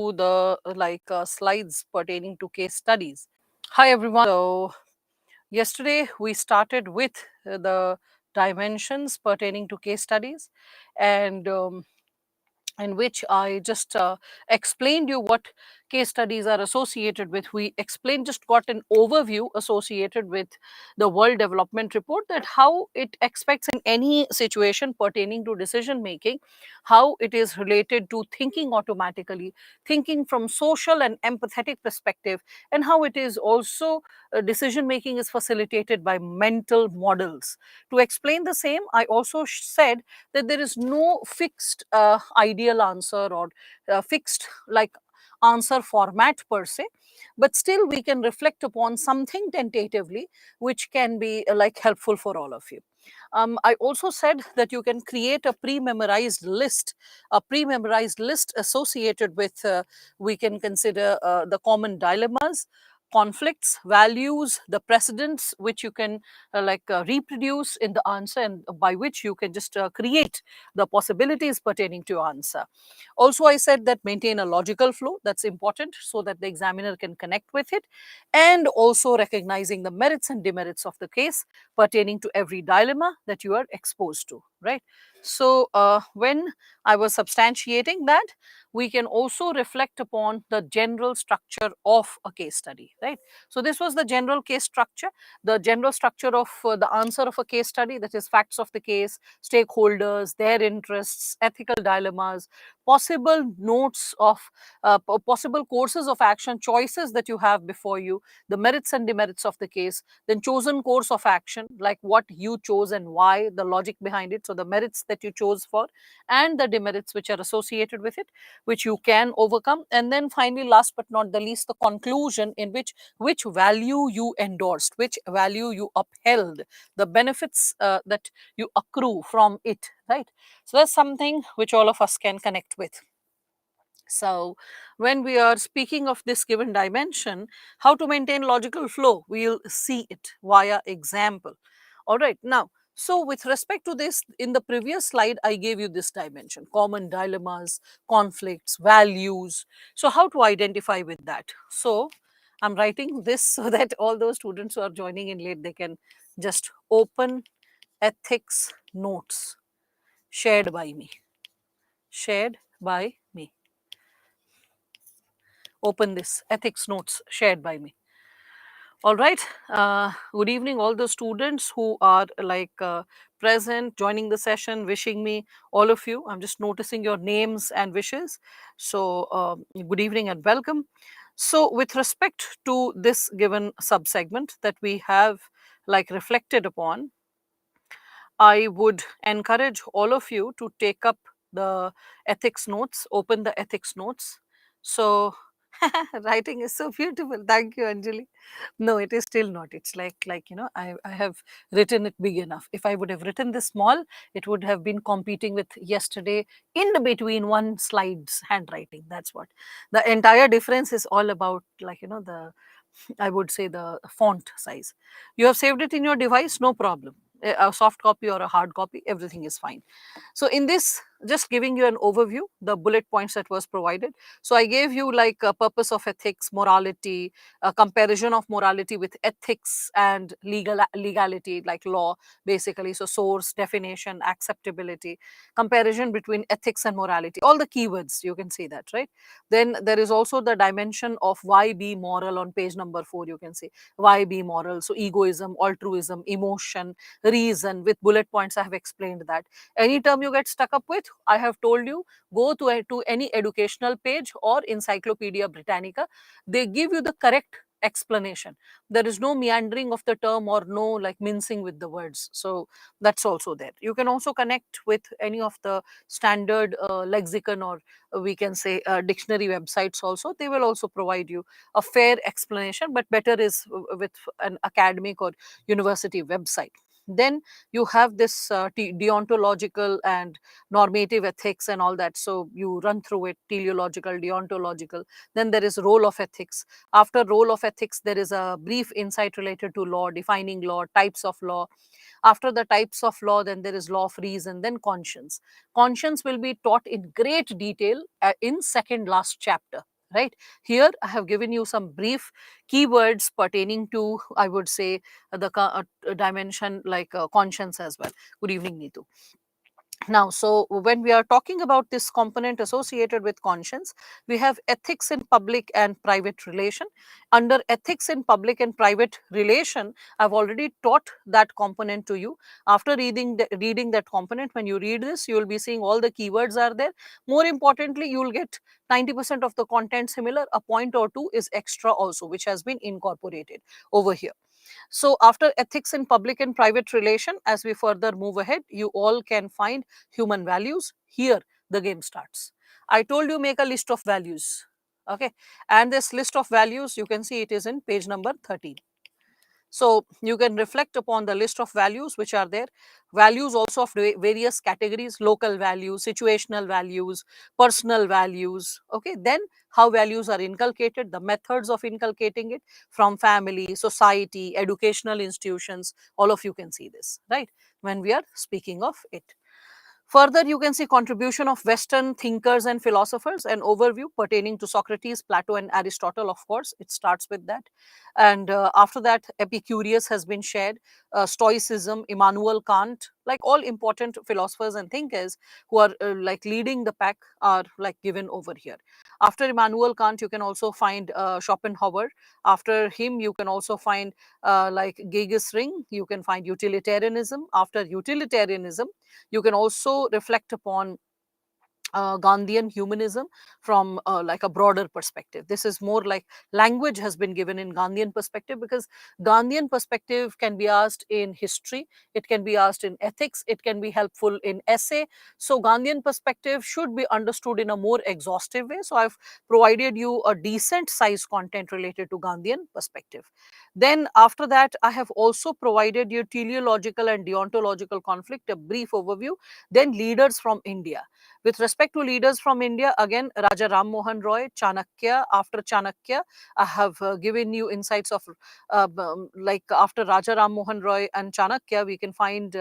the slides pertaining to case studies. Hi everyone. So yesterday we started with the dimensions pertaining to case studies, and in which I just explained you what case studies are associated with. We explained, just got an overview associated with the World Development Report, that how it expects in any situation pertaining to decision making, how it is related to thinking automatically, thinking from social and empathetic perspective, and how it is also decision making is facilitated by mental models. To explain the same, I also said that there is no fixed ideal answer or fixed answer format per se, but still we can reflect upon something tentatively which can be helpful for all of you. I also said that you can create a pre-memorized list associated with, we can consider the common dilemmas, conflicts, values, the precedents which you can reproduce in the answer, and by which you can just create the possibilities pertaining to your answer. Also, I said that maintain a logical flow, that's important, so that the examiner can connect with it, and also recognizing the merits and demerits of the case pertaining to every dilemma that you are exposed to, right? So when I was substantiating that, we can also reflect upon the general structure of a case study, right? So this was the general case structure, the general structure of the answer of a case study, that is facts of the case, stakeholders, their interests, ethical dilemmas, possible notes of possible courses of action, choices that you have before you, the merits and demerits of the case, then chosen course of action, like what you chose and why, the logic behind it, so the merits that you chose for and the demerits which are associated with it, which you can overcome. And then finally, last but not the least, the conclusion, in which value you endorsed, which value you upheld, the benefits that you accrue from it, right? So that's something which all of us can connect with. So when we are speaking of this given dimension, how to maintain logical flow, we'll see it via example. All right, now, so with respect to this, in the previous slide, I gave you this dimension: common dilemmas, conflicts, values. So how to identify with that? So I'm writing this so that all those students who are joining in late, they can just open ethics notes shared by me. Shared by me. Open this ethics notes shared by me. All right. Good evening, all the students who are present, joining the session, wishing me, all of you. I'm just noticing your names and wishes. So, good evening and welcome. So, with respect to this given subsegment that we have reflected upon, I would encourage all of you to take up the ethics notes, open the ethics notes. So, writing is so beautiful. Thank you, Anjali. No, it is still not. It's I have written it big enough. If I would have written this small, it would have been competing with yesterday in the between one slide's handwriting. That's what. The entire difference is all about, the, I would say, the font size. You have saved it in your device, no problem. A soft copy or a hard copy, everything is fine. So in this, just giving you an overview, the bullet points that was provided. So I gave you like a purpose of ethics, morality, a comparison of morality with ethics and legality, like law, basically. So source, definition, acceptability, comparison between ethics and morality, all the keywords, you can see that, right? Then there is also the dimension of why be moral on page number 4, you can see why be moral. So egoism, altruism, emotion, reason, with bullet points I have explained that. Any term you get stuck up with, I have told you, go to any educational page or Encyclopedia Britannica. They give you the correct explanation. There is no meandering of the term or no like mincing with the words. So that's also there. You can also connect with any of the standard lexicon, or we can say dictionary websites also. They will also provide you a fair explanation, but better is with an academic or university website. Then you have this deontological and normative ethics and all that, so you run through it: teleological, deontological. Then there is role of ethics. After role of ethics, there is a brief insight related to law, defining law, types of law. After the types of law, then there is law of reason, then conscience. Conscience will be taught in great detail in second last chapter, right? Here I have given you some brief keywords pertaining to, I would say, the dimension like conscience as well. Good evening, Neetu. Now, so when we are talking about this component associated with conscience, we have ethics in public and private relation. Under ethics in public and private relation, I've already taught that component to you. After reading that component, when you read this, you will be seeing all the keywords are there. More importantly, you will get 90% of the content similar. A point or two is extra also, which has been incorporated over here. So after ethics in public and private relation, as we further move ahead, you all can find human values. Here the game starts. I told you make a list of values. Okay. And this list of values, you can see it is in page number 13. So you can reflect upon the list of values which are there. Values also of various categories: local values, situational values, personal values. Okay, then how values are inculcated, the methods of inculcating it from family, society, educational institutions. All of you can see this, right? When we are speaking of it. Further, you can see contribution of Western thinkers and philosophers, an overview pertaining to Socrates, Plato, and Aristotle. Of course, it starts with that. And after that, Epicurus has been shared, Stoicism, Immanuel Kant, like all important philosophers and thinkers who are like leading the pack are like given over here. After Immanuel Kant, you can also find Schopenhauer. After him, you can also find like Geiges Ring. You can find utilitarianism. After utilitarianism, you can also reflect upon Gandhian humanism from like a broader perspective. This is more like language has been given in Gandhian perspective, because Gandhian perspective can be asked in history, it can be asked in ethics, it can be helpful in essay. So Gandhian perspective should be understood in a more exhaustive way. So I've provided you a decent size content related to Gandhian perspective. Then after that, I have also provided you teleological and deontological conflict, a brief overview. Then leaders from India. With respect to leaders from India, again, Raja Ram Mohan Roy, Chanakya. After Chanakya, I have given you insights of like after Raja Ram Mohan Roy and Chanakya, we can find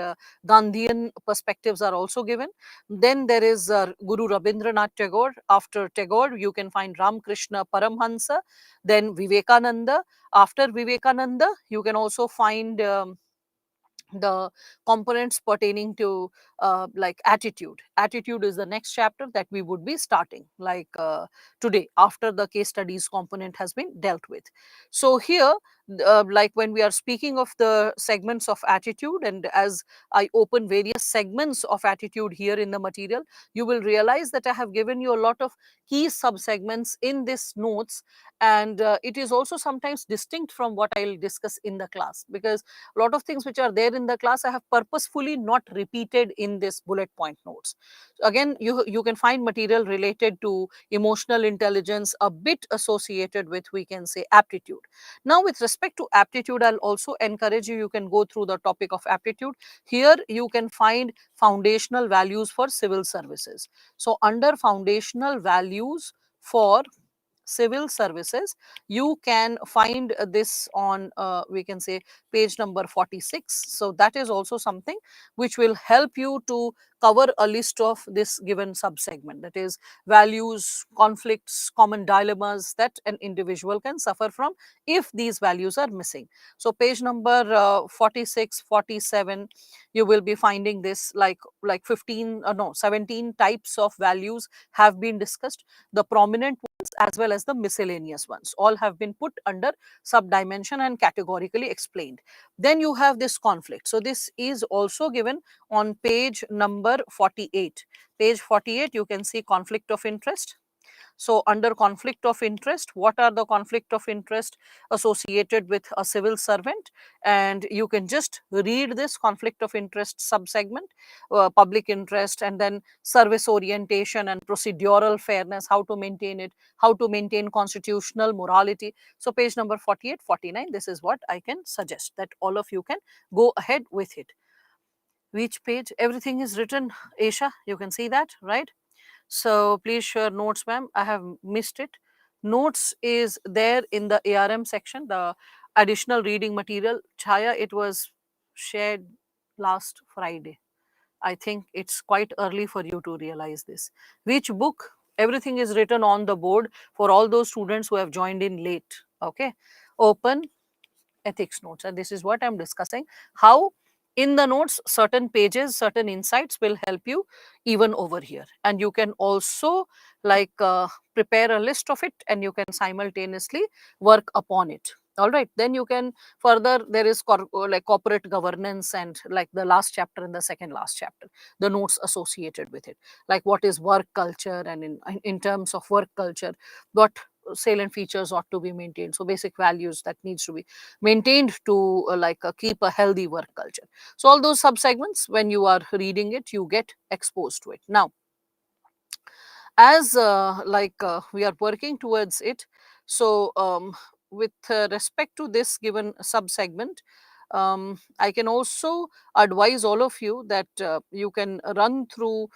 Gandhian perspectives are also given. Then there is Guru Rabindranath Tagore. After Tagore, you can find Ramakrishna Paramhansa, then Vivekananda. After Vivekananda, you can also find the components pertaining to like attitude is the next chapter that we would be starting like today, after the case studies component has been dealt with. So here like when we are speaking of the segments of attitude, and as I open various segments of attitude here in the material, you will realize that I have given you a lot of key subsegments in this notes, and it is also sometimes distinct from what I'll discuss in the class, because a lot of things which are there in the class I have purposefully not repeated in this bullet point notes. Again, you can find material related to emotional intelligence, a bit associated with, we can say, aptitude. Now with respect to aptitude, I'll also encourage you, you can go through the topic of aptitude. Here you can find foundational values for civil services. So under foundational values for civil services, you can find this on we can say page number 46. So that is also something which will help you to cover a list of this given subsegment, that is values, conflicts, common dilemmas that an individual can suffer from if these values are missing. So page number 46, 47, you will be finding this like 15 no 17 types of values have been discussed. The prominent as well as the miscellaneous ones all have been put under subdimension and categorically explained. Then you have this conflict. So this is also given on page number 48. Page 48, you can see conflict of interest. So under conflict of interest, what are the conflict of interest associated with a civil servant? And you can just read this conflict of interest subsegment, public interest, and then service orientation and procedural fairness, how to maintain it, how to maintain constitutional morality. So page number 48, 49, this is what I can suggest that all of you can go ahead with it. Which page? Everything is written, Aisha, you can see that, right? So please share notes, ma'am. I have missed it. Notes is there in the ARM section, the additional reading material. Chaya, it was shared last Friday. I think it's quite early for you to realize this. Which book? Everything is written on the board for all those students who have joined in late. Okay. Open ethics notes, and this is what I'm discussing, how in the notes certain pages, certain insights will help you even over here, and you can also like prepare a list of it and you can simultaneously work upon it. All right, then you can further, there is like corporate governance and like the last chapter and the second last chapter, the notes associated with it, like what is work culture, and in terms of work culture, what salient features ought to be maintained, so basic values that needs to be maintained to keep a healthy work culture. So all those subsegments, when you are reading it, you get exposed to it. Now, as we are working towards it, so with respect to this given subsegment, I can also advise all of you that you can run through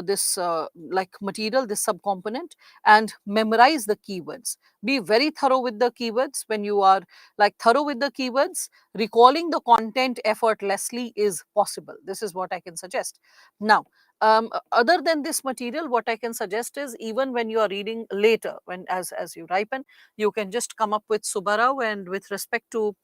this like material, this subcomponent, and memorize the keywords. Be very thorough with the keywords. When you are like thorough with the keywords, recalling the content effortlessly is possible. This is what I can suggest. Now, other than this material, what I can suggest is, even when you are reading later, when as you ripen, you can just come up with Subbarao, and with respect to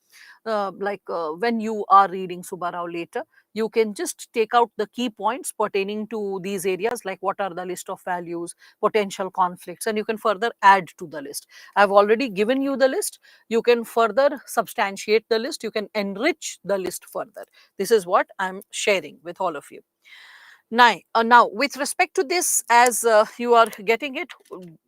when you are reading Subbarao later, you can just take out the key points pertaining to these areas, like what are the list of values, potential conflicts, and you can further add to the list. I've already given you the list. You can further substantiate the list. You can enrich the list further. This is what I'm sharing with all of you. Now, with respect to this, as you are getting it,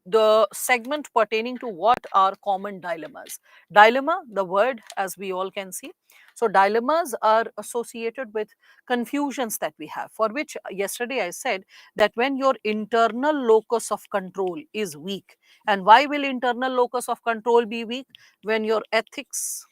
the segment pertaining to what are common dilemmas. Dilemma, the word, as we all can see. So, dilemmas are associated with confusions that we have, for which yesterday I said that when your internal locus of control is weak, and why will internal locus of control be weak? When your ethics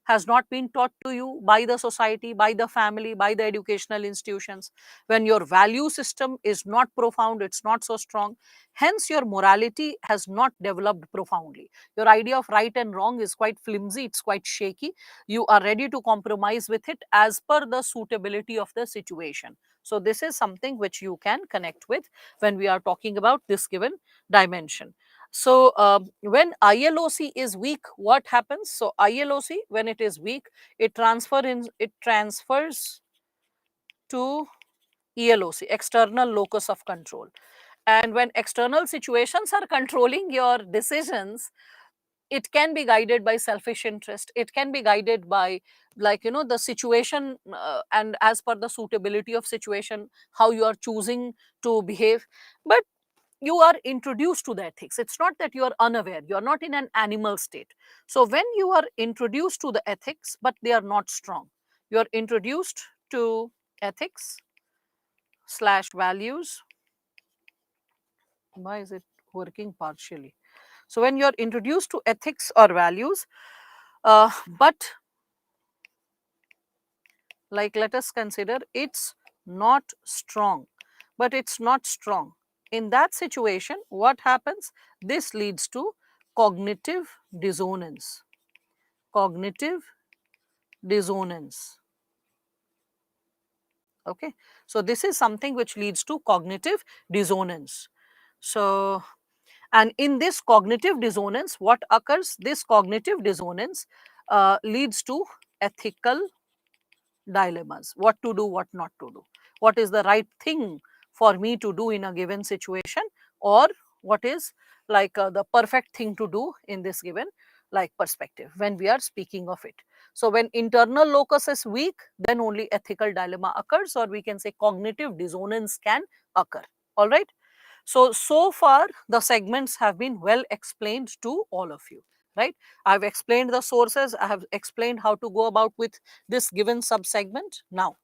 has not been taught to you by the society, by the family, by the educational institutions, when your value system is not profound, it's not so strong, hence your morality has not developed profoundly. Your idea of right and wrong is quite flimsy, it's quite shaky. You are ready to compromise with it as per the suitability of the situation. So, this is something which you can connect with when we are talking about this given dimension. So, when ILOC is weak, what happens? So, ILOC, when it is weak, it transfers to ELOC, external locus of control. And when external situations are controlling your decisions, it can be guided by selfish interest. It can be guided by, the situation, and as per the suitability of situation, how you are choosing to behave. But you are introduced to the ethics. It's not that you are unaware, you are not in an animal state. So when you are introduced to the ethics but they are not strong, you are introduced to ethics slash values. Why is it working partially? So when you are introduced to ethics or values, but like, let us consider it's not strong, but it's not strong. In that situation, what happens? This leads to cognitive dissonance. Cognitive dissonance. Okay. So, this is something which leads to cognitive dissonance. So, and in this cognitive dissonance, what occurs? This cognitive dissonance leads to ethical dilemmas. What to do, what not to do. What is the right thing for me to do in a given situation, or what is the perfect thing to do in this given perspective when we are speaking of it. So when internal locus is weak, then only ethical dilemma occurs, or we can say cognitive dissonance can occur. All right. So far the segments have been well explained to all of you, right? I've explained the sources, I have explained how to go about with this given subsegment. Now,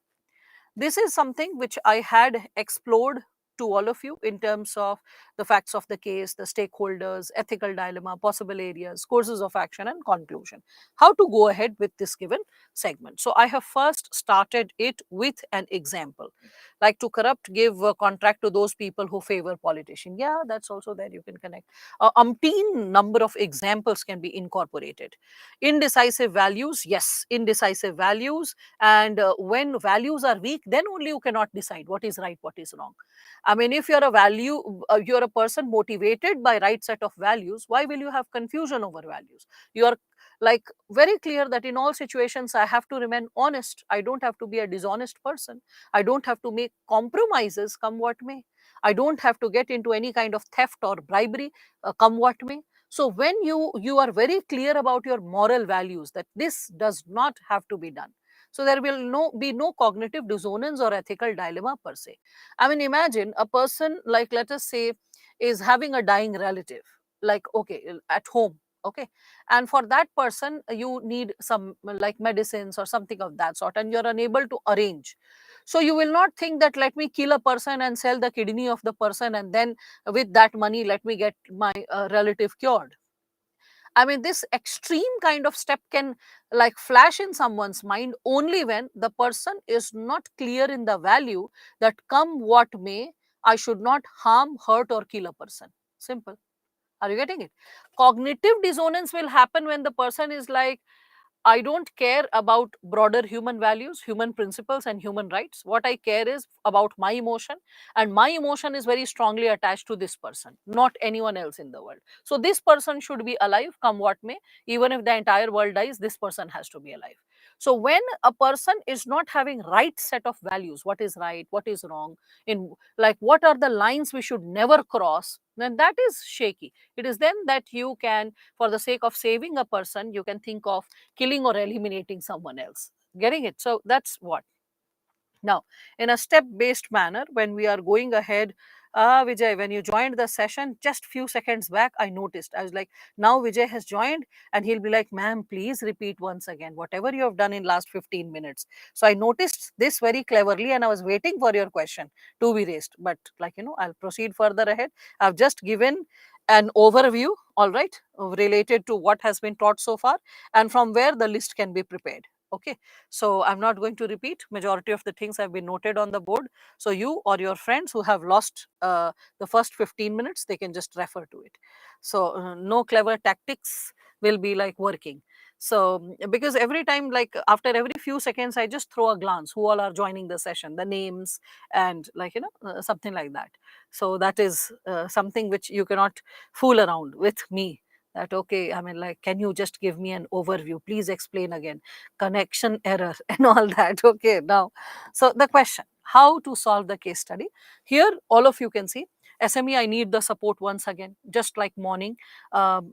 this is something which I had explored to all of you in terms of the facts of the case, the stakeholders, ethical dilemma, possible areas, courses of action, and conclusion. How to go ahead with this given segment. So, I have first started it with an example. Like to corrupt, give a contract to those people who favor politician. Yeah, that's also there. You can connect. Umpteen number of examples can be incorporated. Indecisive values, yes, indecisive values, and when values are weak, then only you cannot decide what is right, what is wrong. I mean, if you're a you're a person motivated by right set of values, why will you have confusion over values? You are like very clear that in all situations I have to remain honest. I don't have to be a dishonest person. I don't have to make compromises come what may. I don't have to get into any kind of theft or bribery come what may. So when you are very clear about your moral values that this does not have to be done, so there will be no cognitive dissonance or ethical dilemma per se. I mean, imagine a person, like let us say, is having a dying relative, like okay, at home, okay, and for that person you need some like medicines or something of that sort, and you're unable to arrange. So you will not think that let me kill a person and sell the kidney of the person, and then with that money let me get my relative cured. I mean, this extreme kind of step can like flash in someone's mind only when the person is not clear in the value that come what may, I should not harm, hurt, or kill a person. Simple. Are you getting it? Cognitive dissonance will happen when the person is like, I don't care about broader human values, human principles, and human rights. What I care is about my emotion, and my emotion is very strongly attached to this person, not anyone else in the world. So, this person should be alive, come what may. Even if the entire world dies, this person has to be alive. So, when a person is not having right set of values, what is right, what is wrong, in like what are the lines we should never cross, then that is shaky. It is then that you can, for the sake of saving a person, you can think of killing or eliminating someone else. Getting it? So that's what. Now, in a step based manner, when we are going ahead, Vijay, when you joined the session just few seconds back, I noticed. I was like, now Vijay has joined, and he'll be like, ma'am, please repeat once again whatever you have done in last 15 minutes. So I noticed this very cleverly, and I was waiting for your question to be raised. But like I'll proceed further ahead. I've just given an overview, all right, related to what has been taught so far, and from where the list can be prepared. Okay, so I'm not going to repeat. Majority of the things have been noted on the board. So you or your friends who have lost the first 15 minutes, they can just refer to it. So no clever tactics will be like working. So because every time, like after every few seconds, I just throw a glance who all are joining the session, the names, and like something like that. So that is something which you cannot fool around with me. That okay, I mean, like, can you just give me an overview? Please explain again, connection error and all that. Okay, now, so the question, how to solve the case study? Here all of you can see SME, I need the support once again, just like morning,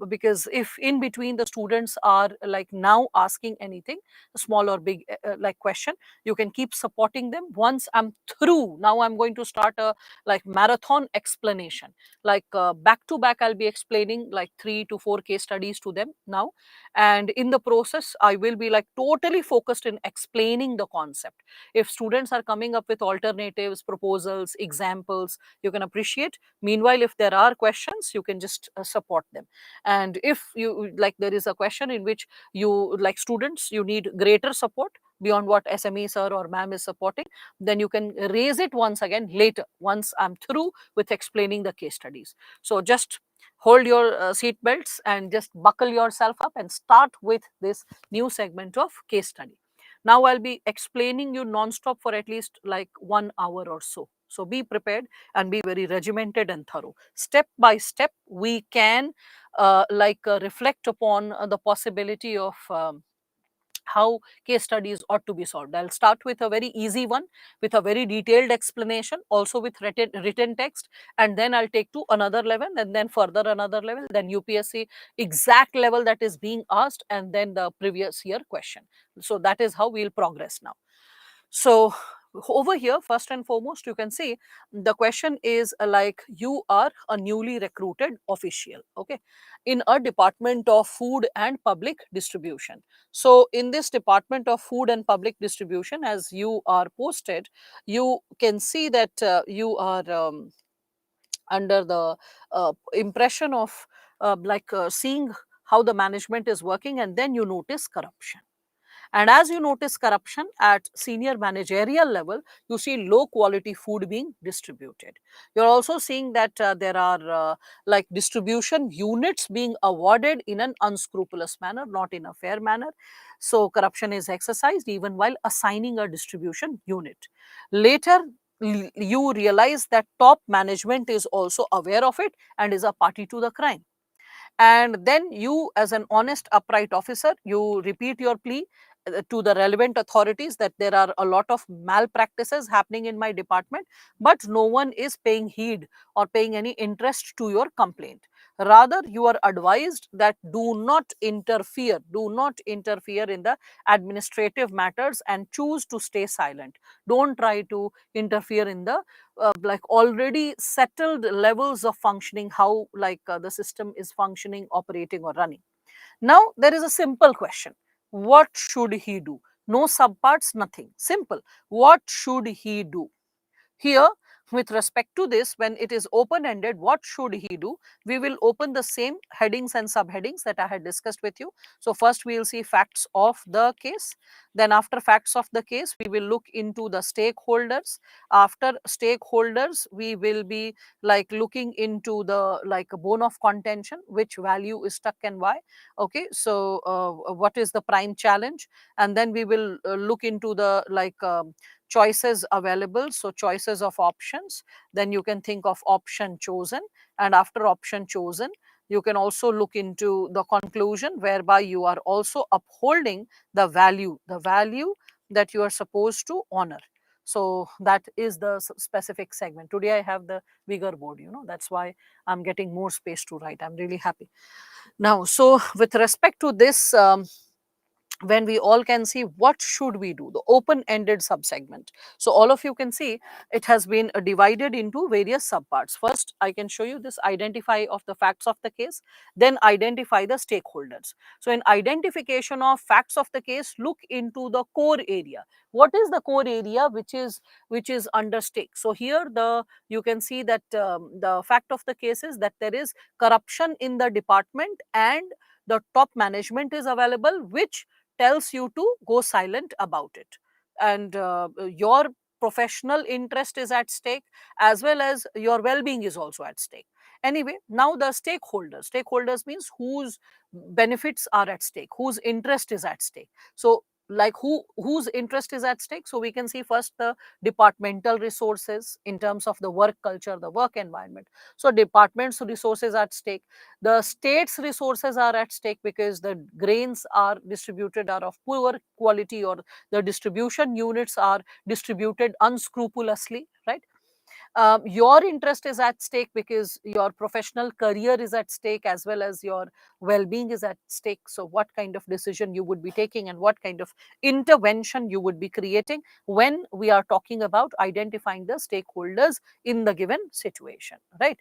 because if in between the students are like now asking anything, small or big, like question, you can keep supporting them. Once I'm through, now I'm going to start a like marathon explanation, like back to back I'll be explaining like 3 to 4 case studies to them now, and in the process I will be like totally focused in explaining the concept. If students are coming up with alternatives, proposals, examples, you can appreciate. Meanwhile, if there are questions, you can just support them. And if you like there is a question in which you like students, you need greater support beyond what SME sir or ma'am is supporting, then you can raise it once again later, once I'm through with explaining the case studies. So just hold your seat belts and just buckle yourself up and start with this new segment of case study. Now I'll be explaining you non-stop for at least like 1 hour or so. So be prepared and be very regimented and thorough. Step by step, we can reflect upon the possibility of how case studies ought to be solved. I'll start with a very easy one, with a very detailed explanation, also with written text, and then I'll take to another level, and then further another level, then UPSC exact level that is being asked, and then the previous year question. So that is how we'll progress now. So over here, first and foremost, you can see the question is like you are a newly recruited official, okay, in a department of food and public distribution. So in this department of food and public distribution, as you are posted, you can see that you are under the impression of seeing how the management is working, and then you notice corruption. And as you notice corruption at senior managerial level, you see low quality food being distributed. You're also seeing that there are like distribution units being awarded in an unscrupulous manner, not in a fair manner. So corruption is exercised even while assigning a distribution unit. Later, you realize that top management is also aware of it and is a party to the crime. And then you, as an honest upright officer, you repeat your plea to the relevant authorities that there are a lot of malpractices happening in my department, but no one is paying heed or paying any interest to your complaint. Rather, you are advised that do not interfere in the administrative matters and choose to stay silent. Don't try to interfere in the like already settled levels of functioning, how the system is functioning, operating or running. Now there is a simple question: what should he do? No subparts, nothing, simple. What should he do? Here, with respect to this, when it is open ended, what should he do? We will open the same headings and subheadings that I had discussed with you. So first we will see facts of the case. Then after facts of the case, we will look into the stakeholders. After stakeholders, we will be like looking into the like bone of contention, which value is stuck and why. Okay, so what is the prime challenge? And then we will look into the choices available, so choices of options. Then you can think of option chosen, and after option chosen, you can also look into the conclusion, whereby you are also upholding the value that you are supposed to honor. So that is the specific segment. Today I have the bigger board, that's why I'm getting more space to write. I'm really happy. Now, so with respect to this, when we all can see what should we do, the open ended subsegment. So all of you can see it has been divided into various subparts. First, I can show you this identify of the facts of the case, then identify the stakeholders. So in identification of facts of the case, look into the core area. What is the core area which is under stake? So here you can see that the fact of the case is that there is corruption in the department, and the top management is available, which tells you to go silent about it. And your professional interest is at stake, as well as your well-being is also at stake. Anyway, now the stakeholders means whose benefits are at stake, whose interest is at stake. So like whose interest is at stake? So we can see first the departmental resources in terms of the work culture, the work environment. So department's resources are at stake. The state's resources are at stake because the grains are distributed are of poor quality, or the distribution units are distributed unscrupulously, right? Your interest is at stake because your professional career is at stake, as well as your well-being is at stake. So what kind of decision you would be taking and what kind of intervention you would be creating when we are talking about identifying the stakeholders in the given situation, right?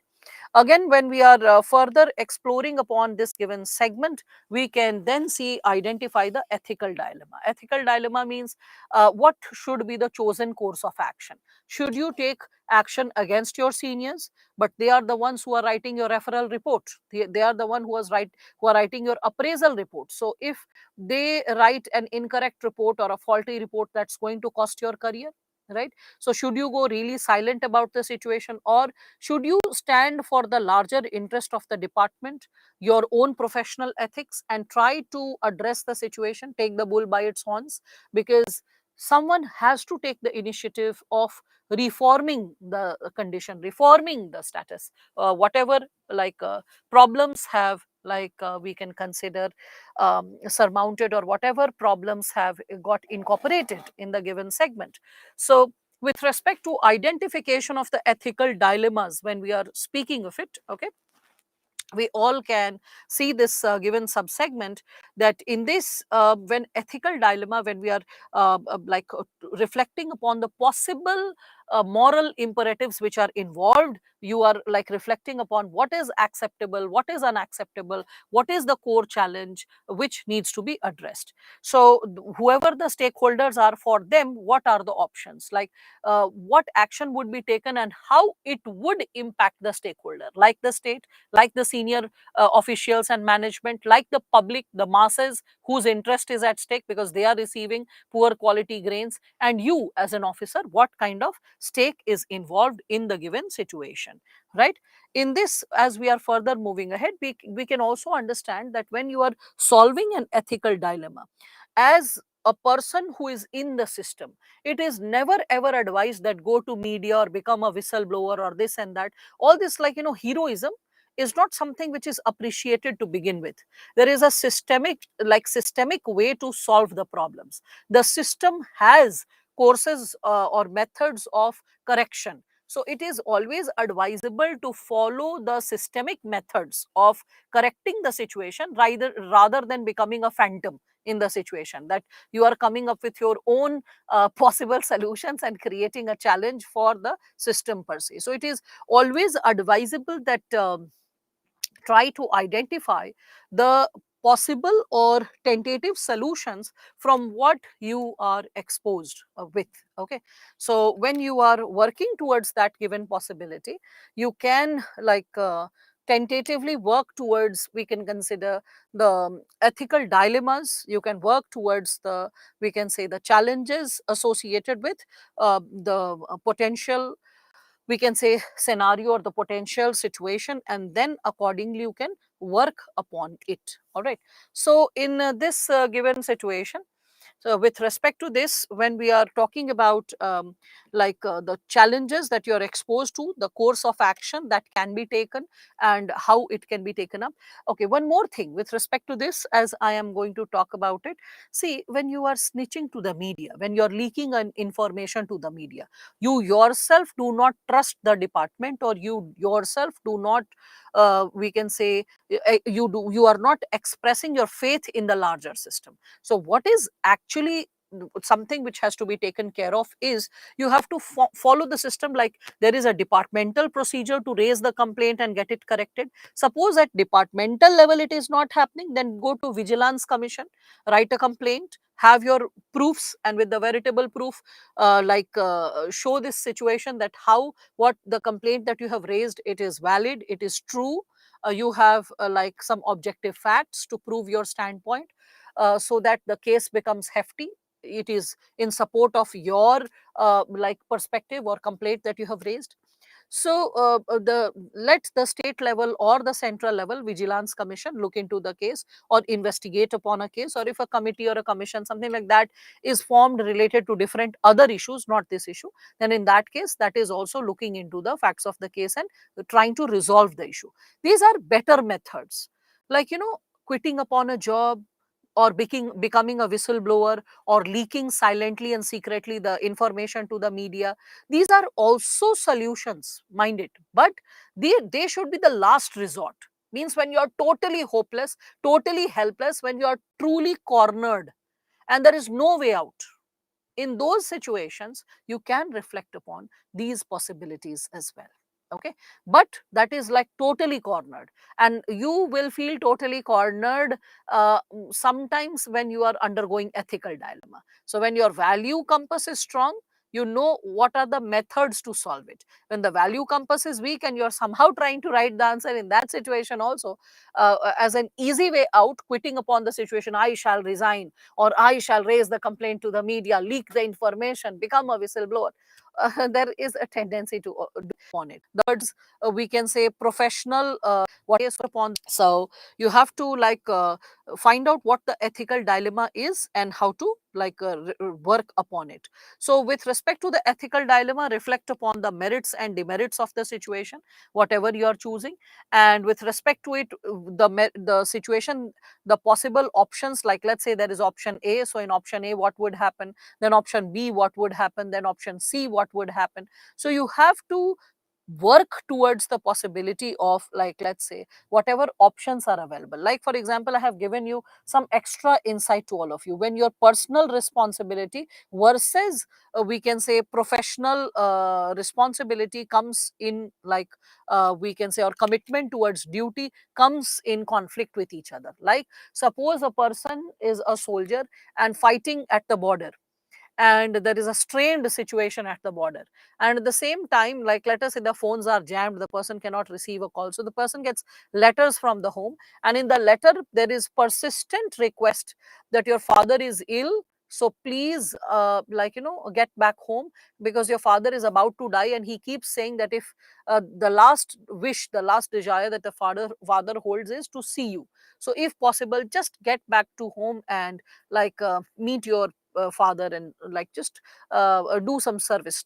Again, when we are further exploring upon this given segment, we can then see identify the ethical dilemma. Ethical dilemma means what should be the chosen course of action. Should you take action against your seniors, but they are the ones who are writing your referral report, they are the one who are writing your appraisal report. So if they write an incorrect report or a faulty report, that's going to cost your career, right? So should you go really silent about the situation, or should you stand for the larger interest of the department, your own professional ethics, and try to address the situation, take the bull by its horns? Because someone has to take the initiative of reforming the condition, reforming the status, whatever problems have we can consider surmounted, or whatever problems have got incorporated in the given segment. So with respect to identification of the ethical dilemmas, when we are speaking of it, okay, we all can see this given subsegment, that in this when ethical dilemma, when we are reflecting upon the possible moral imperatives which are involved, you are like reflecting upon what is acceptable, what is unacceptable, what is the core challenge which needs to be addressed. So whoever the stakeholders are, for them what are the options, like what action would be taken and how it would impact the stakeholder, like the state, like the senior officials and management, like the public, the masses whose interest is at stake because they are receiving poor quality grains, and you as an officer, what kind of stake is involved in the given situation, right? In this, as we are further moving ahead, we can also understand that when you are solving an ethical dilemma as a person who is in the system, it is never ever advised that go to media or become a whistleblower or this and that. All this, like, heroism is not something which is appreciated to begin with. There is a systemic way to solve the problems. The system has courses or methods of correction. So it is always advisable to follow the systemic methods of correcting the situation, rather than becoming a phantom in the situation, that you are coming up with your own possible solutions and creating a challenge for the system per se. So it is always advisable that try to identify the possible or tentative solutions from what you are exposed with. Okay, so when you are working towards that given possibility, you can tentatively work towards, we can consider the ethical dilemmas, you can work towards the, we can say, the challenges associated with the potential, we can say, scenario or the potential situation, and then accordingly you can work upon it. All right, so in this given situation, so with respect to this, when we are talking about the challenges that you are exposed to, the course of action that can be taken and how it can be taken up. Okay, one more thing with respect to this, as I am going to talk about it. See, when you are snitching to the media, when you are leaking an information to the media, you yourself do not trust the department, or you yourself do not, we can say, you are not expressing your faith in the larger system. So what is actually something which has to be taken care of is, you have to follow the system, like there is a departmental procedure to raise the complaint and get it corrected. Suppose at departmental level it is not happening, then go to vigilance commission, write a complaint, have your proofs, and with the veritable proof, show this situation, that how what the complaint that you have raised, it is valid, it is true. You have some objective facts to prove your standpoint, so that the case becomes hefty. It is in support of your perspective or complaint that you have raised. So the let the state level or the central level vigilance commission look into the case or investigate upon a case, or if a committee or a commission, something like that, is formed related to different other issues, not this issue, then in that case, that is also looking into the facts of the case and trying to resolve the issue. These are better methods, like, quitting upon a job, or becoming a whistleblower, or leaking silently and secretly the information to the media. These are also solutions, mind it, but they should be the last resort. Means when you are totally hopeless, totally helpless, when you are truly cornered and there is no way out. In those situations, you can reflect upon these possibilities as well. Okay, but that is like totally cornered, and you will feel totally cornered sometimes when you are undergoing ethical dilemma. So when your value compass is strong, you know what are the methods to solve it. When the value compass is weak and you're somehow trying to write the answer, in that situation also, as an easy way out, quitting upon the situation, I shall resign, or I shall raise the complaint to the media, leak the information, become a whistleblower. There is a tendency to do on it. The words, we can say, professional what is upon. So you have to find out what the ethical dilemma is and how to work upon it. So with respect to the ethical dilemma, reflect upon the merits and demerits of the situation, whatever you are choosing. And with respect to it, the situation, the possible options, like let's say there is option A, so in option A what would happen, then option B what would happen, then option C what would happen. So you have to work towards the possibility of, like, let's say, whatever options are available. Like for example, I have given you some extra insight to all of you. When your personal responsibility versus we can say professional responsibility comes in, like we can say, or commitment towards duty comes in conflict with each other. Like suppose a person is a soldier and fighting at the border, and there is a strained situation at the border, and at the same time, like let us say the phones are jammed, the person cannot receive a call, so the person gets letters from the home, and in the letter there is persistent request that your father is ill, so please get back home because your father is about to die, and he keeps saying that if the last wish, the last desire that the father holds is to see you, so if possible just get back to home and meet your father, and like just do some service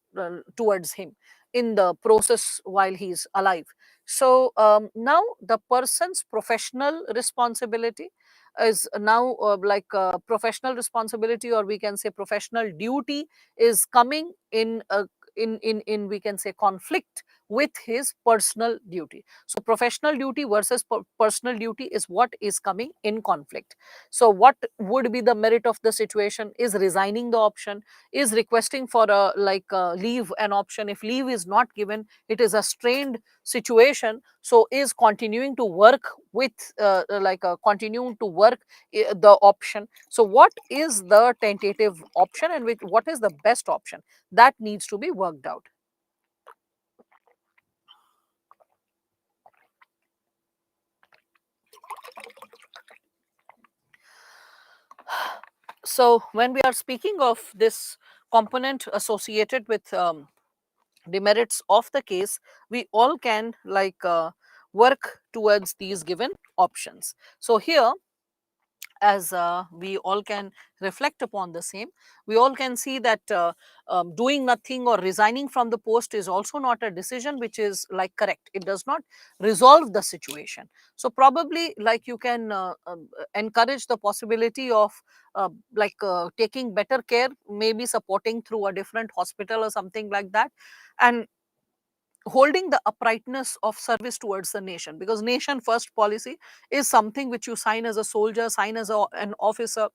towards him in the process while he's alive. So now the person's professional responsibility is now professional responsibility, or we can say professional duty, is coming in in we can say conflict with his personal duty. So professional duty versus personal duty is what is coming in conflict. So what would be the merit of the situation? Is resigning the option? Is requesting for a leave an option? If leave is not given, it is a strained situation, so is continuing to work with continuing to work the option? So what is the tentative option, and what is the best option? That needs to be worked out. So when we are speaking of this component associated with demerits of the case, we all can work towards these given options. So here, as we all can reflect upon the same, we all can see that doing nothing or resigning from the post is also not a decision which is like correct. It does not resolve the situation. So probably like you can encourage the possibility of taking better care, maybe supporting through a different hospital or something like that, and holding the uprightness of service towards the nation, because nation first policy is something which you sign as a soldier, sign as an officer,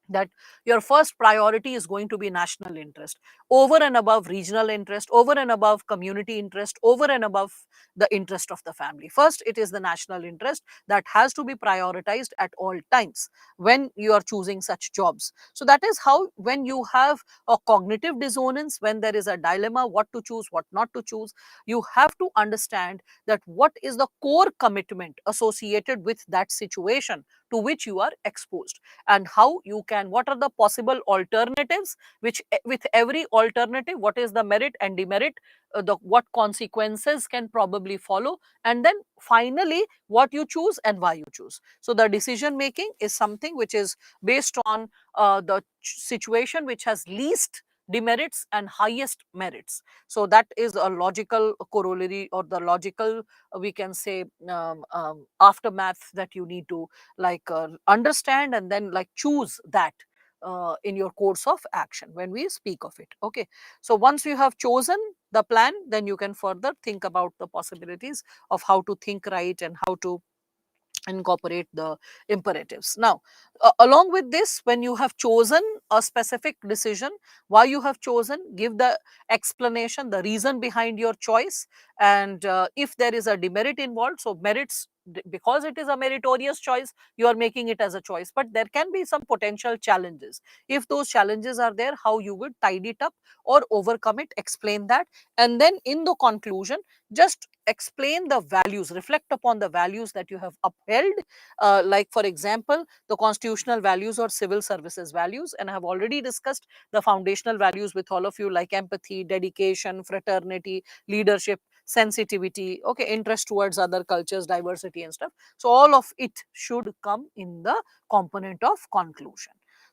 that your first priority is going to be national interest over and above regional interest, over and above community interest, over and above the interest of the family. First, it is the national interest that has to be prioritized at all times when you are choosing such jobs. So that is how, when you have a cognitive dissonance, when there is a dilemma what to choose, what not to choose, you have to understand that what is the core commitment associated with that situation to which you are exposed, and how you can, what are the possible alternatives, which with every alternative, what is the merit and demerit, the what consequences can probably follow, and then finally what you choose and why you choose. So the decision making is something which is based on the situation which has least demerits and highest merits. So that is a logical corollary, or the logical we can say aftermath that you need to understand, and then choose that in your course of action when we speak of it. Okay, so once you have chosen the plan, then you can further think about the possibilities of how to think right and how to incorporate the imperatives. Now, along with this, when you have chosen a specific decision, why you have chosen, give the explanation, the reason behind your choice, and if there is a demerit involved, so merits, because it is a meritorious choice, you are making it as a choice, but there can be some potential challenges. If those challenges are there, how you would tidy it up or overcome it, explain that, and then in the conclusion, just explain the values, reflect upon the values that you have upheld, like for example the constitutional values or civil services values, and I have already discussed the foundational values with all of you, like empathy, dedication, fraternity, leadership, sensitivity, okay, interest towards other cultures, diversity and stuff. So all of it should come in the component of conclusion.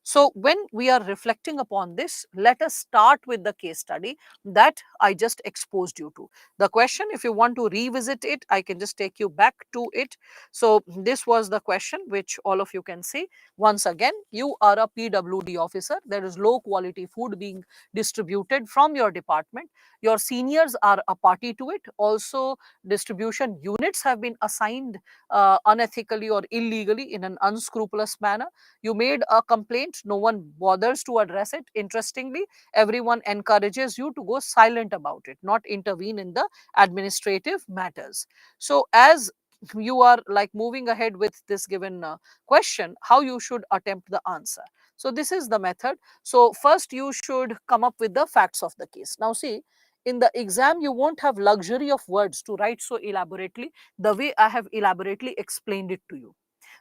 So when we are reflecting upon this, let us start with the case study that I just exposed you to. The question, if you want to revisit it, I can just take you back to it. So this was the question which all of you can see. Once again, you are a PWD officer. There is low quality food being distributed from your department. Your seniors are a party to it. Also, distribution units have been assigned unethically or illegally in an unscrupulous manner. You made a complaint, no one bothers to address it. Interestingly, everyone encourages you to go silent about it, not intervene in the administrative matters. So as you are like moving ahead with this given question, how you should attempt the answer. So this is the method. So first you should come up with the facts of the case. Now see, in the exam you won't have luxury of words to write so elaborately the way I have elaborately explained it to you.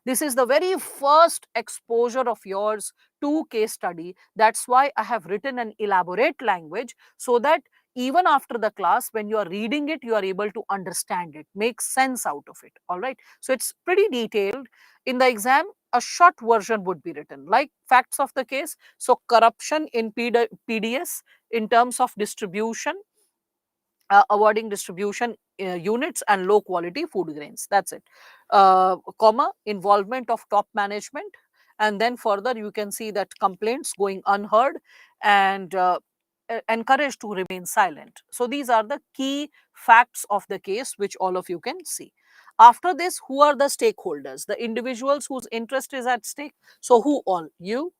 This is the very first exposure of yours to case study. That's why I have written an elaborate language, so that even after the class, when you are reading it, you are able to understand it, make sense out of it. All right. So it's pretty detailed. In the exam, a short version would be written like facts of the case. So corruption in PDS in terms of distribution, awarding distribution units and low quality food grains. That's it. Comma, involvement of top management. And then further, you can see that complaints going unheard and encouraged to remain silent. So these are the key facts of the case, which all of you can see. After this, who are the stakeholders? The individuals whose interest is at stake. So who all? You,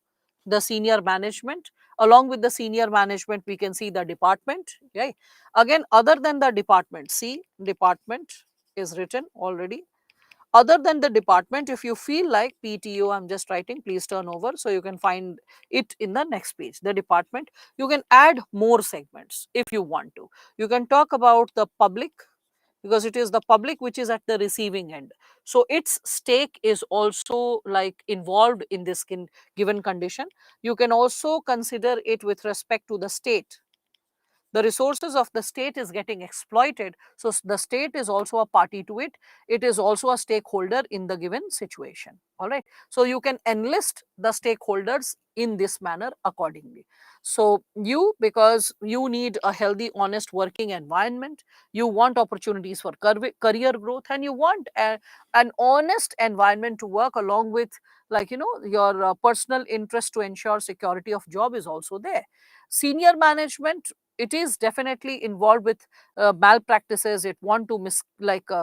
the senior management. Along with the senior management, we can see the department. Right? Again, other than the department, see, department is written already. Other than the department, if you feel like PTO, I'm just writing, please turn over so you can find it in the next page. The department, you can add more segments if you want to. You can talk about the public, because it is the public which is at the receiving end. So its stake is also like involved in this given condition. You can also consider it with respect to the state. The resources of the state is getting exploited, so the state is also a party to it. It is also a stakeholder in the given situation. All right, so you can enlist the stakeholders in this manner accordingly. So you, because you need a healthy, honest working environment, you want opportunities for career growth, and you want an honest environment to work, along with like your personal interest to ensure security of job is also there. Senior management, it is definitely involved with malpractices. It want to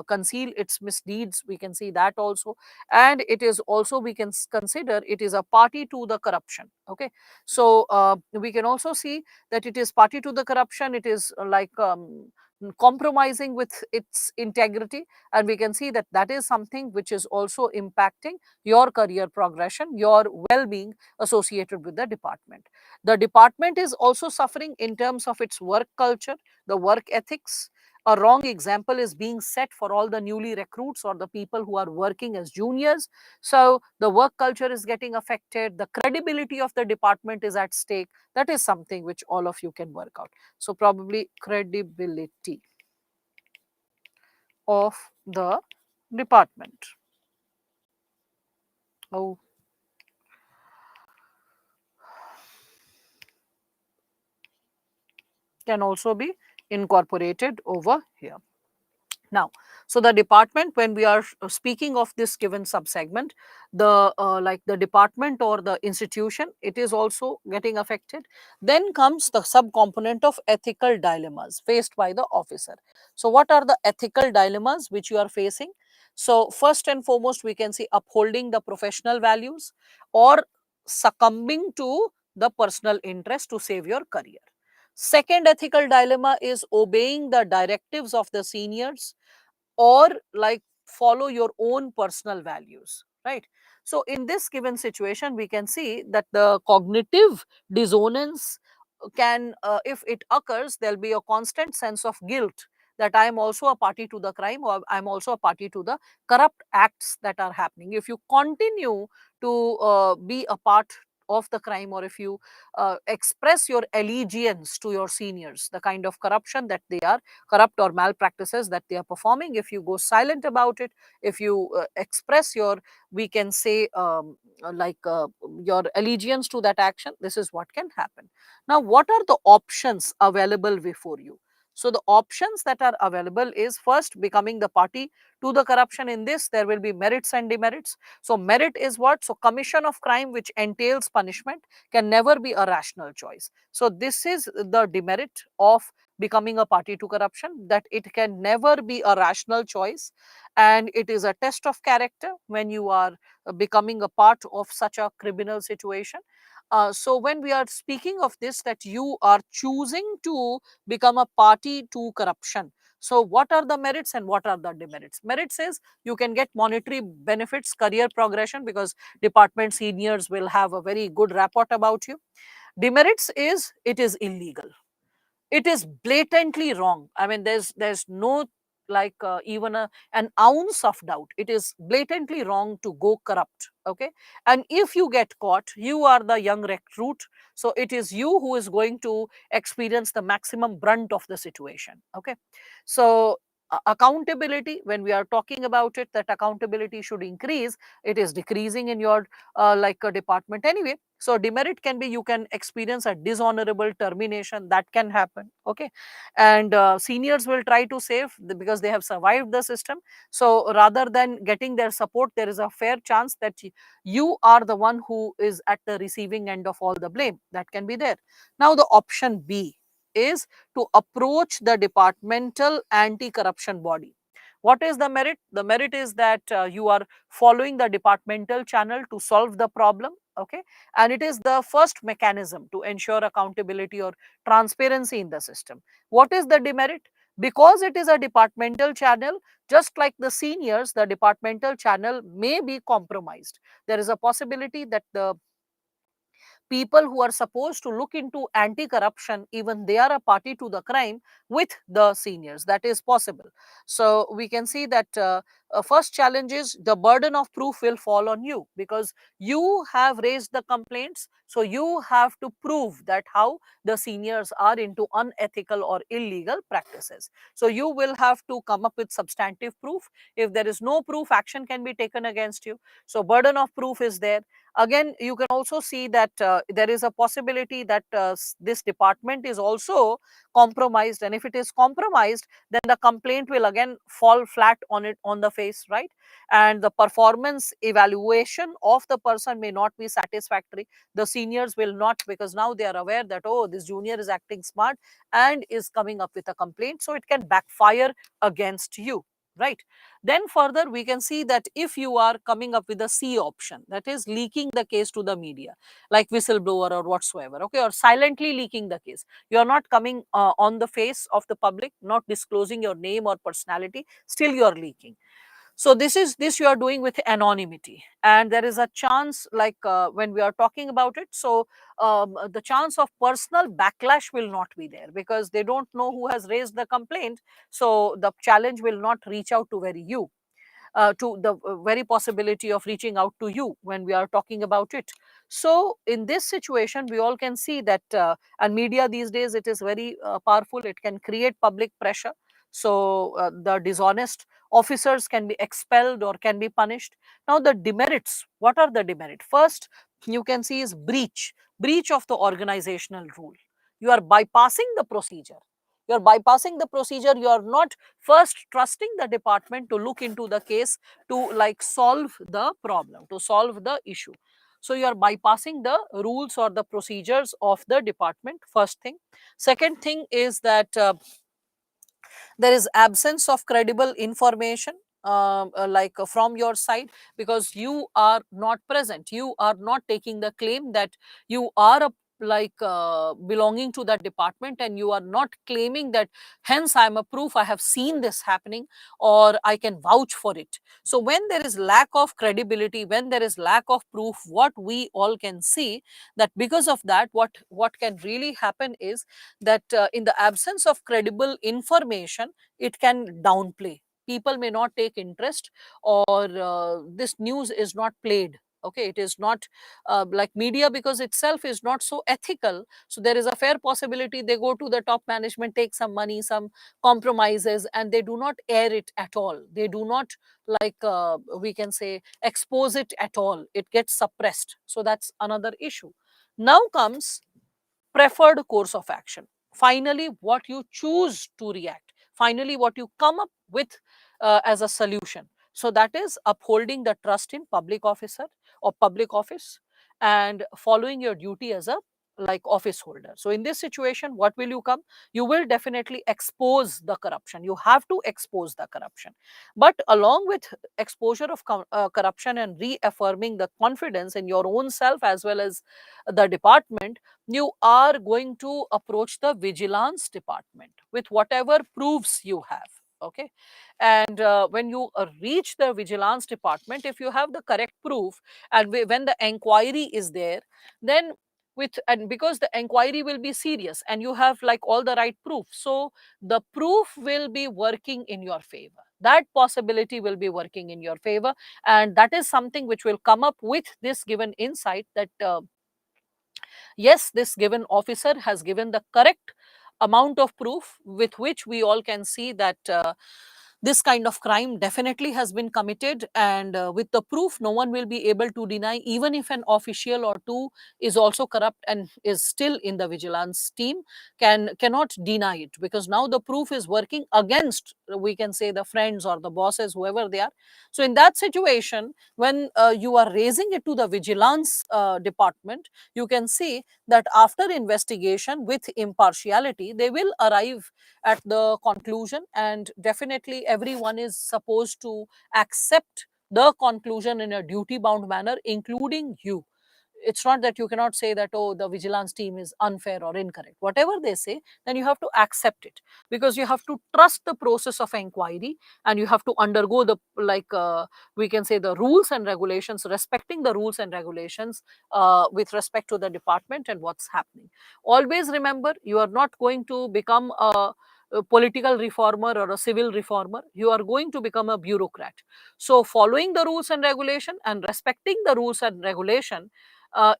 conceal its misdeeds, we can see that also. And it is also, we can consider it is a party to the corruption. Okay, so we can also see that it is party to the corruption. It is compromising with its integrity, and we can see that that is something which is also impacting your career progression, your well-being associated with the department. The department is also suffering in terms of its work culture, the work ethics. A wrong example is being set for all the newly recruits or the people who are working as juniors. So the work culture is getting affected. The credibility of the department is at stake. That is something which all of you can work out. So probably credibility of the department. Oh, can also be incorporated over here. Now, so the department, when we are speaking of this given subsegment, the like the department or the institution, it is also getting affected. Then comes the subcomponent of ethical dilemmas faced by the officer. So what are the ethical dilemmas which you are facing? So first and foremost, we can see upholding the professional values or succumbing to the personal interest to save your career. Second ethical dilemma is obeying the directives of the seniors or like follow your own personal values, right? So in this given situation, we can see that the cognitive dissonance can, if it occurs, there'll be a constant sense of guilt that I am also a party to the crime, or I'm also a party to the corrupt acts that are happening. If you continue to be a part of the crime, or if you express your allegiance to your seniors, the kind of corruption that they are, corrupt or malpractices that they are performing, if you go silent about it, if you express your, we can say, like your allegiance to that action, this is what can happen. Now, what are the options available before you? So the options that are available is, first, becoming the party to the corruption. In this, there will be merits and demerits. So merit is what? So commission of crime which entails punishment can never be a rational choice. So this is the demerit of becoming a party to corruption, that it can never be a rational choice, and it is a test of character when you are becoming a part of such a criminal situation. So when we are speaking of this, that you are choosing to become a party to corruption, so what are the merits and what are the demerits? Merits is you can get monetary benefits, career progression, because department seniors will have a very good rapport about you. Demerits is it is illegal, it is blatantly wrong. I mean, there's no, like even an ounce of doubt, it is blatantly wrong to go corrupt. Okay, and if you get caught, you are the young recruit, so it is you who is going to experience the maximum brunt of the situation. Okay, so accountability, when we are talking about it, that accountability should increase, it is decreasing in your like a department anyway. So demerit can be, you can experience a dishonorable termination, that can happen. Okay, and seniors will try to save because they have survived the system. So rather than getting their support, there is a fair chance that you are the one who is at the receiving end of all the blame, that can be there. Now the option B is to approach the departmental anti-corruption body. What is the merit? The merit is that you are following the departmental channel to solve the problem. Okay, and it is the first mechanism to ensure accountability or transparency in the system. What is the demerit? Because it is a departmental channel, just like the seniors, the departmental channel may be compromised. There is a possibility that the people who are supposed to look into anti-corruption, even they are a party to the crime with the seniors. That is possible. So we can see that first challenge is the burden of proof will fall on you, because you have raised the complaints. So you have to prove that how the seniors are into unethical or illegal practices. So you will have to come up with substantive proof. If there is no proof, action can be taken against you. So burden of proof is there. Again, you can also see that there is a possibility that this department is also compromised, and if it is compromised, then the complaint will again fall flat on it, on the face, right? And the performance evaluation of the person may not be satisfactory. The seniors will not, because now they are aware that, oh, this junior is acting smart and is coming up with a complaint, so it can backfire against you, right? Then further, we can see that if you are coming up with a C option, that is leaking the case to the media, like whistleblower or whatsoever, okay, or silently leaking the case, you are not coming on the face of the public, not disclosing your name or personality, still you are leaking. So this you are doing with anonymity, and there is a chance, like when we are talking about it, so the chance of personal backlash will not be there, because they don't know who has raised the complaint. So the challenge will not reach out to very you, to the very possibility of reaching out to you when we are talking about it. So in this situation, we all can see that, and media these days, it is very powerful, it can create public pressure. So the dishonest officers can be expelled or can be punished. Now the demerits, what are the demerits? First, you can see is breach of the organizational rule. You are bypassing the procedure, you are bypassing the procedure, you are not first trusting the department to look into the case, to like solve the problem, to solve the issue. So you are bypassing the rules or the procedures of the department, first thing. Second thing is that there is absence of credible information, from your side, because you are not present, you are not taking the claim that you are a, belonging to that department, and you are not claiming that hence I am a proof, I have seen this happening, or I can vouch for it. So when there is lack of credibility, when there is lack of proof, what we all can see, that because of that, what can really happen is that in the absence of credible information, it can downplay, people may not take interest, or this news is not played, Okay, it is not like media, because itself is not so ethical. So there is a fair possibility they go to the top management, take some money, some compromises, and they do not air it at all. They do not, like we can say, expose it at all. It gets suppressed. So that's another issue. Now comes preferred course of action. Finally, what you choose to react, finally what you come up with as a solution. So that is upholding the trust in public officer or public office, and following your duty as a, like, office holder. So in this situation, what will you come? You will definitely expose the corruption. You have to expose the corruption. But along with exposure of corruption and reaffirming the confidence in your own self as well as the department, you are going to approach the vigilance department with whatever proofs you have. Okay, and when you reach the vigilance department, if you have the correct proof, and when the inquiry is there, then with, and because the inquiry will be serious and you have like all the right proof, so the proof will be working in your favor. That possibility will be working in your favor, and that is something which will come up with this given insight, that yes, this given officer has given the correct amount of proof with which we all can see that this kind of crime definitely has been committed, and with the proof no one will be able to deny, even if an official or two is also corrupt and is still in the vigilance team, cannot deny it, because now the proof is working against, we can say, the friends or the bosses, whoever they are. So in that situation, when you are raising it to the vigilance department, you can see that after investigation with impartiality, they will arrive at the conclusion, and definitely everyone is supposed to accept the conclusion in a duty bound manner, including you. It's not that you cannot say that, oh, the vigilance team is unfair or incorrect. Whatever they say, then you have to accept it, because you have to trust the process of inquiry, and you have to undergo the, like we can say, the rules and regulations, respecting the rules and regulations with respect to the department and what's happening. Always remember, you are not going to become a political reformer or a civil reformer. You are going to become a bureaucrat. So following the rules and regulation and respecting the rules and regulation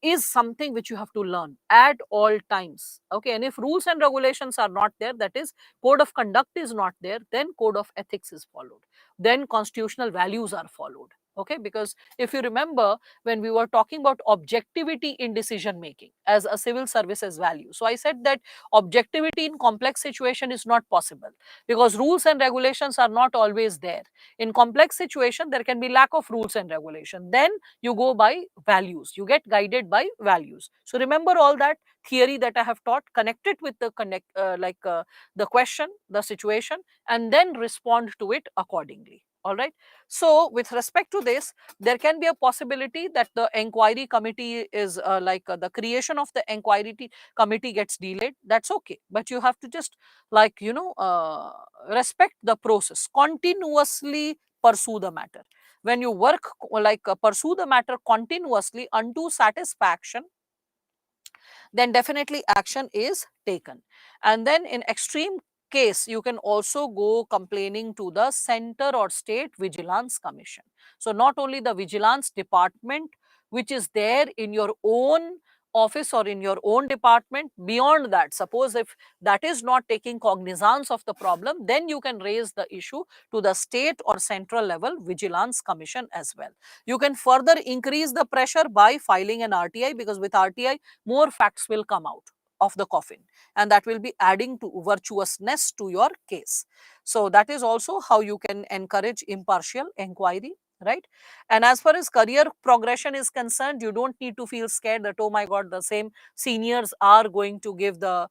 is something which you have to learn at all times. Okay, and if rules and regulations are not there, that is, code of conduct is not there, then code of ethics is followed, then constitutional values are followed. Okay, because if you remember, when we were talking about objectivity in decision making as a civil services value, so I said that objectivity in complex situation is not possible, because rules and regulations are not always there. In complex situation, there can be lack of rules and regulation, then you go by values, you get guided by values. So remember all that theory that I have taught, connect it with the the question, the situation, and then respond to it accordingly. All right. So with respect to this, there can be a possibility that the inquiry committee is the creation of the inquiry committee gets delayed. That's okay, but you have to just, respect the process, continuously pursue the matter. When you work, pursue the matter continuously unto satisfaction, then definitely action is taken. And then in extreme case, you can also go complaining to the center or state vigilance commission. So not only the vigilance department which is there in your own office or in your own department, beyond that, suppose if that is not taking cognizance of the problem, then you can raise the issue to the state or central level vigilance commission as well. You can further increase the pressure by filing an RTI, because with RTI more facts will come out of the coffin, and that will be adding to virtuousness to your case. So that is also how you can encourage impartial inquiry, right? And as far as career progression is concerned, you don't need to feel scared that, oh my god, the same seniors are going to give the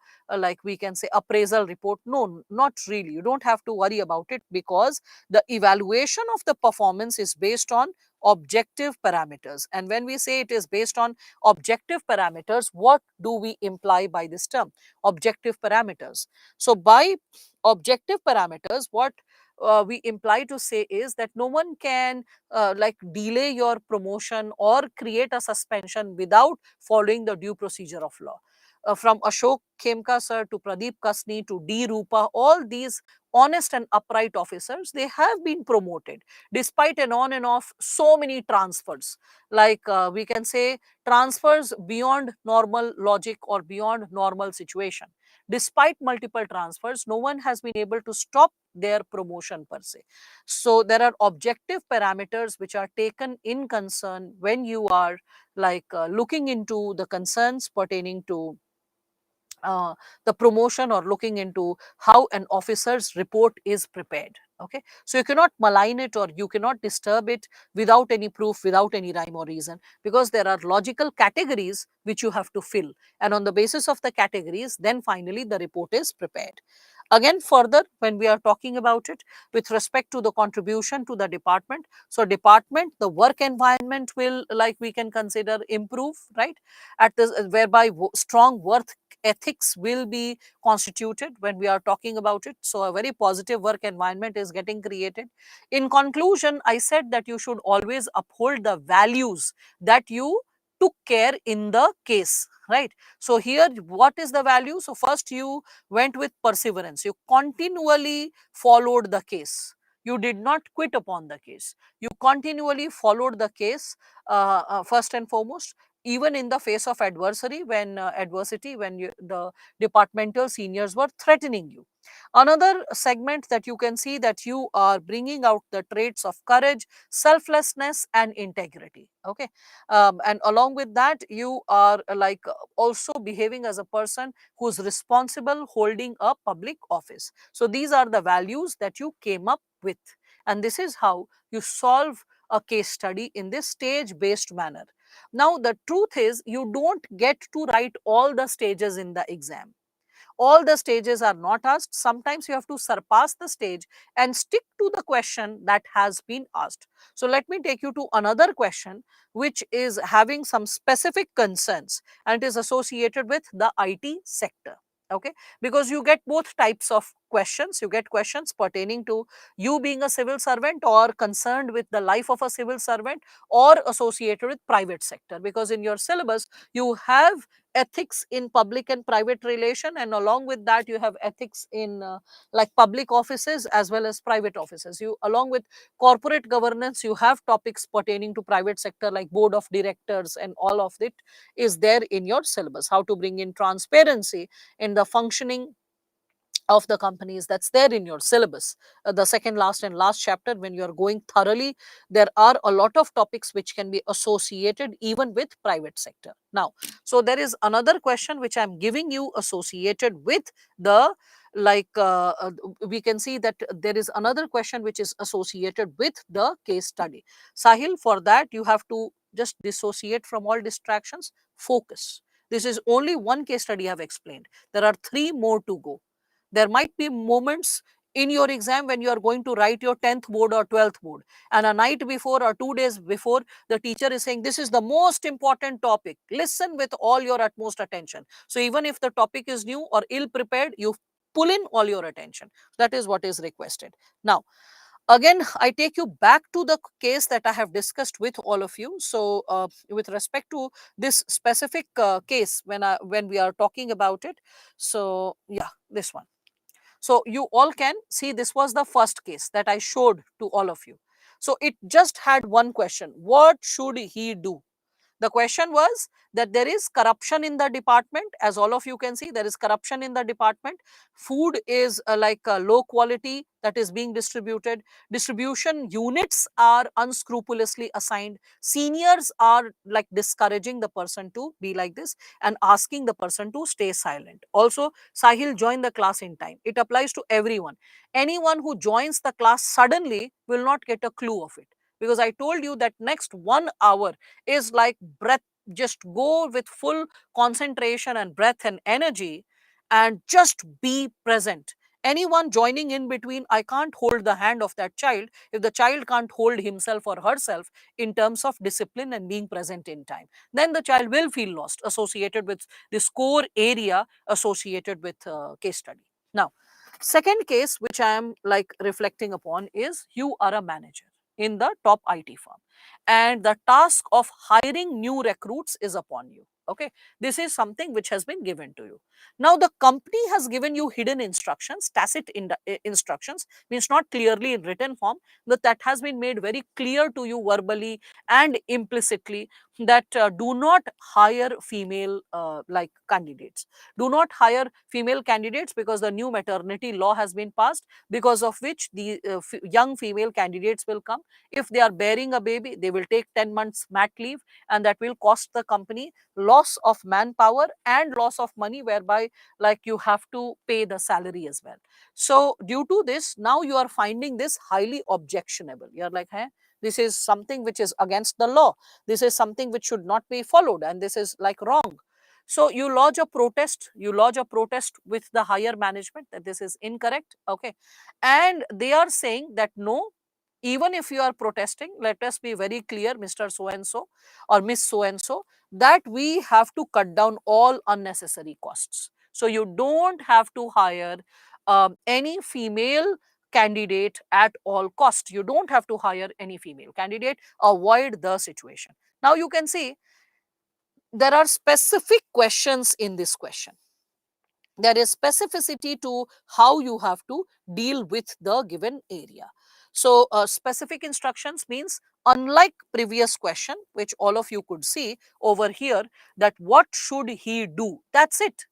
we can say appraisal report. No, not really. You don't have to worry about it, because the evaluation of the performance is based on objective parameters. And when we say it is based on objective parameters, what do we imply by this term? Objective parameters. So by objective parameters, what we imply to say is that no one can delay your promotion or create a suspension without following the due procedure of law. From Ashok Khemka sir to Pradeep Kasni to D Rupa, all these honest and upright officers, they have been promoted despite an on and off so many transfers, like we can say transfers beyond normal logic or beyond normal situation. Despite multiple transfers, no one has been able to stop their promotion per se. So there are objective parameters which are taken in concern when you are like looking into the concerns pertaining to uh, the promotion or looking into how an officer's report is prepared. Okay, so you cannot malign it or you cannot disturb it without any proof, without any rhyme or reason, because there are logical categories which you have to fill, and on the basis of the categories, then finally the report is prepared. Again, further, when we are talking about it with respect to the contribution to the department, so department, the work environment will, like we can consider, improve, right? At this, whereby strong work ethics will be constituted when we are talking about it. So a very positive work environment is getting created. In conclusion, I said that you should always uphold the values that you took care in the case, right? So here, what is the value? So first, you went with perseverance, you continually followed the case, you did not quit upon the case, you continually followed the case, first and foremost, even in the face of adversity, when the departmental seniors were threatening you. Another segment that you can see, that you are bringing out the traits of courage, selflessness and integrity. Okay, and along with that, you are also behaving as a person who's responsible, holding a public office. So these are the values that you came up with, and this is how you solve a case study in this stage based manner. Now, the truth is, you don't get to write all the stages in the exam. All the stages are not asked. Sometimes you have to surpass the stage and stick to the question that has been asked. So let me take you to another question which is having some specific concerns, and it is associated with the IT sector. Okay, because you get both types of questions. You get questions pertaining to you being a civil servant or concerned with the life of a civil servant, or associated with private sector, because in your syllabus you have ethics in public and private relation, and along with that you have ethics in like public offices as well as private offices. You, along with corporate governance, you have topics pertaining to private sector like board of directors, and all of it is there in your syllabus. How to bring in transparency in the functioning of the companies, that's there in your syllabus. The second last and last chapter, when you are going thoroughly, there are a lot of topics which can be associated even with private sector. Now, so there is another question which I'm giving you associated with the like we can see that there is another question which is associated with the case study. Sahil, for that you have to just dissociate from all distractions, focus. This is only one case study I have explained. There are three more to go. There might be moments in your exam when you are going to write your 10th board or 12th board, and a night before or 2 days before, the teacher is saying this is the most important topic, listen with all your utmost attention. So even if the topic is new or ill prepared, you pull in all your attention. That is what is requested. Now, again, I take you back to the case that I have discussed with all of you. So with respect to this specific case, when we are talking about it, so yeah, this one. So you all can see, this was the first case that I showed to all of you. So it just had one question: what should he do? The question was that there is corruption in the department. As all of you can see, there is corruption in the department. Food is low quality that is being distributed. Distribution units are unscrupulously assigned. Seniors are like discouraging the person to be like this and asking the person to stay silent. Also, Sahil, join the class in time. It applies to everyone. Anyone who joins the class suddenly will not get a clue of it, because I told you that next 1 hour is like breath. Just go with full concentration and breath and energy, and just be present. Anyone joining in between, I can't hold the hand of that child if the child can't hold himself or herself in terms of discipline and being present in time. Then the child will feel lost associated with this core area associated with case study. Now, second case which I am like reflecting upon is, you are a manager in the top IT firm. and the task of hiring new recruits is upon you. Okay, this is something which has been given to you. Now the company has given you hidden instructions, tacit instructions, means not clearly in written form, but that has been made very clear to you verbally and implicitly, that do not hire female like candidates. Do not hire female candidates because the new maternity law has been passed, because of which the young female candidates will come. If they are bearing a baby, they will take 10 months mat leave, and that will cost the company loss of manpower and loss of money, whereby like you have to pay the salary as well. So due to this, now you are finding this highly objectionable. You are like, hey, this is something which is against the law. This is something which should not be followed, and this is like wrong. So you lodge a protest. You lodge a protest with the higher management that this is incorrect. Okay, and they are saying that no, even if you are protesting, let us be very clear, Mr. So and so or Miss So and so, that we have to cut down all unnecessary costs. So you don't have to hire any female candidate at all cost. You don't have to hire any female candidate. Avoid the situation. Now you can see there are specific questions in this question. There is specificity to how you have to deal with the given area. So specific instructions means, unlike previous question which all of you could see over here, that what should he do, that's it.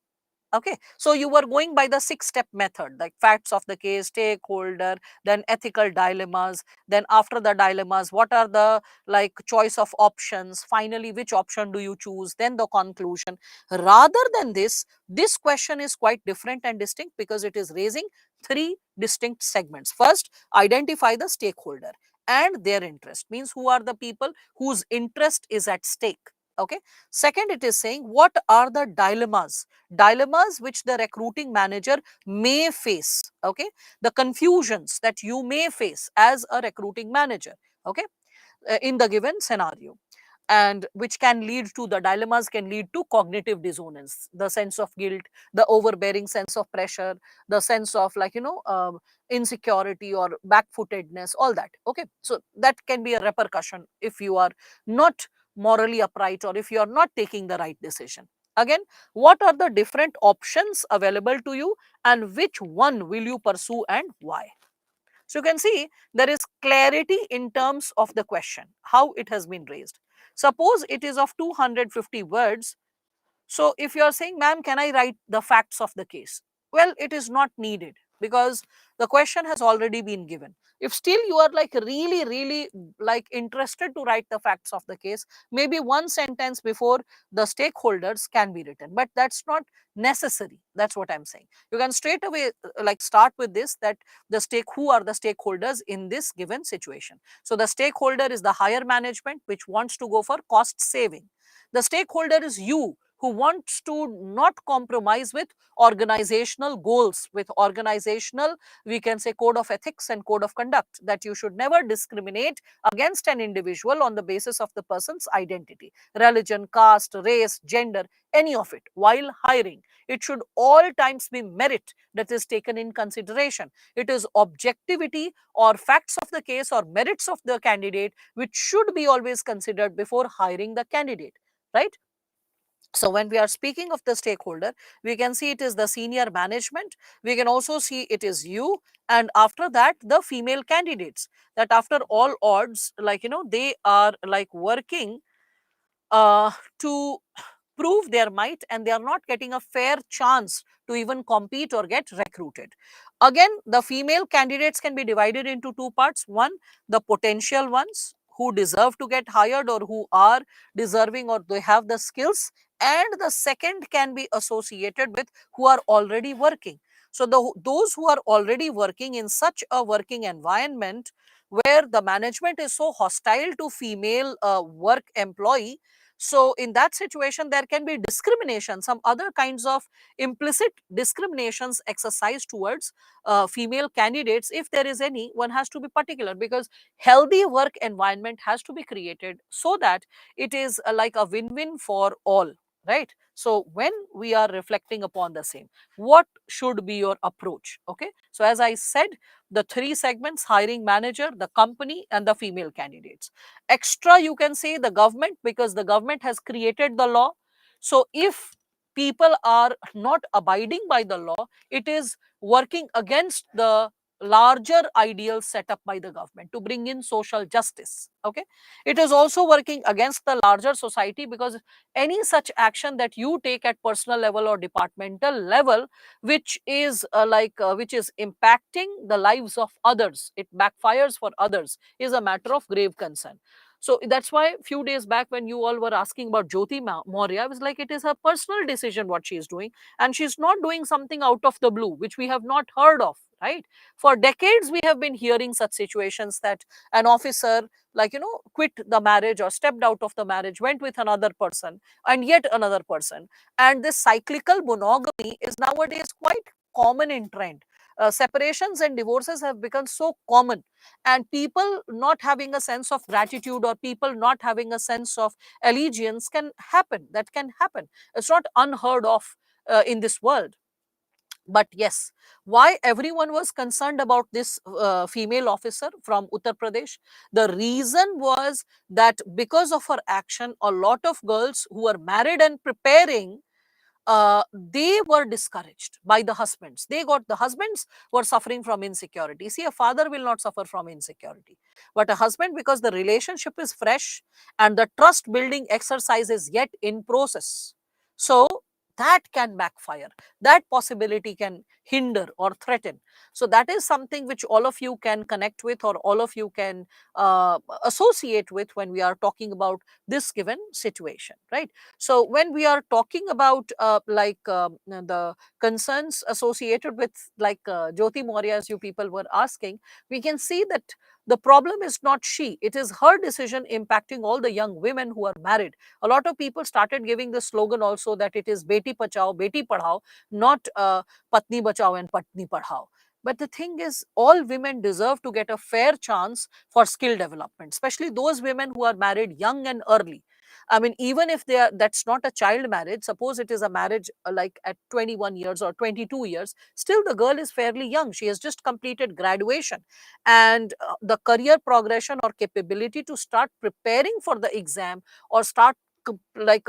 Okay, so you were going by the 6-step method, like facts of the case, stakeholder, then ethical dilemmas, then after the dilemmas, what are the like choice of options, finally which option do you choose, then the conclusion. Rather than this question is quite different and distinct because it is raising 3 distinct segments. First, identify the stakeholder and their interest, means who are the people whose interest is at stake. Okay, second, it is saying what are the dilemmas which the recruiting manager may face. Okay, the confusions that you may face as a recruiting manager. Okay, in the given scenario, and which can lead to, the dilemmas can lead to cognitive dissonance, the sense of guilt, the overbearing sense of pressure, the sense of like insecurity or backfootedness, all that. Okay, so that can be a repercussion if you are not morally upright or if you are not taking the right decision. Again, what are the different options available to you and which one will you pursue and why? So you can see there is clarity in terms of the question, how it has been raised. Suppose it is of 250 words. So if you are saying, ma'am, can I write the facts of the case? Well, it is not needed because the question has already been given. If still you are like really like interested to write the facts of the case, maybe one sentence before the stakeholders can be written, but that's not necessary. That's what I'm saying. You can straight away like start with this, that who are the stakeholders in this given situation. So the stakeholder is the higher management which wants to go for cost saving. The stakeholder is you, who wants to not compromise with organizational goals, with organizational, we can say, code of ethics and code of conduct, that you should never discriminate against an individual on the basis of the person's identity, religion, caste, race, gender, any of it while hiring. It should all times be merit that is taken in consideration. It is objectivity or facts of the case or merits of the candidate which should be always considered before hiring the candidate, right? So when we are speaking of the stakeholder, we can see it is the senior management. We can also see it is you. And after that, the female candidates, that after all odds, like, they are like working uh, to prove their might, and they are not getting a fair chance to even compete or get recruited. Again, the female candidates can be divided into 2 parts. One, the potential ones who deserve to get hired or who are deserving or they have the skills, and the second can be associated with who are already working. So those who are already working in such a working environment where the management is so hostile to female work employee, so in that situation, there can be discrimination, some other kinds of implicit discriminations exercised towards female candidates. If there is any, one has to be particular, because healthy work environment has to be created so that it is like a win-win for all. right? So when we are reflecting upon the same, what should be your approach? Okay, so as I said, the three segments: hiring manager, the company, and the female candidates. Extra, you can say the government, because the government has created the law. So if people are not abiding by the law, it is working against the larger ideals set up by the government to bring in social justice. Okay, it is also working against the larger society, because any such action that you take at personal level or departmental level, which is which is impacting the lives of others, it backfires for others, is a matter of grave concern. So that's why few days back when you all were asking about Jyoti Maurya, I was like, it is her personal decision what she is doing, and she's not doing something out of the blue which we have not heard of, right? For decades we have been hearing such situations that an officer, quit the marriage or stepped out of the marriage, went with another person and yet another person. And this cyclical monogamy is nowadays quite common in trend. Separations and divorces have become so common, and people not having a sense of gratitude, or people not having a sense of allegiance, can happen. That can happen. It's not unheard of in this world. But yes, why everyone was concerned about this female officer from Uttar Pradesh? The reason was that because of her action, a lot of girls who are married and preparing, they were discouraged by the husbands. The husbands were suffering from insecurity. See, a father will not suffer from insecurity, but a husband, because the relationship is fresh and the trust building exercise is yet in process. So that can backfire. That possibility can hinder or threaten. So that is something which all of you can connect with, or all of you can associate with when we are talking about this given situation, right? So when we are talking about the concerns associated with Jyoti Maurya, as you people were asking, we can see that the problem is not she, it is her decision impacting all the young women who are married. A lot of people started giving the slogan also that it is Beti Pachao, Beti Padhao, not Patni Bachao and Patni Padhao. But the thing is, all women deserve to get a fair chance for skill development, especially those women who are married young and early. I mean, even if they are, that's not a child marriage, suppose it is a marriage like at 21 years or 22 years, still the girl is fairly young. She has just completed graduation. And the career progression or capability to start preparing for the exam, or start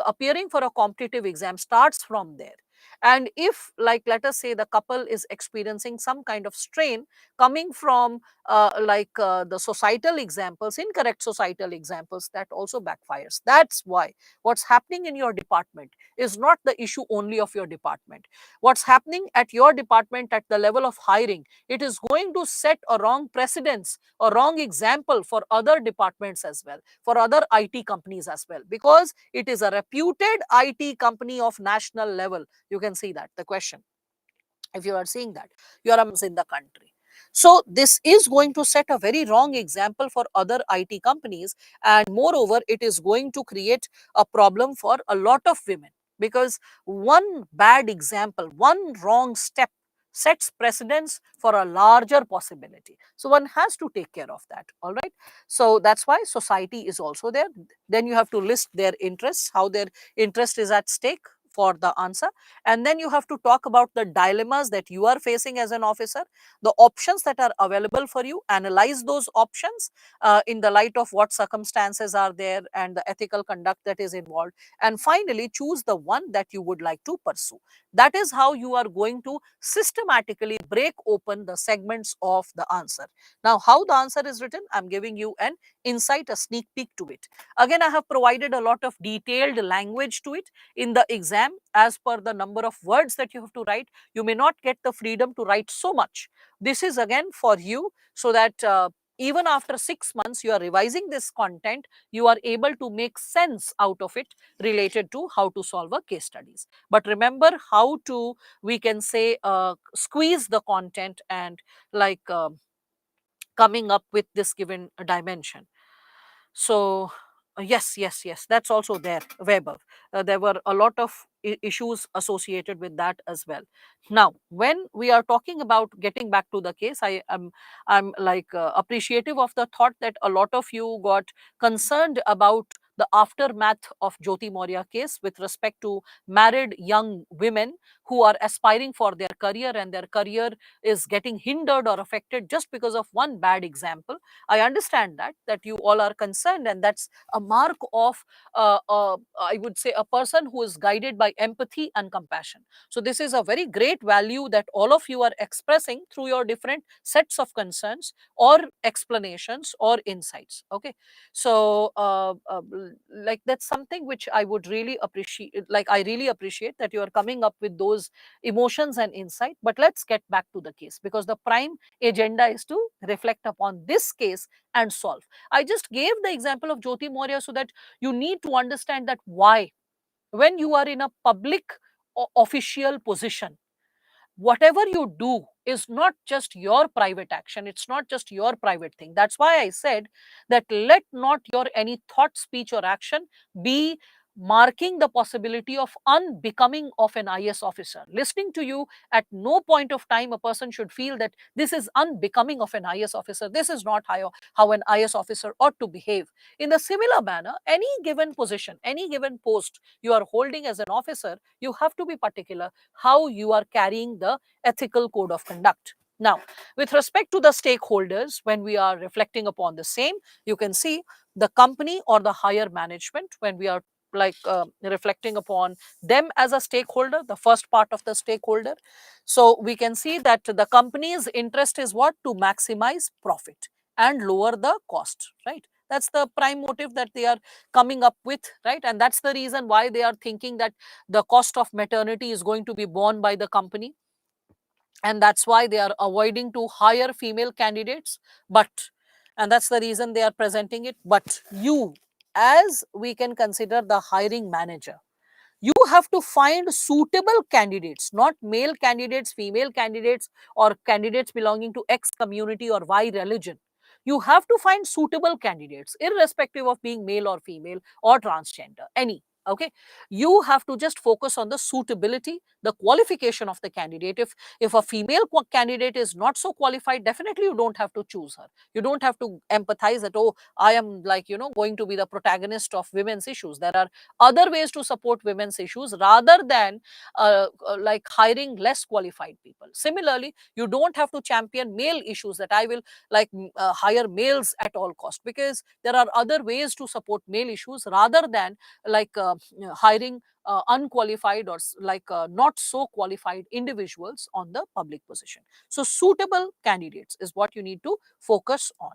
appearing for a competitive exam, starts from there. And if, like, let us say the couple is experiencing some kind of strain coming from the societal examples, incorrect societal examples, that also backfires. That's why what's happening in your department is not the issue only of your department. What's happening at your department at the level of hiring, it is going to set a wrong precedence, a wrong example for other departments as well, for other IT companies as well, because it is a reputed IT company of national level. You can see that the question, if you are seeing that, you are in the country. So this is going to set a very wrong example for other IT companies, and moreover it is going to create a problem for a lot of women, because one bad example, one wrong step sets precedence for a larger possibility. So one has to take care of that. All right, so that's why society is also there. Then you have to list their interests, how their interest is at stake for the answer. And then you have to talk about the dilemmas that you are facing as an officer, the options that are available for you, analyze those options in the light of what circumstances are there and the ethical conduct that is involved, and finally choose the one that you would like to pursue. That is how you are going to systematically break open the segments of the answer. Now, how the answer is written, I'm giving you an insight, a sneak peek to it. Again, I have provided a lot of detailed language to it. In the exam, as per the number of words that you have to write, you may not get the freedom to write so much. This is again for you, so that even after 6 months you are revising this content, you are able to make sense out of it related to how to solve a case studies. But remember how to, we can say, squeeze the content and coming up with this given dimension. So, yes, that's also there, Weber. There were a lot of issues associated with that as well. Now, when we are talking about getting back to the case, I'm appreciative of the thought that a lot of you got concerned about the aftermath of Jyoti Maurya case with respect to married young women who are aspiring for their career and their career is getting hindered or affected just because of one bad example. I understand that you all are concerned, and that's a mark of I would say a person who is guided by empathy and compassion. So this is a very great value that all of you are expressing through your different sets of concerns or explanations or insights. Okay, so like that's something which I would really appreciate. Like I really appreciate that you are coming up with those emotions and insight. But let's get back to the case, because the prime agenda is to reflect upon this case and solve. I just gave the example of Jyoti Maurya so that you need to understand that why, when you are in a public official position, whatever you do is not just your private action, it's not just your private thing. That's why I said that let not your any thought, speech or action be marking the possibility of unbecoming of an IS officer. Listening to you, at no point of time a person should feel that this is unbecoming of an IS officer. This is not how an IS officer ought to behave. In the similar manner, any given position, any given post you are holding as an officer, you have to be particular how you are carrying the ethical code of conduct. Now, with respect to the stakeholders, when we are reflecting upon the same, you can see the company or the higher management, when we are reflecting upon them as a stakeholder, the first part of the stakeholder. So we can see that the company's interest is what? To maximize profit and lower the cost, right? That's the prime motive that they are coming up with, right? And that's the reason why they are thinking that the cost of maternity is going to be borne by the company, and that's why they are avoiding to hire female candidates. But, and that's the reason they are presenting it. But you, as we can consider the hiring manager, you have to find suitable candidates, not male candidates, female candidates, or candidates belonging to X community or Y religion. You have to find suitable candidates, irrespective of being male or female or transgender, any. Okay, you have to just focus on the suitability, the qualification of the candidate. If a female candidate is not so qualified, definitely you don't have to choose her. You don't have to empathize that, oh, I am like, going to be the protagonist of women's issues. There are other ways to support women's issues rather than like hiring less qualified people. Similarly, you don't have to champion male issues, that I will like hire males at all cost, because there are other ways to support male issues rather than like hiring unqualified or like not so qualified individuals on the public position. So suitable candidates is what you need to focus on.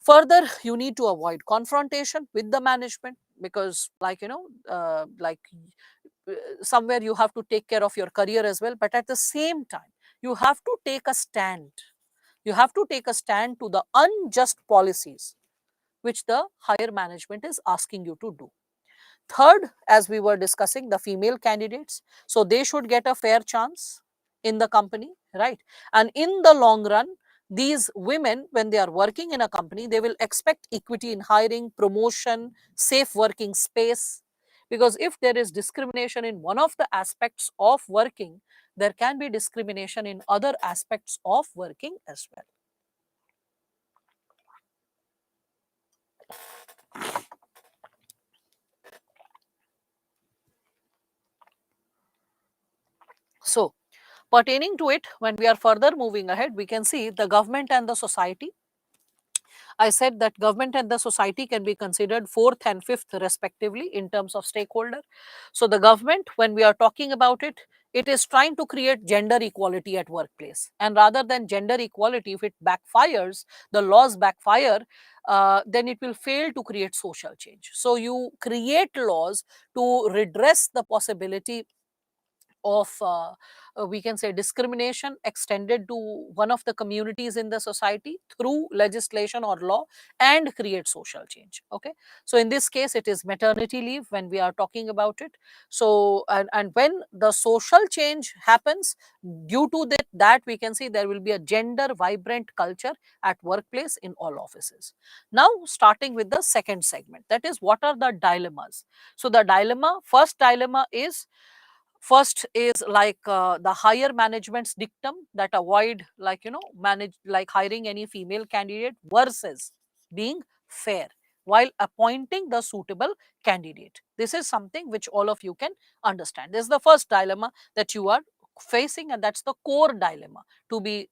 Further, you need to avoid confrontation with the management, because like somewhere you have to take care of your career as well, but at the same time you have to take a stand. You have to take a stand to the unjust policies which the higher management is asking you to do. Third, as we were discussing, the female candidates, so they should get a fair chance in the company, right? And in the long run, these women, when they are working in a company, they will expect equity in hiring, promotion, safe working space. Because if there is discrimination in one of the aspects of working, there can be discrimination in other aspects of working as well. So, pertaining to it, when we are further moving ahead, we can see the government and the society. I said that government and the society can be considered fourth and fifth respectively in terms of stakeholder. So the government, when we are talking about it, it is trying to create gender equality at workplace. And rather than gender equality, if it backfires, the laws backfire, then it will fail to create social change. So you create laws to redress the possibility of we can say discrimination extended to one of the communities in the society through legislation or law, and create social change. Okay, so in this case it is maternity leave when we are talking about it. So and when the social change happens, due to that we can see there will be a gender vibrant culture at workplace in all offices. Now starting with the second segment, that is what are the dilemmas. So the first dilemma is, first is like the higher management's dictum that avoid like manage like hiring any female candidate versus being fair. while appointing the suitable candidate. This is something which all of you can understand. This is the first dilemma that you are facing, and that's the core dilemma, to be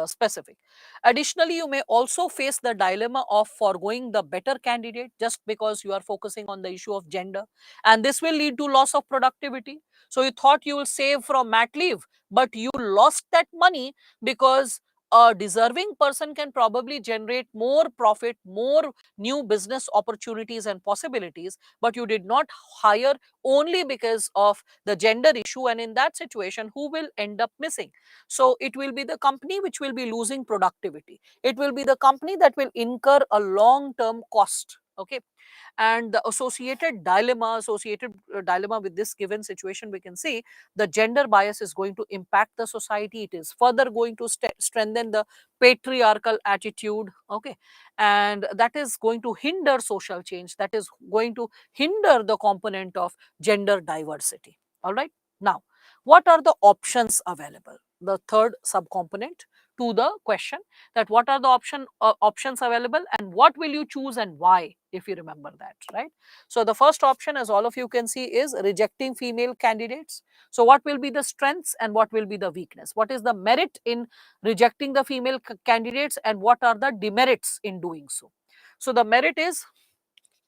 specific. Additionally, you may also face the dilemma of foregoing the better candidate just because you are focusing on the issue of gender, and this will lead to loss of productivity. So you thought you will save from mat leave, but you lost that money because a deserving person can probably generate more profit, more new business opportunities and possibilities, but you did not hire only because of the gender issue. And in that situation, who will end up missing? So it will be the company which will be losing productivity. It will be the company that will incur a long term cost. Okay. And the associated dilemma with this given situation, we can see the gender bias is going to impact the society. It is further going to strengthen the patriarchal attitude. Okay. And that is going to hinder social change, that is going to hinder the component of gender diversity. All right. Now, what are the options available? The third subcomponent to the question, that what are the options available and what will you choose and why, if you remember that, right? So the first option, as all of you can see, is rejecting female candidates. So what will be the strengths and what will be the weakness? What is the merit in rejecting the female candidates and what are the demerits in doing so? So the merit is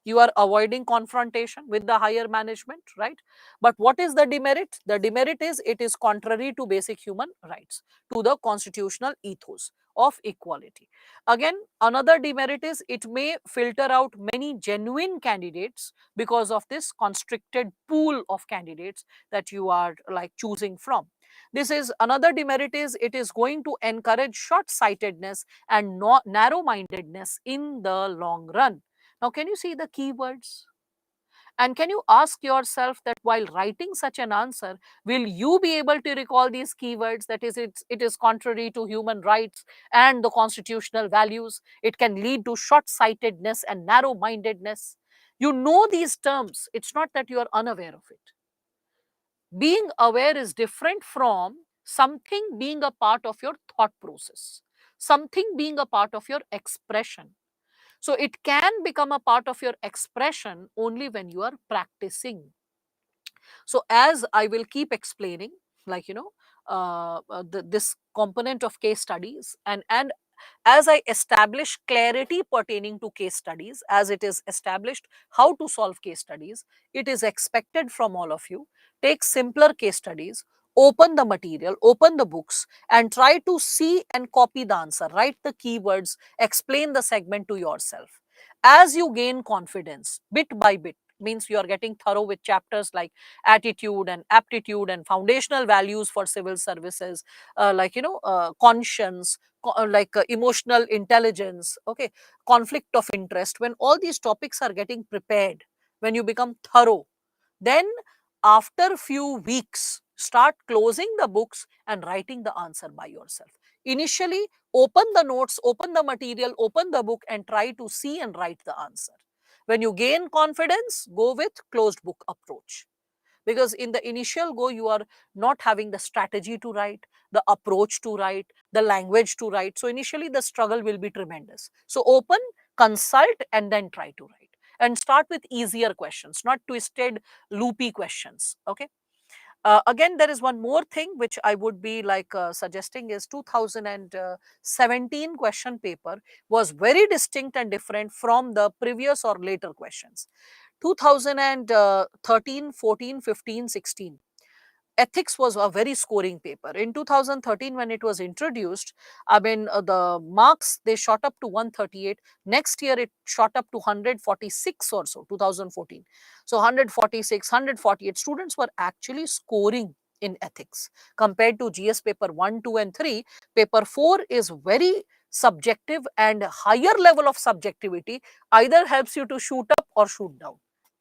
you are avoiding confrontation with the higher management, right? But what is the demerit? The demerit is it is contrary to basic human rights, to the constitutional ethos of equality. Again, another demerit is it may filter out many genuine candidates because of this constricted pool of candidates that you are choosing from. This is another demerit, is it is going to encourage short sightedness and narrow mindedness in the long run. Now, can you see the keywords? And can you ask yourself that while writing such an answer, will you be able to recall these keywords? That is, it is contrary to human rights and the constitutional values. It can lead to short sightedness and narrow mindedness. You know these terms. It's not that you are unaware of it. Being aware is different from something being a part of your thought process, something being a part of your expression. So it can become a part of your expression only when you are practicing. So as I will keep explaining, this component of case studies, and as I establish clarity pertaining to case studies, as it is established how to solve case studies, it is expected from all of you, take simpler case studies, open the material, open the books, and try to see and copy the answer, write the keywords, explain the segment to yourself. As you gain confidence, bit by bit, means you are getting thorough with chapters like attitude and aptitude and foundational values for civil services, conscience, emotional intelligence, okay, conflict of interest. When all these topics are getting prepared, when you become thorough, then after few weeks start closing the books and writing the answer by yourself. Initially, open the notes, open the material, open the book and try to see and write the answer. When you gain confidence, go with closed book approach, because in the initial go you are not having the strategy to write, the approach to write, the language to write. So initially the struggle will be tremendous. So open, consult, and then try to write, and start with easier questions, not twisted loopy questions. Okay. Again, there is one more thing which I would be suggesting is 2017 question paper was very distinct and different from the previous or later questions. 2013, 14, 15, 16. Ethics was a very scoring paper. In 2013, when it was introduced, I mean, the marks, they shot up to 138. Next year, it shot up to 146 or so, 2014. So 146, 148 students were actually scoring in ethics compared to GS paper 1, 2, and 3. Paper 4 is very subjective, and higher level of subjectivity either helps you to shoot up or shoot down,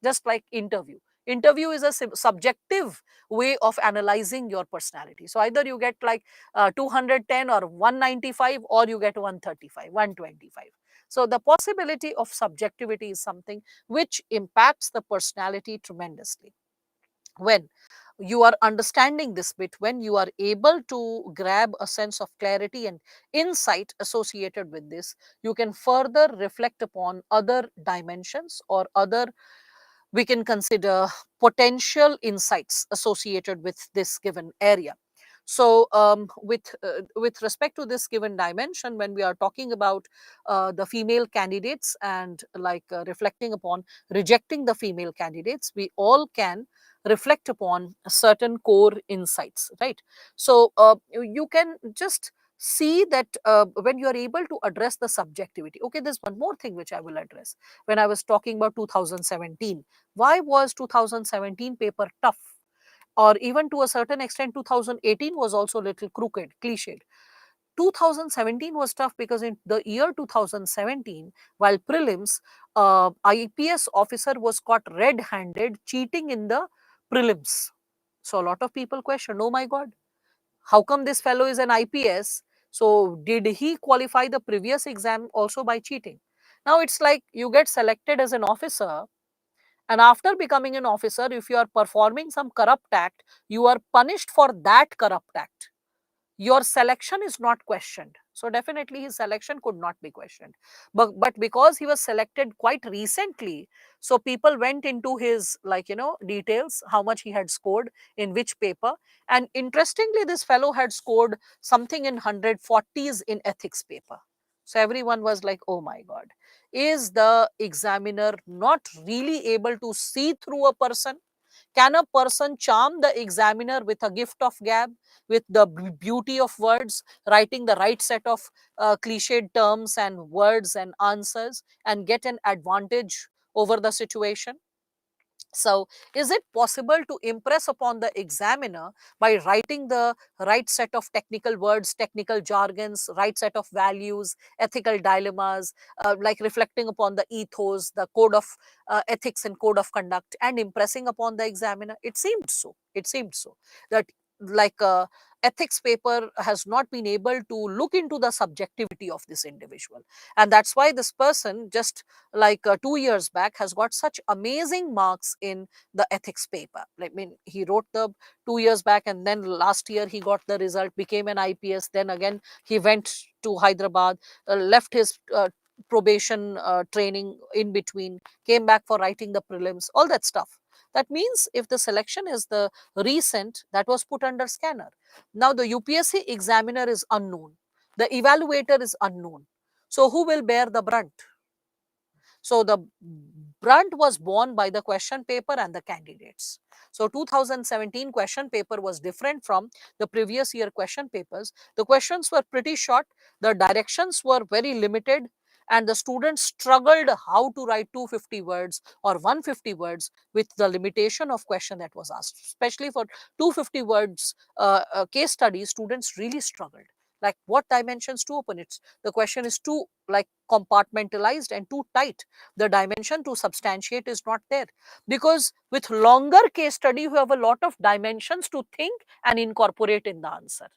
just like interview. Interview is a subjective way of analyzing your personality. So either you get 210 or 195, or you get 135, 125. So the possibility of subjectivity is something which impacts the personality tremendously. When you are understanding this bit, when you are able to grab a sense of clarity and insight associated with this, you can further reflect upon other dimensions or other, we can consider, potential insights associated with this given area. So with respect to this given dimension, when we are talking about the female candidates and reflecting upon rejecting the female candidates, we all can reflect upon certain core insights, right? So you can just see that when you are able to address the subjectivity. Okay, there's one more thing which I will address. When I was talking about 2017, why was 2017 paper tough? Or even to a certain extent, 2018 was also a little crooked, cliched. 2017 was tough because in the year 2017, while prelims, IPS officer was caught red-handed cheating in the prelims. So a lot of people questioned, oh my God, how come this fellow is an IPS? So did he qualify the previous exam also by cheating? Now it's like you get selected as an officer, and after becoming an officer, if you are performing some corrupt act, you are punished for that corrupt act. Your selection is not questioned. So definitely his selection could not be questioned. But because he was selected quite recently, so people went into his details, how much he had scored in which paper. And interestingly, this fellow had scored something in 140s in ethics paper. So everyone was like, oh my God, is the examiner not really able to see through a person? Can a person charm the examiner with a gift of gab, with the beauty of words, writing the right set of cliched terms and words and answers, and get an advantage over the situation? So, is it possible to impress upon the examiner by writing the right set of technical words, technical jargons, right set of values, ethical dilemmas, like reflecting upon the ethos, the code of ethics and code of conduct, and impressing upon the examiner? It seemed so. It seemed so that ethics paper has not been able to look into the subjectivity of this individual, and that's why this person just 2 years back has got such amazing marks in the ethics paper. I mean, he wrote the 2 years back, and then last year he got the result, became an IPS. Then again, he went to Hyderabad, left his probation training in between, came back for writing the prelims, all that stuff. That means if the selection is the recent, that was put under scanner. Now the UPSC examiner is unknown, the evaluator is unknown. So who will bear the brunt? So the brunt was borne by the question paper and the candidates. So 2017 question paper was different from the previous year question papers. The questions were pretty short, the directions were very limited, and the students struggled how to write 250 words or 150 words with the limitation of question that was asked. Especially for 250 words case studies, students really struggled. Like, what dimensions to open? It's the question is too compartmentalized and too tight. The dimension to substantiate is not there, because with longer case study you have a lot of dimensions to think and incorporate in the answer.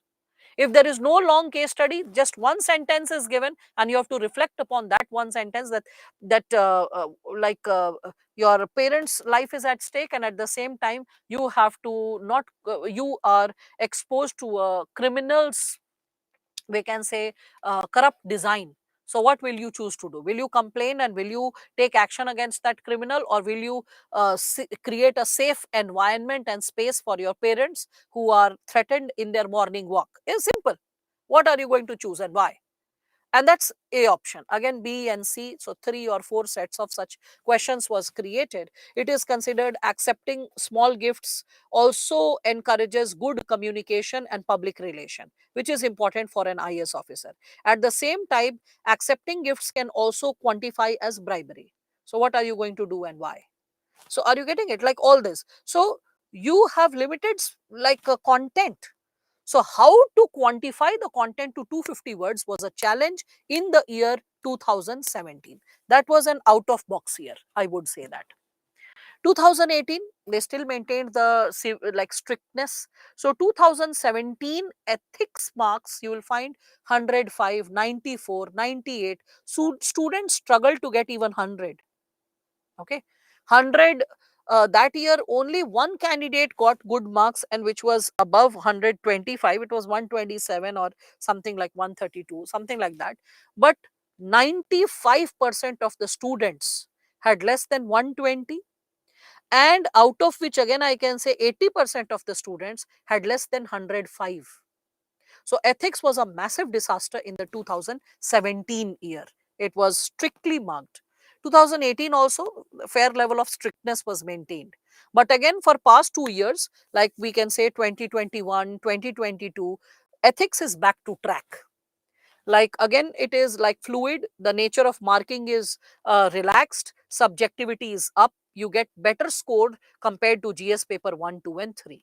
If there is no long case study, just one sentence is given and you have to reflect upon that one sentence, that your parents life is at stake, and at the same time you have to not you are exposed to a criminal's, we can say, corrupt design. So what will you choose to do? Will you complain and will you take action against that criminal, or will you create a safe environment and space for your parents who are threatened in their morning walk? It's simple. What are you going to choose and why? And that's A option. Again, B and C, so 3 or 4 sets of such questions was created. It is considered accepting small gifts also encourages good communication and public relation, which is important for an IS officer. At the same time, accepting gifts can also quantify as bribery. So what are you going to do and why? So are you getting it? Like all this. So you have limited content. So how to quantify the content to 250 words was a challenge in the year 2017. That was an out of box year, I would say that. 2018, they still maintained the strictness. So 2017 ethics marks, you will find 105, 94, 98. So students struggle to get even 100. Okay, 100 that year only one candidate got good marks, and which was above 125. It was 127 or something like 132, something like that. But 95% of the students had less than 120, and out of which again I can say 80% of the students had less than 105. So ethics was a massive disaster in the 2017 year. It was strictly marked. 2018 also, fair level of strictness was maintained. But again, for past 2 years, like we can say 2021, 2022, ethics is back to track. Like again, it is like fluid. The nature of marking is relaxed. Subjectivity is up. You get better scored compared to GS paper 1, 2, and 3.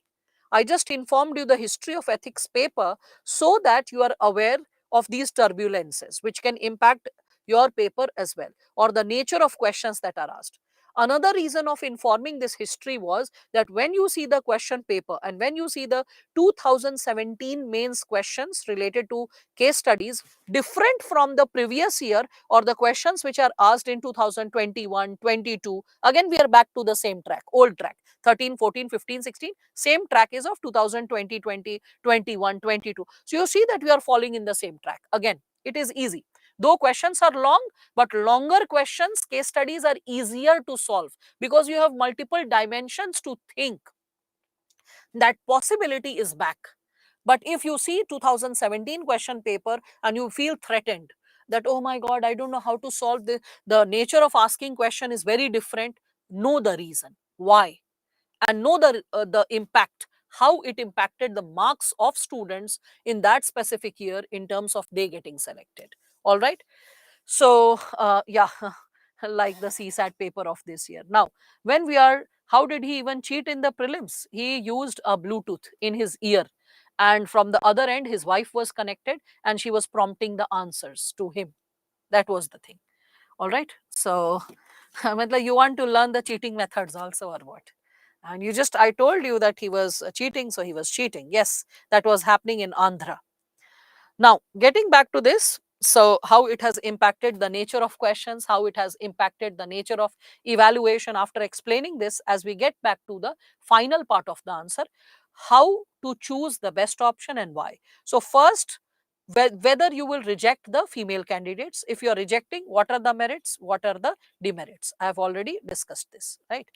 I just informed you the history of ethics paper so that you are aware of these turbulences which can impact your paper as well, or the nature of questions that are asked. Another reason of informing this history was that when you see the question paper and when you see the 2017 mains questions related to case studies different from the previous year, or the questions which are asked in 2021, 22, again we are back to the same track, old track. 13, 14, 15, 16, same track is of 2020, 20, 21, 22. So you see that we are falling in the same track. Again, it is easy. Though questions are long, but longer questions, case studies are easier to solve because you have multiple dimensions to think. That possibility is back. But if you see 2017 question paper and you feel threatened that, oh my God, I don't know how to solve this, the nature of asking question is very different, know the reason why, and know the impact, how it impacted the marks of students in that specific year in terms of they getting selected. All right. So yeah, like the CSAT paper of this year. Now, when we are, how did he even cheat in the prelims? He used a Bluetooth in his ear, and from the other end, his wife was connected, and she was prompting the answers to him. That was the thing. All right. So, matlab you want to learn the cheating methods also, or what? And you just, I told you that he was cheating, so he was cheating. Yes, that was happening in Andhra. Now, getting back to this, so how it has impacted the nature of questions, how it has impacted the nature of evaluation. After explaining this, as we get back to the final part of the answer, how to choose the best option and why. So first, whether you will reject the female candidates. If you are rejecting, what are the merits, what are the demerits? I have already discussed this, right?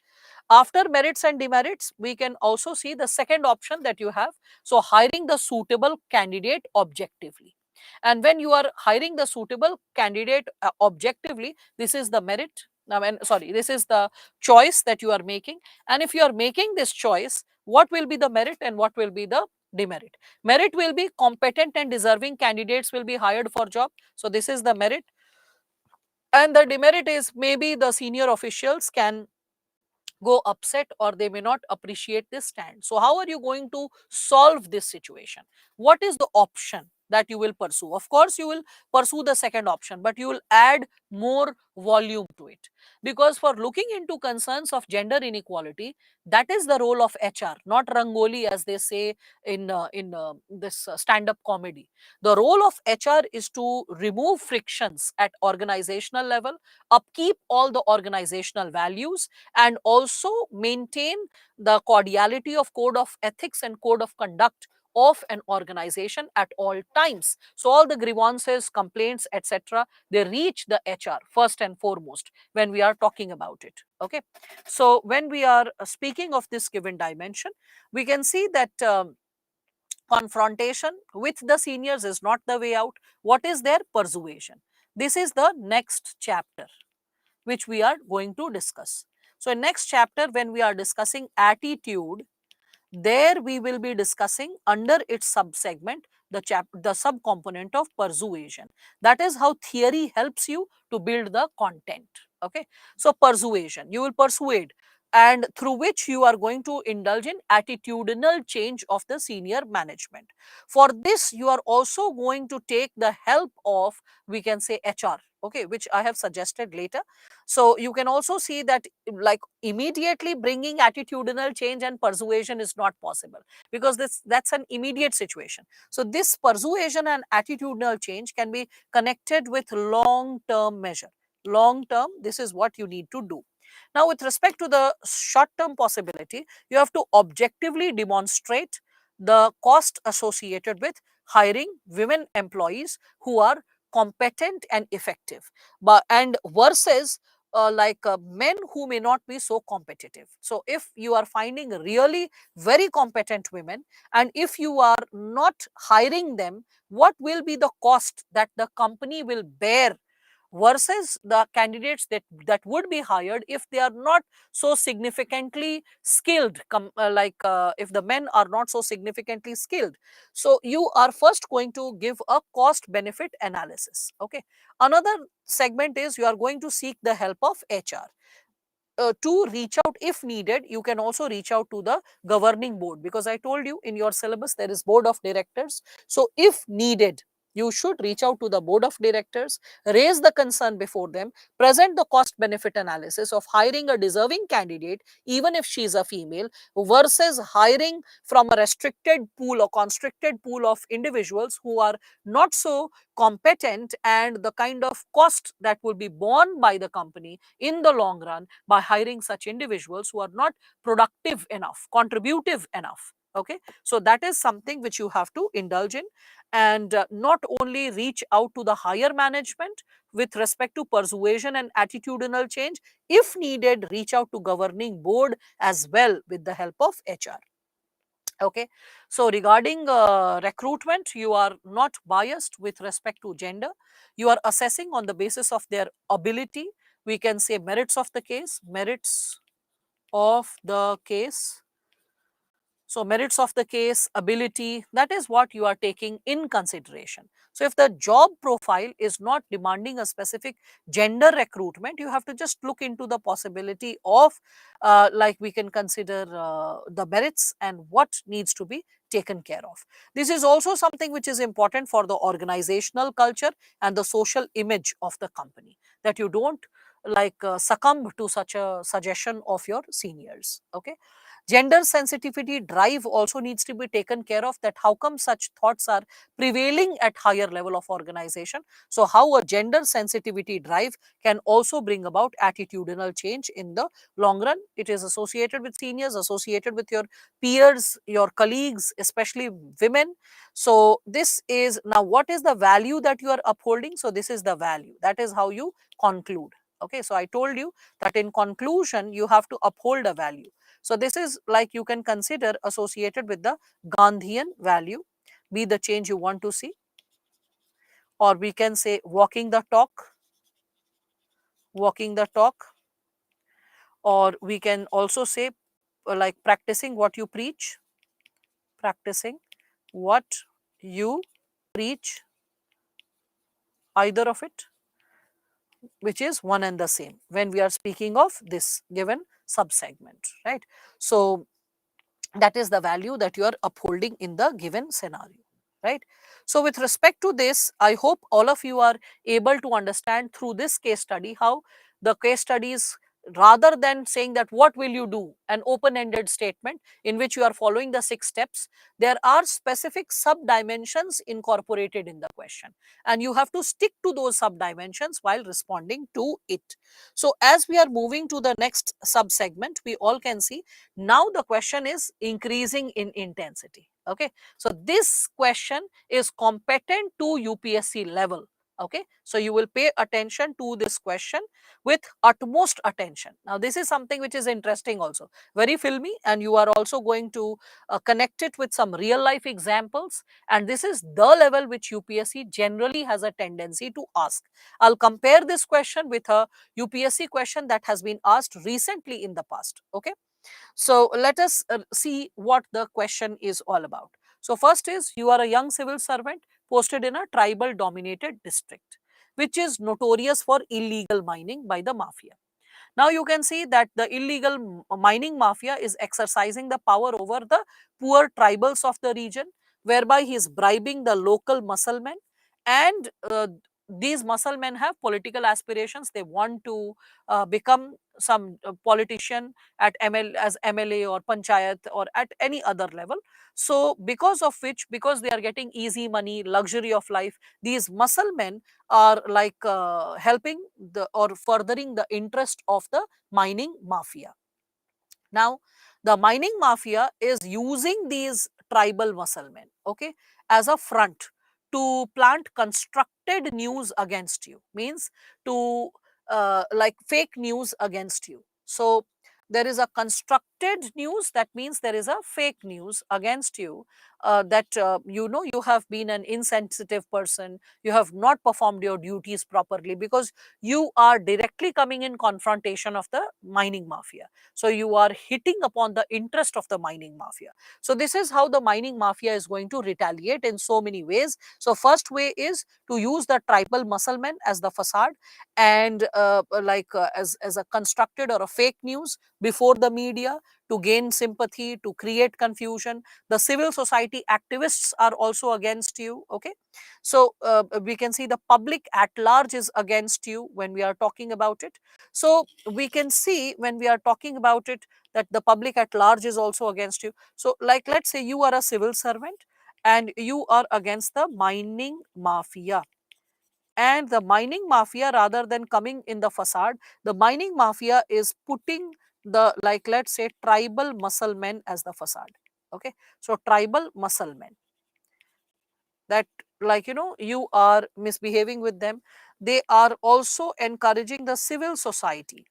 After merits and demerits, we can also see the second option that you have. So hiring the suitable candidate objectively. And when you are hiring the suitable candidate objectively, this is the merit. I mean, sorry, this is the choice that you are making. And if you are making this choice, what will be the merit and what will be the demerit? Merit will be competent and deserving candidates will be hired for job. So this is the merit. And the demerit is maybe the senior officials can go upset or they may not appreciate this stand. So how are you going to solve this situation? What is the option that you will pursue? Of course, you will pursue the second option, but you will add more volume to it. Because for looking into concerns of gender inequality, that is the role of HR, not Rangoli as they say in this stand-up comedy. The role of HR is to remove frictions at organizational level, upkeep all the organizational values, and also maintain the cordiality of code of ethics and code of conduct of an organization at all times. So all the grievances, complaints, etc., they reach the HR first and foremost when we are talking about it. Okay. So when we are speaking of this given dimension, we can see that confrontation with the seniors is not the way out. What is their persuasion? This is the next chapter which we are going to discuss. So in next chapter, when we are discussing attitude, there we will be discussing under its subsegment the subcomponent of persuasion. That is how theory helps you to build the content. Okay. So persuasion, you will persuade, and through which you are going to indulge in attitudinal change of the senior management. For this, you are also going to take the help of, we can say, HR, okay, which I have suggested later. So you can also see that like immediately bringing attitudinal change and persuasion is not possible, because that's an immediate situation. So this persuasion and attitudinal change can be connected with long term measure. Long term, this is what you need to do. Now, with respect to the short-term possibility, you have to objectively demonstrate the cost associated with hiring women employees who are competent and effective, but and versus men who may not be so competitive. So if you are finding really very competent women, and if you are not hiring them, what will be the cost that the company will bear versus the candidates that would be hired if they are not so significantly skilled, if the men are not so significantly skilled. So you are first going to give a cost benefit analysis. Okay, another segment is you are going to seek the help of HR. To reach out if needed, you can also reach out to the governing board, because I told you in your syllabus there is board of directors. So if needed, you should reach out to the board of directors, raise the concern before them, present the cost benefit analysis of hiring a deserving candidate even if she is a female versus hiring from a restricted pool or constricted pool of individuals who are not so competent, and the kind of cost that will be borne by the company in the long run by hiring such individuals who are not productive enough, contributive enough. Okay, so that is something which you have to indulge in, and not only reach out to the higher management with respect to persuasion and attitudinal change. If needed, reach out to governing board as well with the help of HR. Okay, so regarding recruitment, you are not biased with respect to gender. You are assessing on the basis of their ability. We can say merits of the case, merits of the case. So merits of the case, ability, that is what you are taking in consideration. So if the job profile is not demanding a specific gender recruitment, you have to just look into the possibility of we can consider the merits and what needs to be taken care of. This is also something which is important for the organizational culture and the social image of the company, that you don't succumb to such a suggestion of your seniors. Okay, gender sensitivity drive also needs to be taken care of, that how come such thoughts are prevailing at higher level of organization. So how a gender sensitivity drive can also bring about attitudinal change in the long run. It is associated with seniors, associated with your peers, your colleagues, especially women. So this is now what is the value that you are upholding. So this is the value, that is how you conclude. Okay, so I told you that in conclusion you have to uphold a value. So this is like you can consider associated with the Gandhian value, be the change you want to see, or we can say walking the talk, walking the talk, or we can also say like practicing what you preach, practicing what you preach, either of it, which is one and the same when we are speaking of this given subsegment, right? So that is the value that you are upholding in the given scenario, right? So with respect to this, I hope all of you are able to understand through this case study how the case studies, rather than saying that what will you do, an open-ended statement in which you are following the 6 steps, there are specific sub dimensions incorporated in the question, and you have to stick to those sub dimensions while responding to it. So as we are moving to the next sub segment, we all can see now the question is increasing in intensity. Okay, so this question is competent to UPSC level. Okay, so you will pay attention to this question with utmost attention. Now this is something which is interesting, also very filmy, and you are also going to connect it with some real life examples, and this is the level which UPSC generally has a tendency to ask. I'll compare this question with a UPSC question that has been asked recently in the past. Okay, so let us see what the question is all about. So first is, you are a young civil servant posted in a tribal dominated district, which is notorious for illegal mining by the mafia. Now you can see that the illegal mining mafia is exercising the power over the poor tribals of the region, whereby he is bribing the local musclemen, and these muscle men have political aspirations. They want to become some politician at as MLA or panchayat or at any other level. So because of which, because they are getting easy money, luxury of life, these muscle men are like helping the or furthering the interest of the mining mafia. Now, the mining mafia is using these tribal muscle men, okay, as a front to plant constructed news against you, means to like fake news against you. So, there is a constructed news, that means there is a fake news against you, that you know you have been an insensitive person, you have not performed your duties properly, because you are directly coming in confrontation of the mining mafia. So you are hitting upon the interest of the mining mafia. So this is how the mining mafia is going to retaliate in so many ways. So first way is to use the tribal musclemen as the facade, and as a constructed or a fake news before the media, to gain sympathy, to create confusion. The civil society activists are also against you, okay. So we can see the public at large is against you when we are talking about it. So we can see when we are talking about it that the public at large is also against you. So like let's say you are a civil servant and you are against the mining mafia, and the mining mafia, rather than coming in the facade, the mining mafia is putting the, like let's say, tribal muscle men as the facade, okay. So tribal muscle men, that, like you are misbehaving with them. They are also encouraging the civil society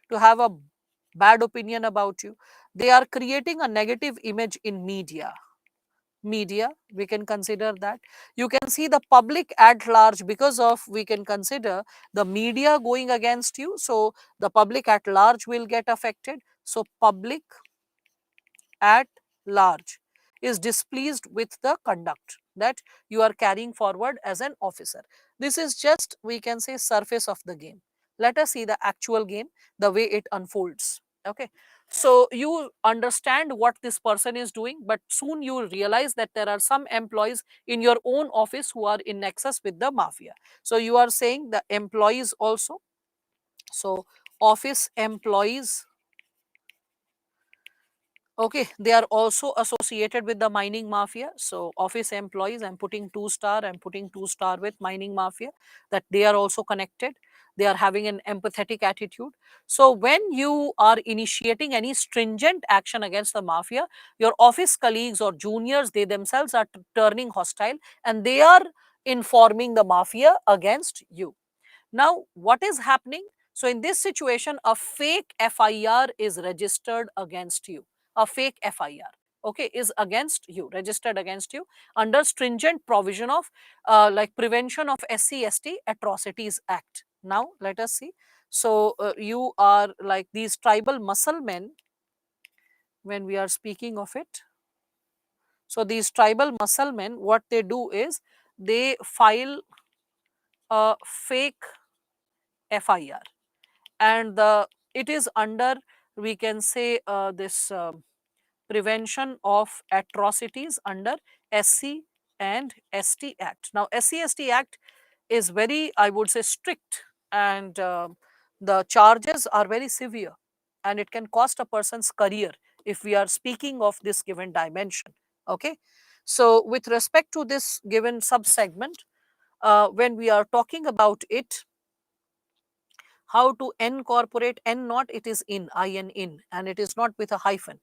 to have a bad opinion about you. They are creating a negative image in media, we can consider that. You can see the public at large, because of, we can consider the media going against you, so the public at large will get affected. So public at large is displeased with the conduct that you are carrying forward as an officer. This is just, we can say, surface of the game. Let us see the actual game, the way it unfolds, okay. So you understand what this person is doing, but soon you realize that there are some employees in your own office who are in nexus with the mafia. So you are saying the employees also. So office employees, okay, they are also associated with the mining mafia. So office employees, I'm putting 2 star, I'm putting 2 star with mining mafia, that they are also connected. They are having an empathetic attitude. So when you are initiating any stringent action against the mafia, your office colleagues or juniors, they themselves are turning hostile, and they are informing the mafia against you. Now, what is happening? So, in this situation, a fake FIR is registered against you. A fake FIR, okay, is against you, registered against you under stringent provision of like Prevention of SC/ST Atrocities Act. Now, let us see. So, you are like these tribal muscle men when we are speaking of it. So, these tribal muscle men, what they do is they file a fake FIR, and it is under, we can say, this Prevention of Atrocities under SC and ST Act. Now SC/ST Act is very, I would say, strict, and the charges are very severe, and it can cost a person's career if we are speaking of this given dimension, okay. So with respect to this given sub segment, when we are talking about it, how to incorporate n not, it is in, and it is not with a hyphen.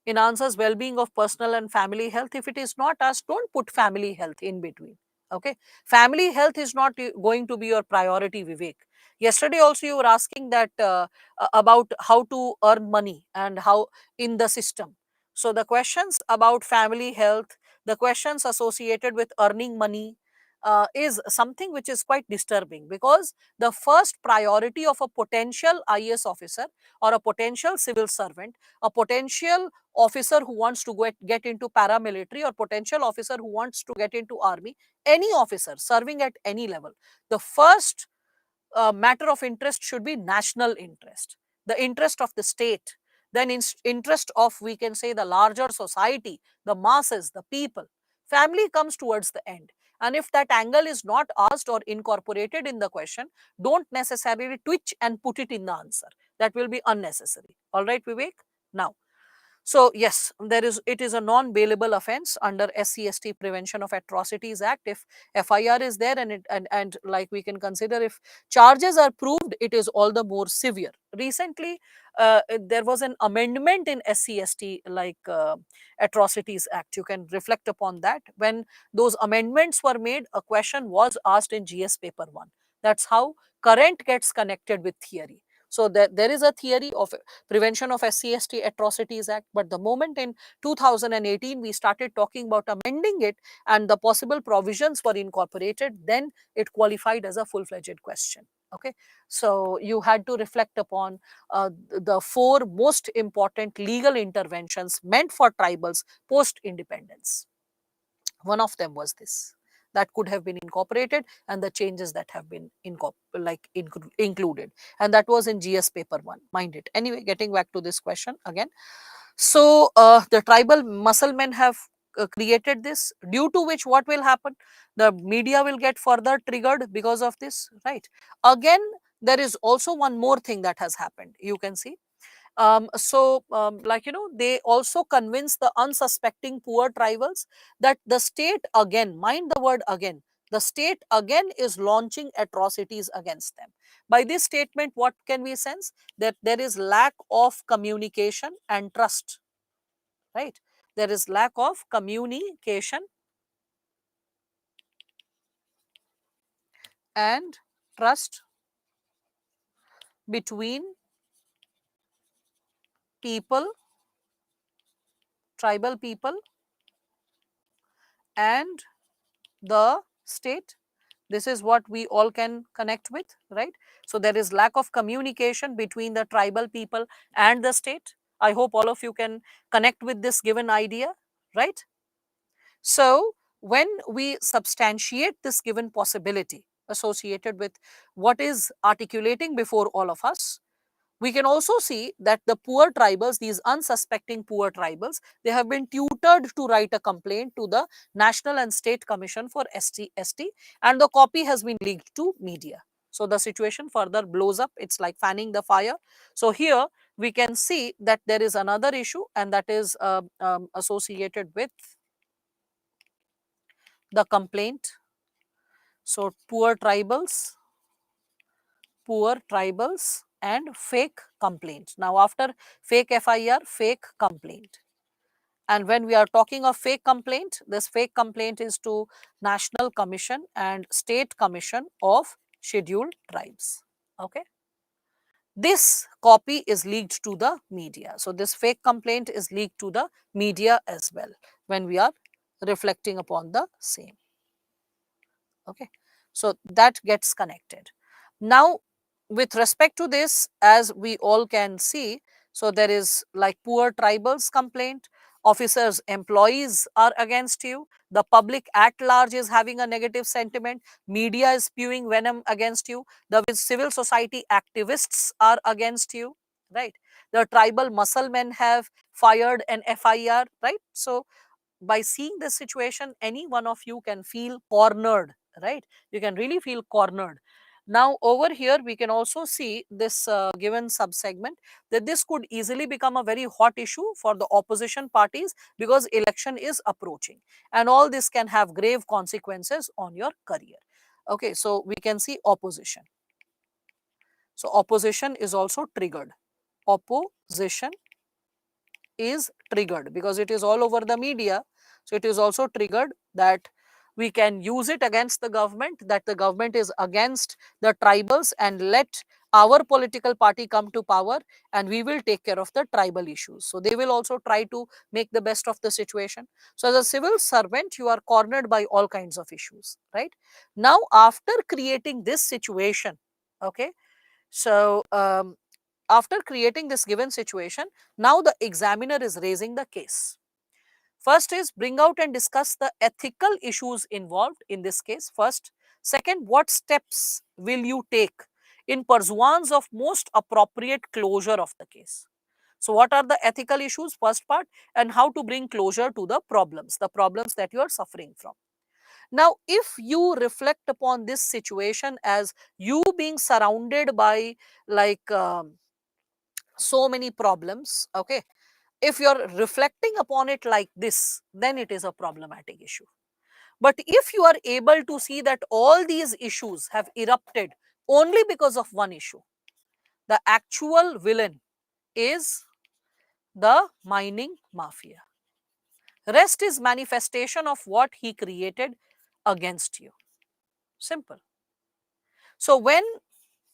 In answers, well-being of personal and family health, if it is not asked, don't put family health in between, okay. Family health is not going to be your priority, Vivek. Yesterday also you were asking that about how to earn money and how in the system. So the questions about family health, the questions associated with earning money, is something which is quite disturbing, because the first priority of a potential IAS officer or a potential civil servant, a potential officer who wants to get into paramilitary, or potential officer who wants to get into army, any officer serving at any level, the first matter of interest should be national interest, the interest of the state, then interest of, we can say, the larger society, the masses, the people. Family comes towards the end. And if that angle is not asked or incorporated in the question, don't necessarily twitch and put it in the answer. That will be unnecessary. All right, Vivek? Now, so yes, it is a non-bailable offence under SC/ST Prevention of Atrocities Act. If FIR is there and like we can consider if charges are proved, it is all the more severe. Recently, there was an amendment in SC/ST Atrocities Act. You can reflect upon that. When those amendments were made, a question was asked in GS paper 1. That's how current gets connected with theory. So there is a theory of Prevention of SC/ST Atrocities Act, but the moment in 2018 we started talking about amending it and the possible provisions were incorporated, then it qualified as a full-fledged question. Okay, so you had to reflect upon the four most important legal interventions meant for tribals post independence. One of them was this that could have been incorporated and the changes that have been included, and that was in GS paper 1. Mind it. Anyway, getting back to this question again. So the tribal muscle men have created this, due to which what will happen, the media will get further triggered because of this, right? Again, there is also one more thing that has happened. You can see they also convince the unsuspecting poor tribals that the state again, mind the word again, the state again is launching atrocities against them. By this statement, what can we sense? That there is lack of communication and trust, right? There is lack of communication and trust between people, tribal people, and the state. This is what we all can connect with, right? So there is lack of communication between the tribal people and the state. I hope all of you can connect with this given idea, right? So when we substantiate this given possibility associated with what is articulating before all of us, we can also see that the poor tribals, these unsuspecting poor tribals, they have been tutored to write a complaint to the National and State Commission for SC/ST, and the copy has been leaked to media. So the situation further blows up. It's like fanning the fire. So here we can see that there is another issue, and that is associated with the complaint. So poor tribals and fake complaint. Now after fake FIR, fake complaint. And when we are talking of fake complaint, this fake complaint is to National Commission and State Commission of Scheduled Tribes. Okay. This copy is leaked to the media. So this fake complaint is leaked to the media as well when we are reflecting upon the same. Okay. So that gets connected. Now, with respect to this, as we all can see, so there is like poor tribals complaint, officers, employees are against you, the public at large is having a negative sentiment, media is spewing venom against you, the civil society activists are against you, right? The tribal muscle men have fired an FIR, right? So by seeing this situation, any one of you can feel cornered, right? You can really feel cornered. Now over here we can also see this given subsegment, that this could easily become a very hot issue for the opposition parties because election is approaching, and all this can have grave consequences on your career. Okay, so we can see opposition. So opposition is also triggered. Opposition is triggered because it is all over the media. So it is also triggered that we can use it against the government, that the government is against the tribals, and let our political party come to power and we will take care of the tribal issues. So they will also try to make the best of the situation. So as a civil servant, you are cornered by all kinds of issues, right? Now after creating this situation, okay, so after creating this given situation, now the examiner is raising the case. First is bring out and discuss the ethical issues involved in this case first. Second, what steps will you take in pursuance of most appropriate closure of the case? So what are the ethical issues, first part, and how to bring closure to the problems that you are suffering from. Now, if you reflect upon this situation as you being surrounded by like so many problems, okay, if you're reflecting upon it like this, then it is a problematic issue. But if you are able to see that all these issues have erupted only because of one issue, the actual villain is the mining mafia. Rest is manifestation of what he created against you. Simple. So when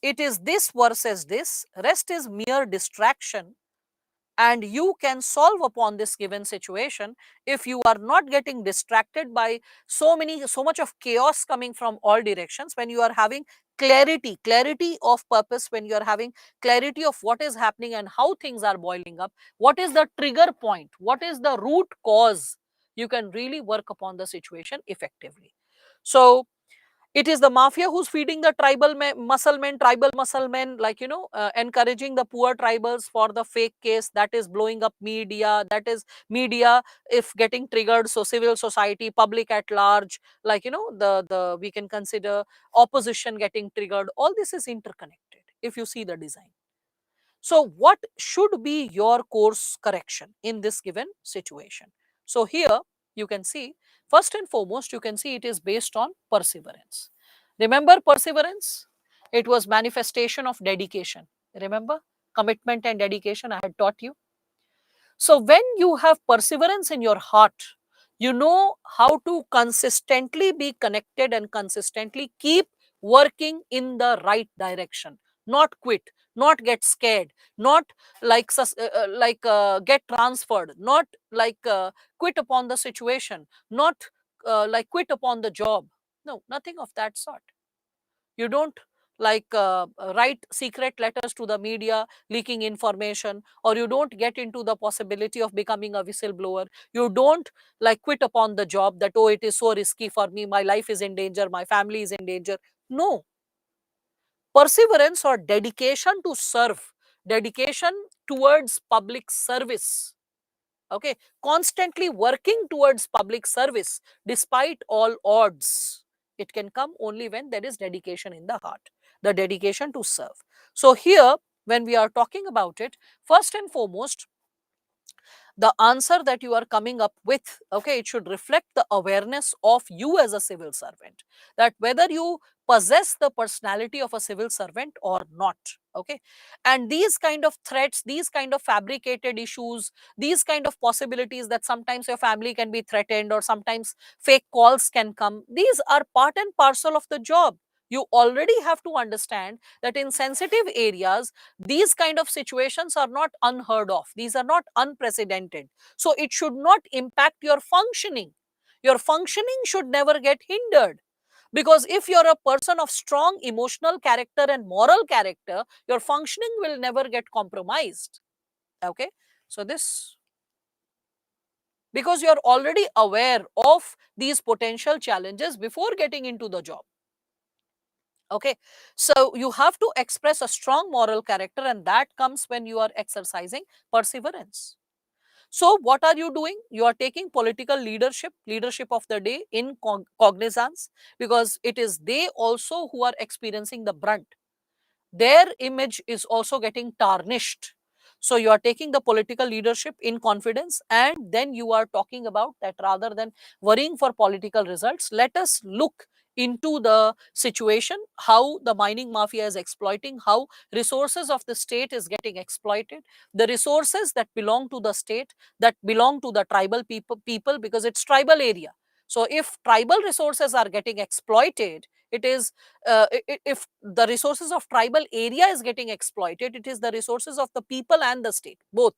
it is this versus this, rest is mere distraction, and you can solve upon this given situation if you are not getting distracted by so much of chaos coming from all directions. When you are having clarity of purpose, when you are having clarity of what is happening and how things are boiling up, what is the trigger point, what is the root cause, you can really work upon the situation effectively. So it is the mafia who's feeding the tribal muscle men, like, encouraging the poor tribals for the fake case, that is blowing up media, that is media if getting triggered, so civil society, public at large, like, the we can consider opposition getting triggered. All this is interconnected if you see the design. So what should be your course correction in this given situation? So here you can see, first and foremost, you can see it is based on perseverance. Remember perseverance? It was manifestation of dedication. Remember commitment and dedication I had taught you. So when you have perseverance in your heart, you know how to consistently be connected and consistently keep working in the right direction, not quit, not get scared, not get transferred, not quit upon the situation, not quit upon the job. No, nothing of that sort. You don't write secret letters to the media leaking information, or you don't get into the possibility of becoming a whistleblower. You don't quit upon the job that, oh, it is so risky for me, my life is in danger, my family is in danger. No. Perseverance or dedication to serve, dedication towards public service, okay, constantly working towards public service despite all odds, it can come only when there is dedication in the heart, the dedication to serve. So here when we are talking about it, first and foremost, the answer that you are coming up with, okay, it should reflect the awareness of you as a civil servant, that whether you possess the personality of a civil servant or not, okay. And these kind of threats, these kind of fabricated issues, these kind of possibilities that sometimes your family can be threatened or sometimes fake calls can come, these are part and parcel of the job. You already have to understand that in sensitive areas, these kind of situations are not unheard of, these are not unprecedented. So it should not impact your functioning. Your functioning should never get hindered, because if you're a person of strong emotional character and moral character, your functioning will never get compromised, okay. So this, because you're already aware of these potential challenges before getting into the job, okay. So you have to express a strong moral character, and that comes when you are exercising perseverance. So what are you doing? You are taking political leadership of the day in cognizance, because it is they also who are experiencing the brunt. Their image is also getting tarnished. So you are taking the political leadership in confidence, and then you are talking about that, rather than worrying for political results, let us look into the situation, how the mining mafia is exploiting, how resources of the state is getting exploited, the resources that belong to the state, that belong to the tribal people, because it's tribal area. So if tribal resources are getting exploited, it is if the resources of tribal area is getting exploited, it is the resources of the people and the state both.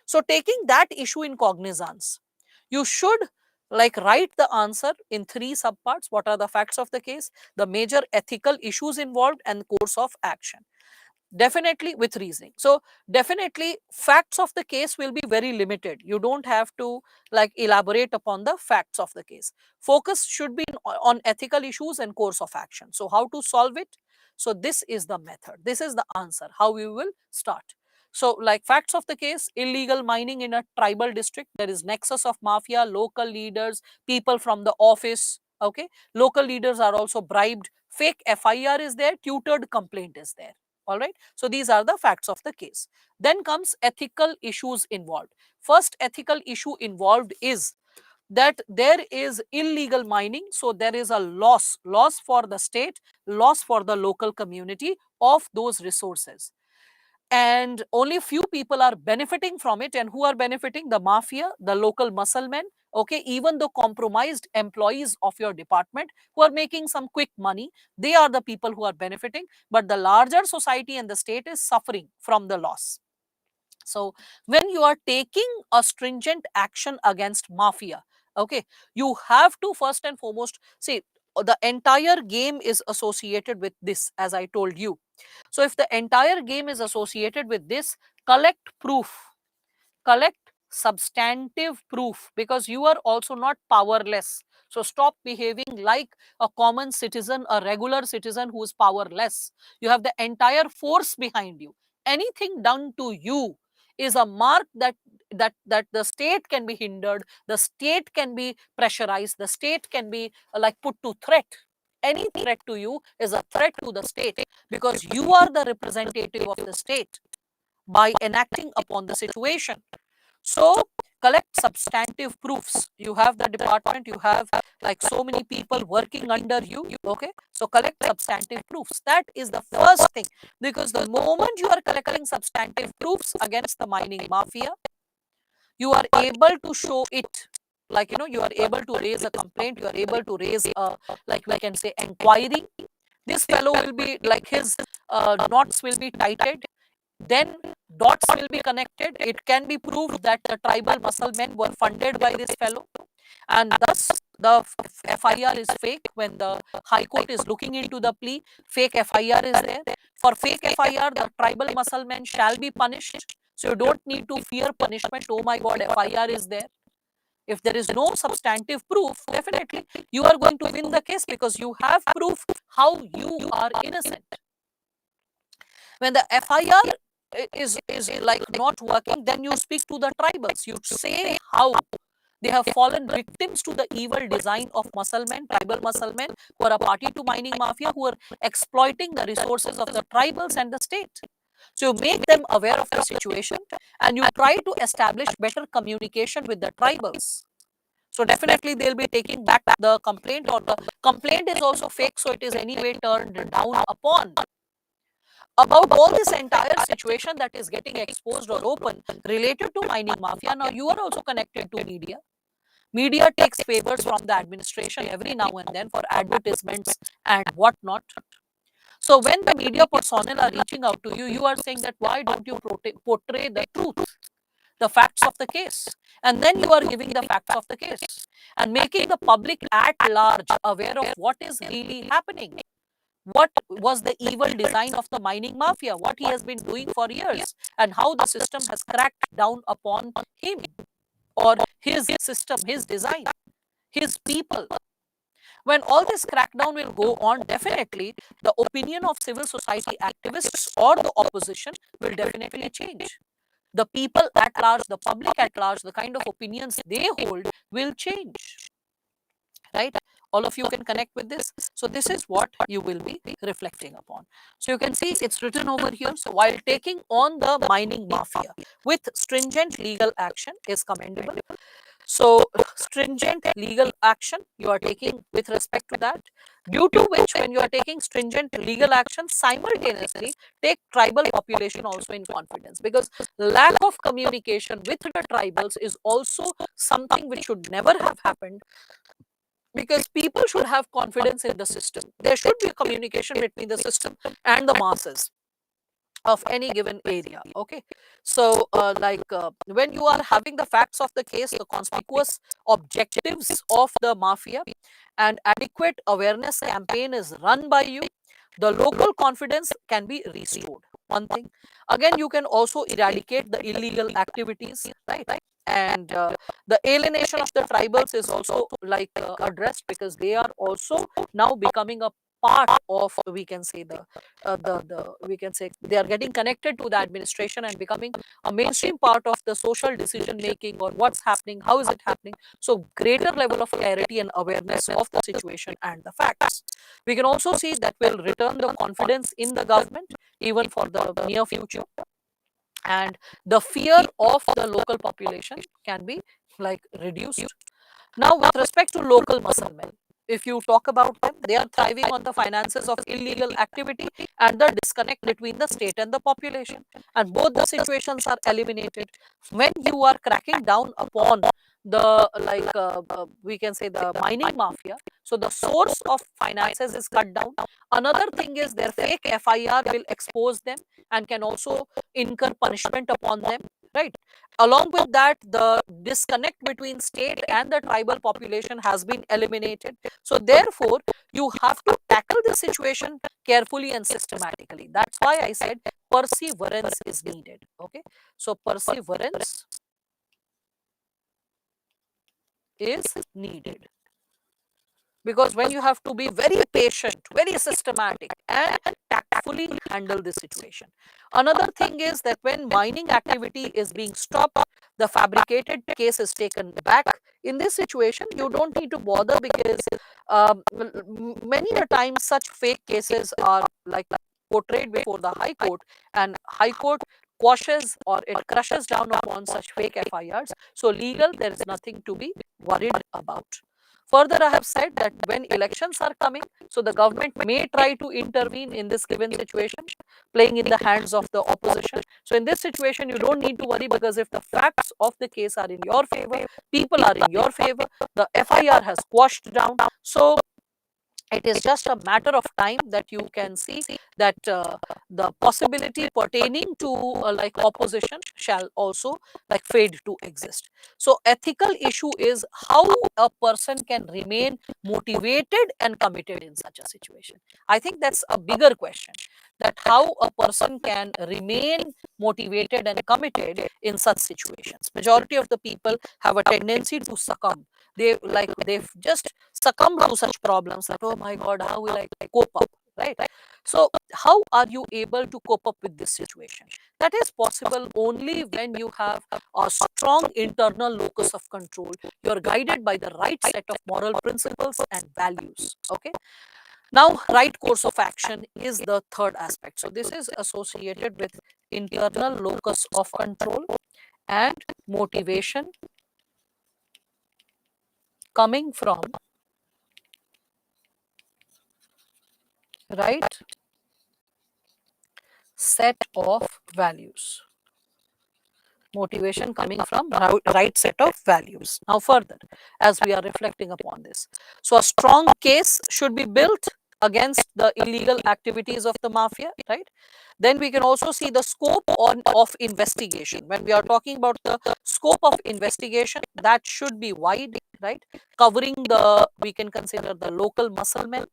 So taking that issue in cognizance, you should write the answer in three subparts: what are the facts of the case, the major ethical issues involved, and course of action, definitely with reasoning. So definitely facts of the case will be very limited. You don't have to elaborate upon the facts of the case. Focus should be on ethical issues and course of action. So how to solve it? So this is the method, this is the answer how we will start. So facts of the case: illegal mining in a tribal district, there is nexus of mafia, local leaders, people from the office, Okay, local leaders are also bribed, fake FIR is there, tutored complaint is there. All right, so these are the facts of the case. Then comes ethical issues involved. First ethical issue involved is that there is illegal mining, so there is a loss for the state, loss for the local community of those resources, and only few people are benefiting from it. And who are benefiting? The mafia, the local muscle men, okay, even the compromised employees of your department who are making some quick money, they are the people who are benefiting, but the larger society and the state is suffering from the loss. So when you are taking a stringent action against mafia, okay, you have to first and foremost see the entire game is associated with this, as I told you. So if the entire game is associated with this, collect proof, collect substantive proof, because you are also not powerless. So stop behaving like a common citizen, a regular citizen who is powerless. You have the entire force behind you. Anything done to you is a mark that the state can be hindered, the state can be pressurized, the state can be like put to threat. Any threat to you is a threat to the state, because you are the representative of the state by enacting upon the situation. So collect substantive proofs. You have the department, you have like so many people working under you. Okay, so collect substantive proofs. That is the first thing, because the moment you are collecting substantive proofs against the mining mafia, you are able to show it, like you are able to raise a complaint, you are able to raise a, like we can say, inquiry. This fellow will be like his knots will be tightened, then dots will be connected. It can be proved that the tribal muscle men were funded by this fellow, and thus the FIR is fake. When the High Court is looking into the plea, fake FIR is there. For fake FIR, the tribal muscle men shall be punished. So you don't need to fear punishment. Oh my God, FIR is there. If there is no substantive proof, definitely you are going to win the case, because you have proof how you are innocent. When the FIR is like not working, then you speak to the tribals. You say how they have fallen victims to the evil design of muscle men, tribal muscle men, who are a party to mining mafia, who are exploiting the resources of the tribals and the state. So you make them aware of the situation, and you try to establish better communication with the tribals. So definitely they'll be taking back the complaint, or the complaint is also fake, so it is anyway turned down upon. About all this entire situation that is getting exposed or open related to mining mafia, now you are also connected to media. Media takes favors from the administration every now and then for advertisements and whatnot. So when the media personnel are reaching out to you, you are saying that why don't you portray the truth, the facts of the case? And then you are giving the facts of the case and making the public at large aware of what is really happening. What was the evil design of the mining mafia, what he has been doing for years, and how the system has cracked down upon him, or his system, his design, his people. When all this crackdown will go on, definitely the opinion of civil society activists or the opposition will definitely change. The people at large, the public at large, the kind of opinions they hold will change, right? All of you can connect with this. So this is what you will be reflecting upon. So you can see it's written over here. So while taking on the mining mafia with stringent legal action is commendable. So stringent legal action you are taking with respect to that, due to which when you are taking stringent legal action, simultaneously take tribal population also in confidence, because lack of communication with the tribals is also something which should never have happened, because people should have confidence in the system. There should be communication between the system and the masses of any given area. Okay, so when you are having the facts of the case, the conspicuous objectives of the mafia, and adequate awareness campaign is run by you, the local confidence can be restored. One thing, again, you can also eradicate the illegal activities, right? And the alienation of the tribals is also addressed, because they are also now becoming a part of, we can say, the we can say they are getting connected to the administration and becoming a mainstream part of the social decision making, or what's happening, how is it happening. So greater level of clarity and awareness of the situation and the facts. We can also see that will return the confidence in the government even for the near future, and the fear of the local population can be like reduced. Now, with respect to local muscle men, if you talk about them, they are thriving on the finances of illegal activity and the disconnect between the state and the population. And both the situations are eliminated when you are cracking down upon the we can say the mining mafia. So the source of finances is cut down. Another thing is their fake FIR will expose them and can also incur punishment upon them, right? Along with that, the disconnect between state and the tribal population has been eliminated. So therefore, you have to tackle the situation carefully and systematically. That's why I said perseverance is needed. Okay, so perseverance is needed, because when you have to be very patient, very systematic, and tactfully handle the situation. Another thing is that when mining activity is being stopped, the fabricated case is taken back. In this situation, you don't need to bother, because many a times such fake cases are like portrayed before the high court, and high court quashes or it crushes down upon such fake FIRs. So legal, there is nothing to be worried about. Further, I have said that when elections are coming, so the government may try to intervene in this given situation, playing in the hands of the opposition. So in this situation, you don't need to worry, because if the facts of the case are in your favor, people are in your favor, the FIR has quashed down. So it is just a matter of time that you can see that the possibility pertaining to like opposition shall also like fade to exist. So ethical issue is how a person can remain motivated and committed in such a situation. I think that's a bigger question, that how a person can remain motivated and committed in such situations. Majority of the people have a tendency to succumb. They've just succumb to such problems, like, oh my god, how will I cope up, right? So how are you able to cope up with this situation? That is possible only when you have a strong internal locus of control. You're guided by the right set of moral principles and values. Okay, now right course of action is the third aspect. So this is associated with internal locus of control and motivation coming from right set of values. Motivation coming from right set of values. Now further, as we are reflecting upon this, so a strong case should be built against the illegal activities of the mafia, right? Then we can also see the scope of investigation. When we are talking about the scope of investigation, that should be wide, right? Covering the, we can consider the local muscle men,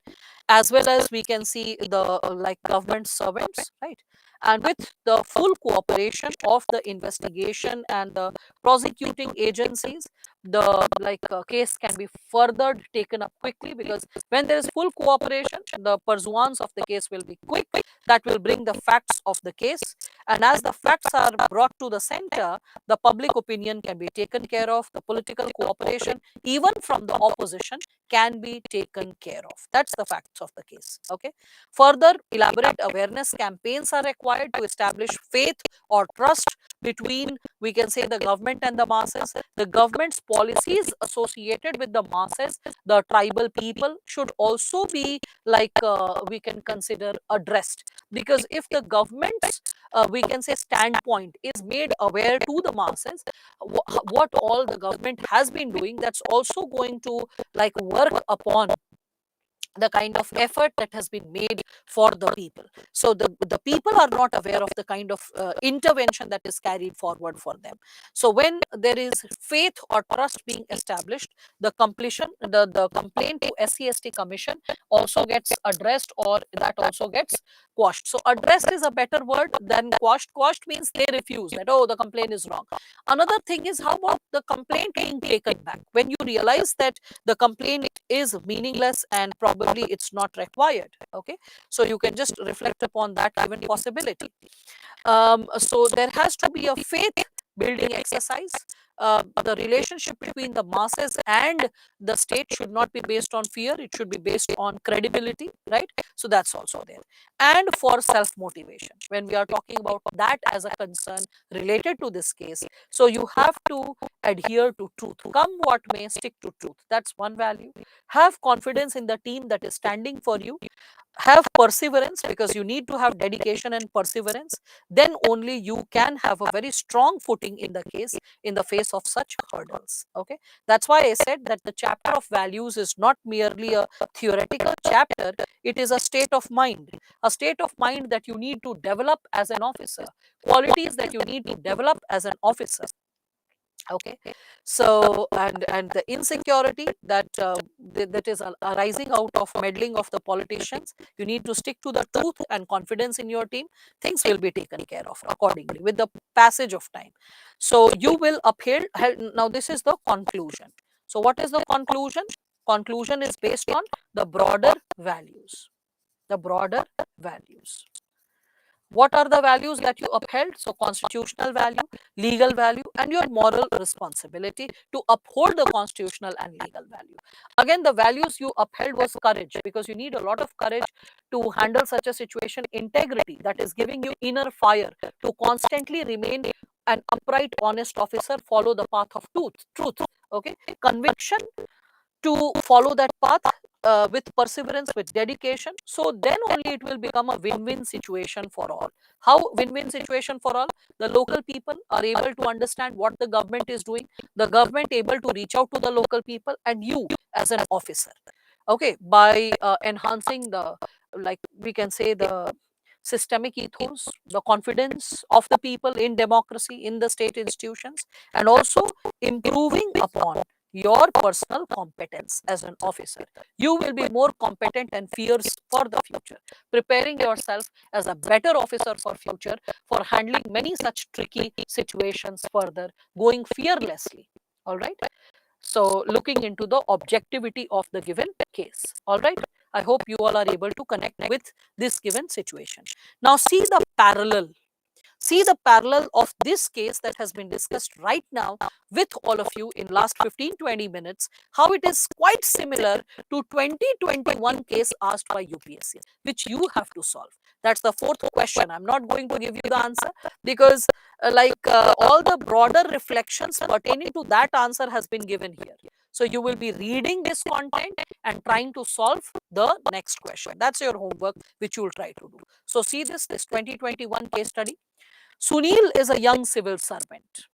as well as we can see the like government servants, right? And with the full cooperation of the investigation and the prosecuting agencies, the case can be further taken up quickly, because when there is full cooperation, the pursuance of the case will be quick. That will bring the facts of the case, and as the facts are brought to the center, the public opinion can be taken care of, the political cooperation even from the opposition can be taken care of. That's the facts of the case. Okay, further elaborate awareness campaigns are required to establish faith or trust between, we can say, the government and the masses. The government's policies associated with the masses, the tribal people, should also be we can consider addressed, because if the government's we can say standpoint is made aware to the masses, what all the government has been doing, that's also going to work upon the kind of effort that has been made for the people. So the people are not aware of the kind of intervention that is carried forward for them. So when there is faith or trust being established, the completion the complaint to SCST commission also gets addressed, or that also gets quashed. So addressed is a better word than quashed. Quashed means they refuse, that oh, the complaint is wrong. Another thing is, how about the complaint being taken back when you realize that the complaint is meaningless and probably probably it's not required. Okay, so you can just reflect upon that given possibility. So there has to be a faith building exercise. The relationship between the masses and the state should not be based on fear, it should be based on credibility, right? So that's also there. And for self motivation, when we are talking about that as a concern related to this case, so you have to adhere to truth, come what may, stick to truth. That's one value. Have confidence in the team that is standing for you. Have perseverance, because you need to have dedication and perseverance. Then only you can have a very strong footing in the case, in the face of such hurdles. Okay, that's why I said that the chapter of values is not merely a theoretical chapter, it is a state of mind, a state of mind that you need to develop as an officer, qualities that you need to develop as an officer. Okay, so and the insecurity that that is arising out of meddling of the politicians, you need to stick to the truth and confidence in your team. Things will be taken care of accordingly with the passage of time. So you will uphold. Now this is the conclusion. So what is the conclusion? Conclusion is based on the broader values, the broader values. What are the values that you upheld? So constitutional value, legal value, and your moral responsibility to uphold the constitutional and legal value. Again, the values you upheld was courage, because you need a lot of courage to handle such a situation. Integrity, that is giving you inner fire to constantly remain an upright, honest officer, follow the path of truth. Okay, conviction, to follow that path with perseverance, with dedication. So then only it will become a win-win situation for all. How win-win situation for all? The local people are able to understand what the government is doing, the government able to reach out to the local people, and you as an officer, okay, by enhancing the, like we can say, the systemic ethos, the confidence of the people in democracy, in the state institutions, and also improving upon your personal competence as an officer. You will be more competent and fierce for the future, preparing yourself as a better officer for future, for handling many such tricky situations further, going fearlessly. All right. So looking into the objectivity of the given case. All right. I hope you all are able to connect with this given situation. Now see the parallel. See the parallel of this case that has been discussed right now with all of you in last 15-20 minutes, how it is quite similar to 2021 case asked by UPSC, which you have to solve. That's the fourth question. I'm not going to give you the answer, because all the broader reflections pertaining to that answer has been given here. So you will be reading this content and trying to solve the next question. That's your homework which you will try to do. So see this 2021 case study. Sunil is a young civil servant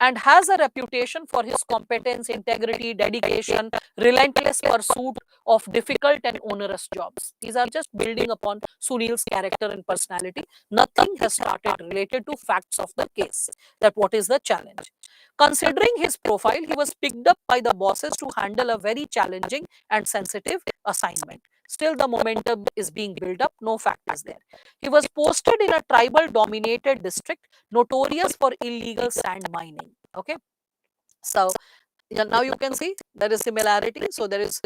and has a reputation for his competence, integrity, dedication, relentless pursuit of difficult and onerous jobs. These are just building upon Sunil's character and personality. Nothing has started related to facts of the case, that what is the challenge. Considering his profile, he was picked up by the bosses to handle a very challenging and sensitive assignment. Still, the momentum is being built up, no fact is there. He was posted in a tribal dominated district notorious for illegal sand mining. Okay, so yeah, now you can see there is similarity. So there is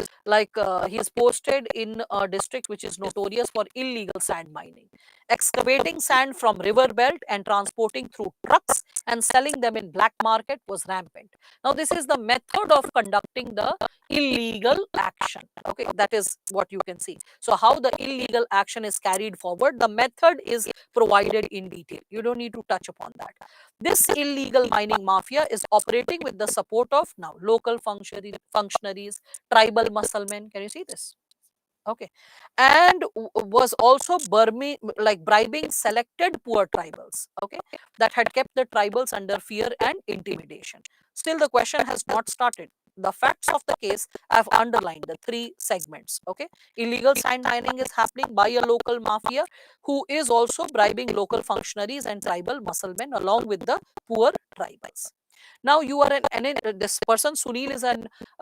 he is posted in a district which is notorious for illegal sand mining, excavating sand from river belt and transporting through trucks and selling them in black market was rampant. Now this is the method of conducting the illegal action. Okay, that is what you can see. So how the illegal action is carried forward, the method is provided in detail. You don't need to touch upon that. This illegal mining mafia is operating with the support of now local functionaries, tribal musclemen. Can you see this? Okay, and was also bribing selected poor tribals. Okay, that had kept the tribals under fear and intimidation. Still, the question has not started. The facts of the case I have underlined the three segments. Okay, illegal sand mining is happening by a local mafia who is also bribing local functionaries and tribal musclemen along with the poor tribals. Now you are this person Sunil is a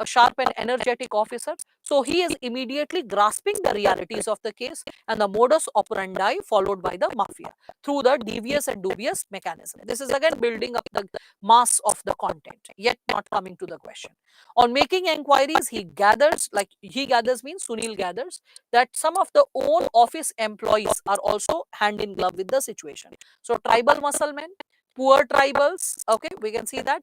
sharp and energetic officer, so he is immediately grasping the realities of the case and the modus operandi followed by the mafia through the devious and dubious mechanism. This is again building up the mass of the content, yet not coming to the question. On making inquiries, he gathers means Sunil gathers that some of the own office employees are also hand in glove with the situation. So tribal muscle men, poor tribals, okay, we can see that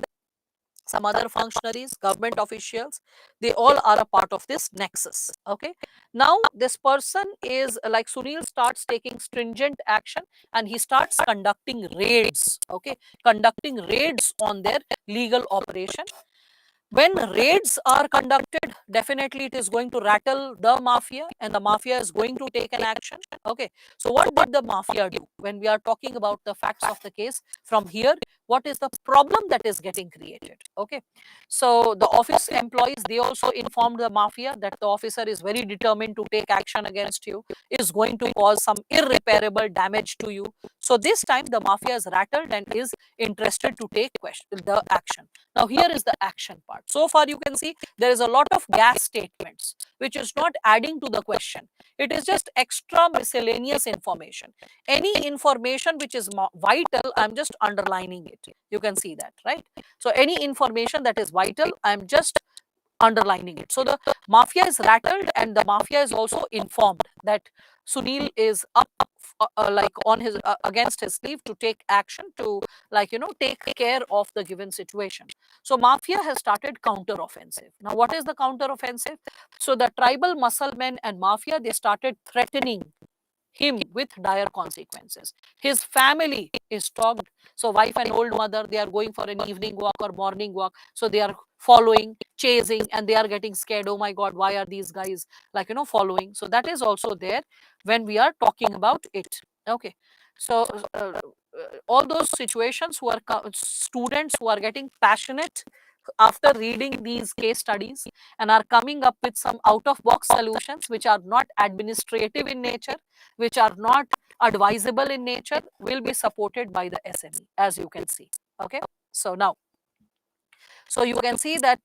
some other functionaries, government officials, they all are a part of this nexus. Okay. Now, this person is like Sunil starts taking stringent action and he starts conducting raids. Okay. Conducting raids on their legal operation. When raids are conducted, definitely it is going to rattle the mafia and the mafia is going to take an action. Okay. So what did the mafia do when we are talking about the facts of the case from here? What is the problem that is getting created? Okay. So the office employees, they also informed the mafia that the officer is very determined to take action against you, is going to cause some irreparable damage to you. So this time the mafia is rattled and is interested to take the action. Now, here is the action part. So far, you can see there is a lot of gas statements, which is not adding to the question. It is just extra miscellaneous information. Any information which is vital, I'm just underlining it. You can see that, right? So, any information that is vital, I'm just underlining it. So the mafia is rattled and the mafia is also informed that Sunil is up like on his against his sleeve to take action to take care of the given situation. So mafia has started counter offensive. Now what is the counter offensive? So the tribal muscle men and mafia, they started threatening him with dire consequences. His family is stalked. So, wife and old mother, they are going for an evening walk or morning walk. So, they are following, chasing, and they are getting scared. Oh my God, why are these guys following? So, that is also there when we are talking about it. Okay. So, all those situations who are students who are getting passionate after reading these case studies and are coming up with some out of box solutions which are not administrative in nature, which are not advisable in nature, will be supported by the SME, as you can see. Okay. So now, so you can see that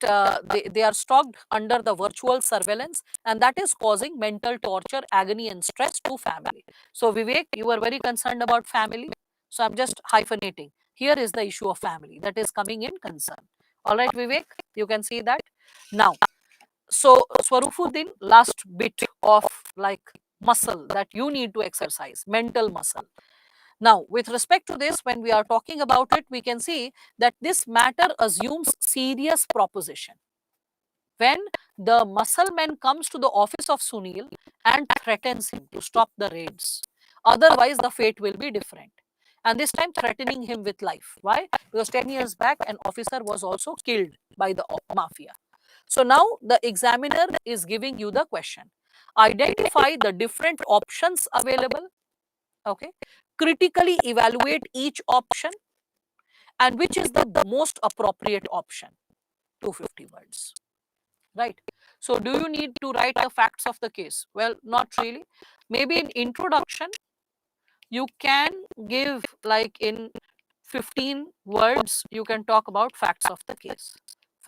they are stalked under the virtual surveillance, and that is causing mental torture, agony, and stress to family. So Vivek, you are very concerned about family. So I'm just hyphenating. Here is the issue of family that is coming in concern. All right, Vivek, you can see that. Now, so Swarufuddin, last bit of like muscle that you need to exercise, mental muscle. Now, with respect to this, when we are talking about it, we can see that this matter assumes serious proposition. When the muscle man comes to the office of Sunil and threatens him to stop the raids, otherwise the fate will be different. And this time threatening him with life. Why? Because 10 years back, an officer was also killed by the mafia. So now the examiner is giving you the question. Identify the different options available. Okay. Critically evaluate each option and which is the most appropriate option. 250 words. Right. So do you need to write the facts of the case? Well, not really. Maybe in introduction, you can give like in 15 words, you can talk about facts of the case.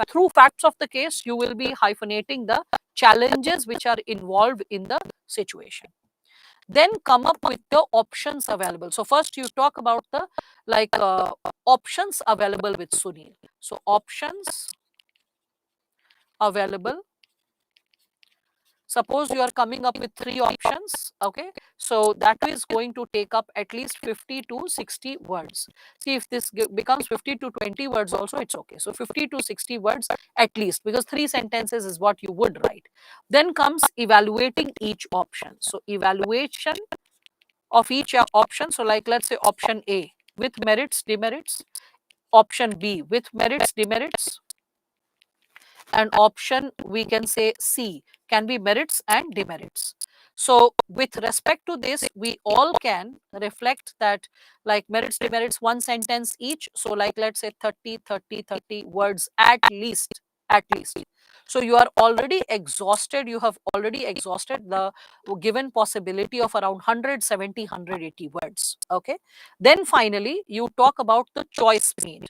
Through facts of the case, you will be hyphenating the challenges which are involved in the situation. Then come up with the options available. So first you talk about the options available with Sunil. So options available. Suppose you are coming up with 3 options, okay? So that is going to take up at least 50 to 60 words. See, if this becomes 50 to 20 words also, it's okay. So 50 to 60 words at least, because 3 sentences is what you would write. Then comes evaluating each option. So evaluation of each option. So like let's say option A with merits, demerits, option B with merits, demerits, and option we can say C can be merits and demerits. So with respect to this, we all can reflect that like merits, demerits, one sentence each. So like let's say 30, 30, 30 words at least, at least. So you are already exhausted. You have already exhausted the given possibility of around 170, 180 words. Okay. Then finally, you talk about the choice made.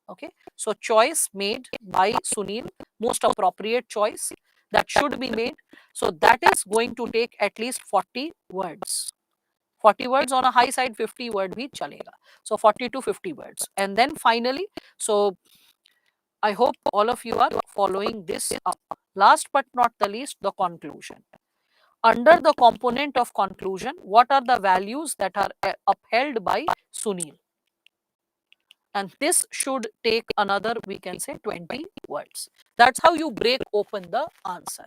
Okay, so choice made by Sunil, most appropriate choice that should be made. So that is going to take at least 40 words. 40 words on a high side, 50 word bhi chalega. So 40 to 50 words. And then finally, so I hope all of you are following this up. Last but not the least, the conclusion. Under the component of conclusion, what are the values that are upheld by Sunil? And this should take another, we can say, 20 words. That's how you break open the answer.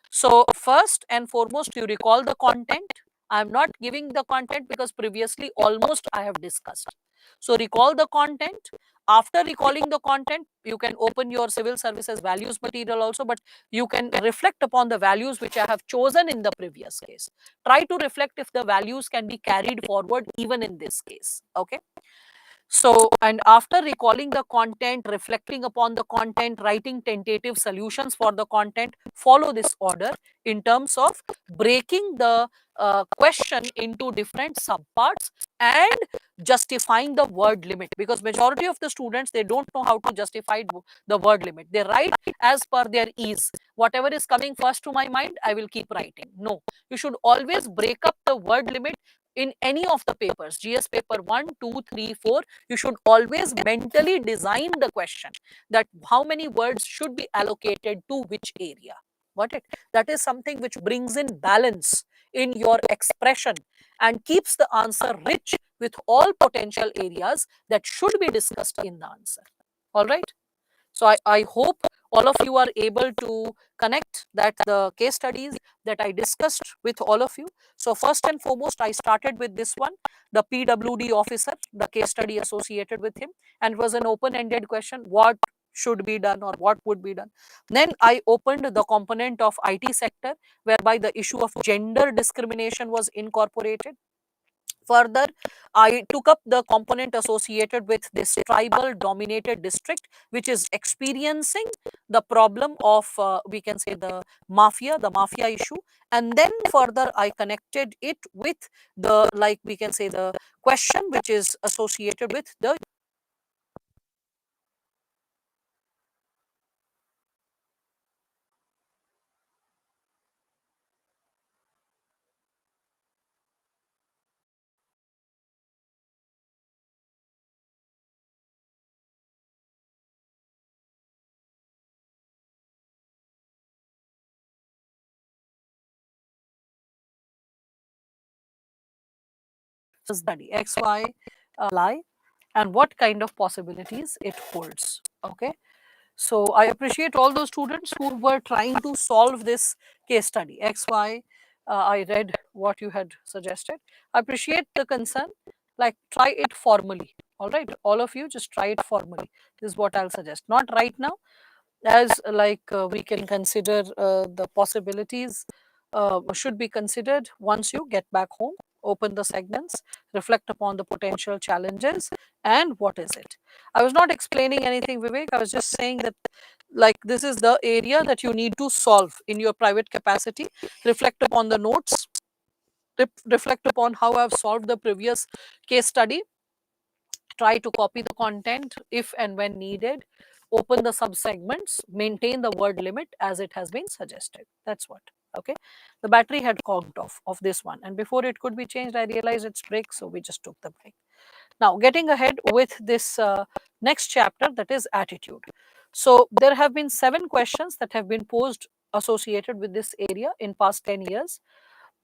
So first and foremost, you recall the content. I am not giving the content because previously almost I have discussed. So recall the content. After recalling the content, you can open your civil services values material also, but you can reflect upon the values which I have chosen in the previous case. Try to reflect if the values can be carried forward even in this case. Okay. So, and after recalling the content, reflecting upon the content, writing tentative solutions for the content, follow this order in terms of breaking the question into different subparts and justifying the word limit, because majority of the students, they don't know how to justify the word limit. They write as per their ease. Whatever is coming first to my mind, I will keep writing. No, you should always break up the word limit in any of the papers, GS paper 1, 2, 3, 4. You should always mentally design the question that how many words should be allocated to which area. Got it? That is something which brings in balance in your expression and keeps the answer rich with all potential areas that should be discussed in the answer. All right. So I hope all of you are able to connect that the case studies that I discussed with all of you. So first and foremost, I started with this one, the PWD officer, the case study associated with him, and it was an open-ended question, what should be done or what would be done. Then I opened the component of IT sector, whereby the issue of gender discrimination was incorporated. Further, I took up the component associated with this tribal dominated district, which is experiencing the problem of, we can say, the mafia issue. And then further, I connected it with the, like, we can say, the question which is associated with the study XY lie and what kind of possibilities it holds. Okay. So I appreciate all those students who were trying to solve this case study. XY, I read what you had suggested. I appreciate the concern. Like, try it formally. All right, all of you, just try it formally. This is what I'll suggest. Not right now, as like we can consider the possibilities should be considered once you get back home, open the segments, reflect upon the potential challenges and what is it. I was not explaining anything, Vivek. I was just saying that, like, this is the area that you need to solve in your private capacity. Reflect upon the notes, reflect upon how I've solved the previous case study, try to copy the content if and when needed, open the subsegments, maintain the word limit as it has been suggested. That's what. Okay. The battery had cogged off of this one, and before it could be changed, I realized it's break, so we just took the break. Now, getting ahead with this next chapter, that is attitude. So there have been 7 questions that have been posed associated with this area in past 10 years.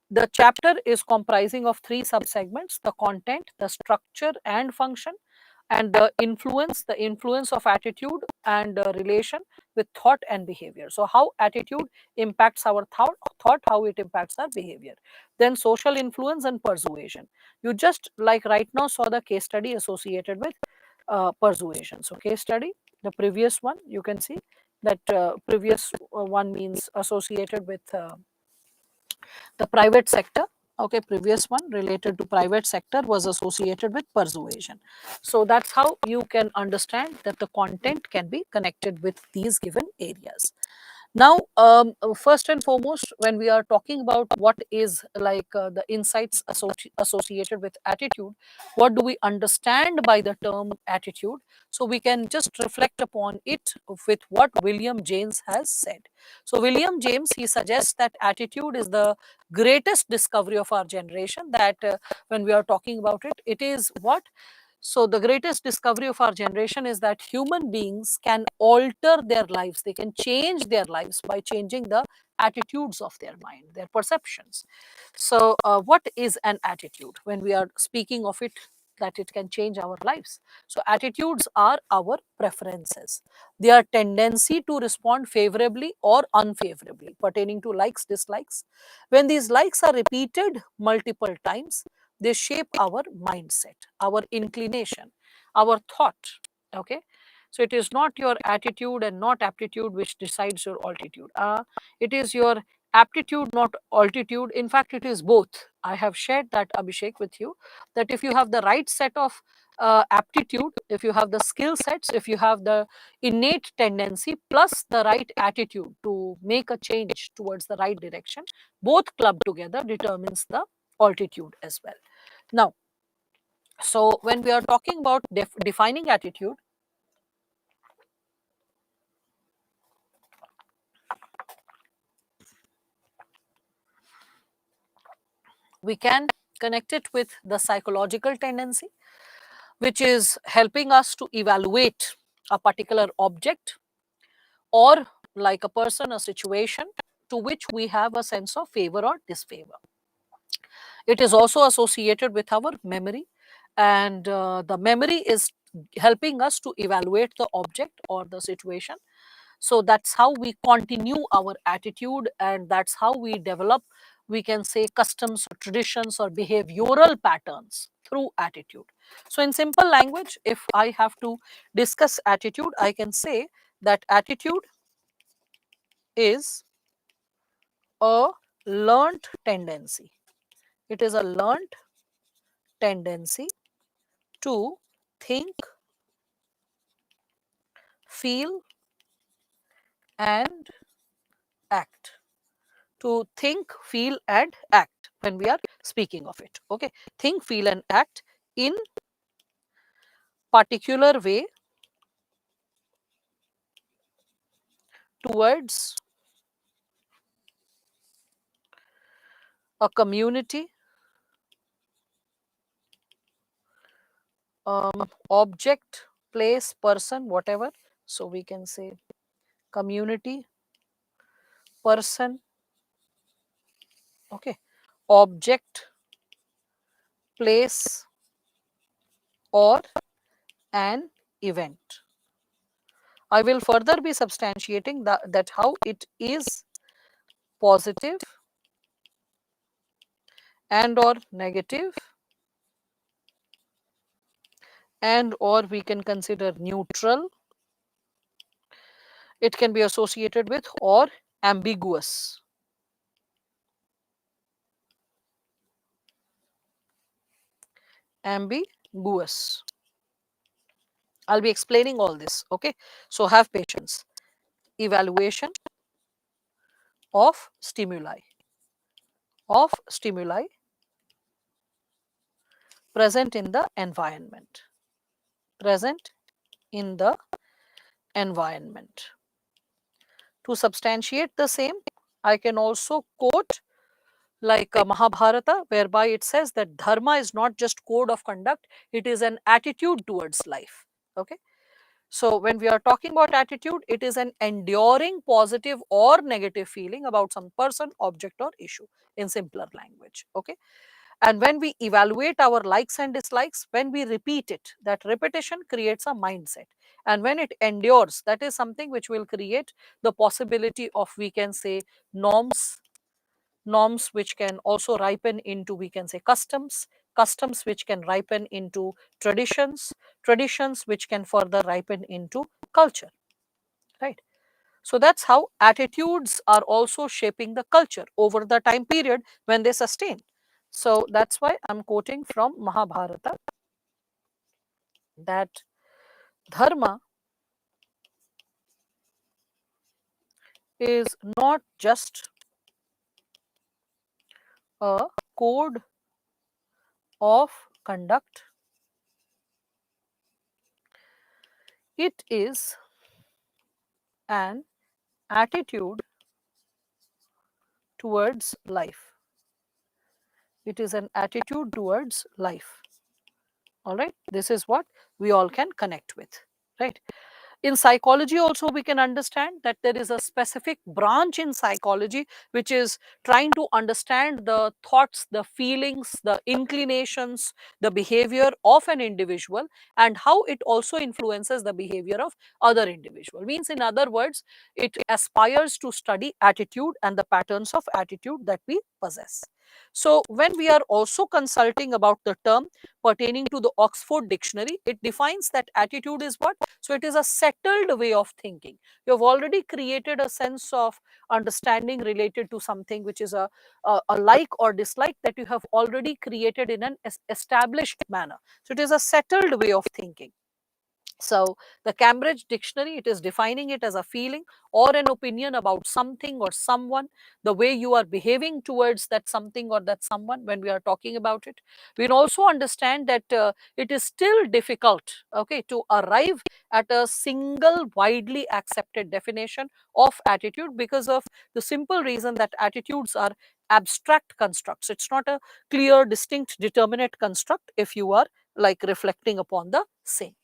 The chapter is comprising of 3 subsegments: the content, the structure and function, and the influence of attitude and relation with thought and behavior. So how attitude impacts our thought, how it impacts our behavior. Then social influence and persuasion. You just, like, right now saw the case study associated with persuasion. So case study, the previous one, you can see that previous one means associated with the private sector. Okay, previous one related to private sector was associated with persuasion. So that's how you can understand that the content can be connected with these given areas. Now, first and foremost, when we are talking about what is like the insights associated with attitude, what do we understand by the term attitude? So we can just reflect upon it with what William James has said. So William James, he suggests that attitude is the greatest discovery of our generation. That when we are talking about it, it is what, so, the greatest discovery of our generation is that human beings can alter their lives. They can change their lives by changing the attitudes of their mind, their perceptions. So, what is an attitude? When we are speaking of it, that it can change our lives. So, attitudes are our preferences. Their tendency to respond favorably or unfavorably, pertaining to likes, dislikes. When these likes are repeated multiple times, they shape our mindset, our inclination, our thought. Okay. So it is not your attitude and not aptitude which decides your altitude. It is your aptitude, not altitude. In fact, it is both. I have shared that, Abhishek, with you, that if you have the right set of aptitude, if you have the skill sets, if you have the innate tendency plus the right attitude to make a change towards the right direction, both clubbed together determines the altitude as well. Now, so when we are talking about defining attitude, we can connect it with the psychological tendency, which is helping us to evaluate a particular object or like a person, a situation to which we have a sense of favor or disfavor. It is also associated with our memory, and the memory is helping us to evaluate the object or the situation. So that's how we continue our attitude, and that's how we develop, we can say, customs, or traditions, or behavioral patterns through attitude. So in simple language, if I have to discuss attitude, I can say that attitude is a learned tendency. It is a learned tendency to think, feel, and act. To think, feel, and act when we are speaking of it. Okay, think, feel, and act in particular way towards a community, object, place, person, whatever. So we can say community, person, okay, object, place, or an event. I will further be substantiating that how it is positive and or negative, and or we can consider neutral. It can be associated with or ambiguous. Ambiguous. I'll be explaining all this. Okay. So have patience. Evaluation of stimuli. Of stimuli present in the environment. Present in the environment. To substantiate the same, I can also quote like Mahabharata, whereby it says that dharma is not just code of conduct, it is an attitude towards life. Okay. So when we are talking about attitude, it is an enduring positive or negative feeling about some person, object, or issue in simpler language. Okay. And when we evaluate our likes and dislikes, when we repeat it, that repetition creates a mindset. And when it endures, that is something which will create the possibility of, we can say, norms, norms which can also ripen into, we can say, customs, customs which can ripen into traditions, traditions which can further ripen into culture, right? So that's how attitudes are also shaping the culture over the time period when they sustain. So that's why I'm quoting from Mahabharata that dharma is not just a code of conduct, it is an attitude towards life. It is an attitude towards life. All right, this is what we all can connect with, right? In psychology also we can understand that there is a specific branch in psychology which is trying to understand the thoughts, the feelings, the inclinations, the behavior of an individual, and how it also influences the behavior of other individual. Means, in other words, it aspires to study attitude and the patterns of attitude that we possess. So when we are also consulting about the term pertaining to the Oxford Dictionary, it defines that attitude is what? So it is a settled way of thinking. You have already created a sense of understanding related to something which is a like or dislike that you have already created in an established manner. So it is a settled way of thinking. So the Cambridge Dictionary, it is defining it as a feeling or an opinion about something or someone, the way you are behaving towards that something or that someone when we are talking about it. We can also understand that it is still difficult, okay, to arrive at a single widely accepted definition of attitude because of the simple reason that attitudes are abstract constructs. It's not a clear, distinct, determinate construct if you are like reflecting upon the same.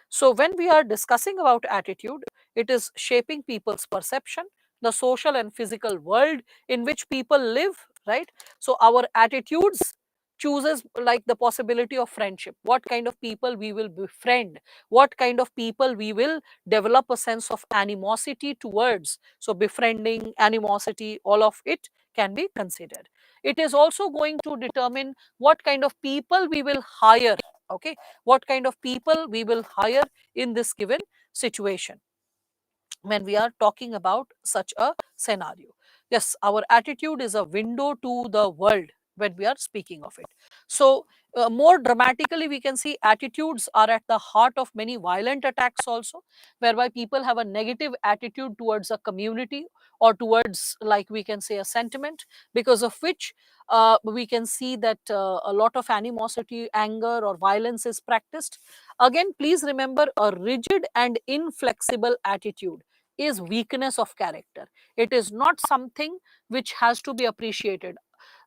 So when we are discussing about attitude, it is shaping people's perception, the social and physical world in which people live, right? So our attitudes chooses like the possibility of friendship, what kind of people we will befriend, what kind of people we will develop a sense of animosity towards. So befriending, animosity, all of it can be considered. It is also going to determine what kind of people we will hire, okay, what kind of people we will hire in this given situation when we are talking about such a scenario. Yes, our attitude is a window to the world when we are speaking of it. So, more dramatically, we can see attitudes are at the heart of many violent attacks, also, whereby people have a negative attitude towards a community or towards, like, we can say, a sentiment, because of which we can see that a lot of animosity, anger, or violence is practiced. Again, please remember, a rigid and inflexible attitude is weakness of character. It is not something which has to be appreciated.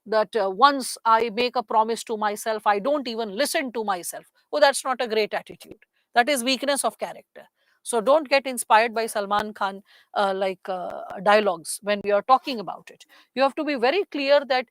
That once I make a promise to myself, I don't even listen to myself. Oh, that's not a great attitude. That is weakness of character. So don't get inspired by Salman Khan dialogues when we are talking about it. You have to be very clear that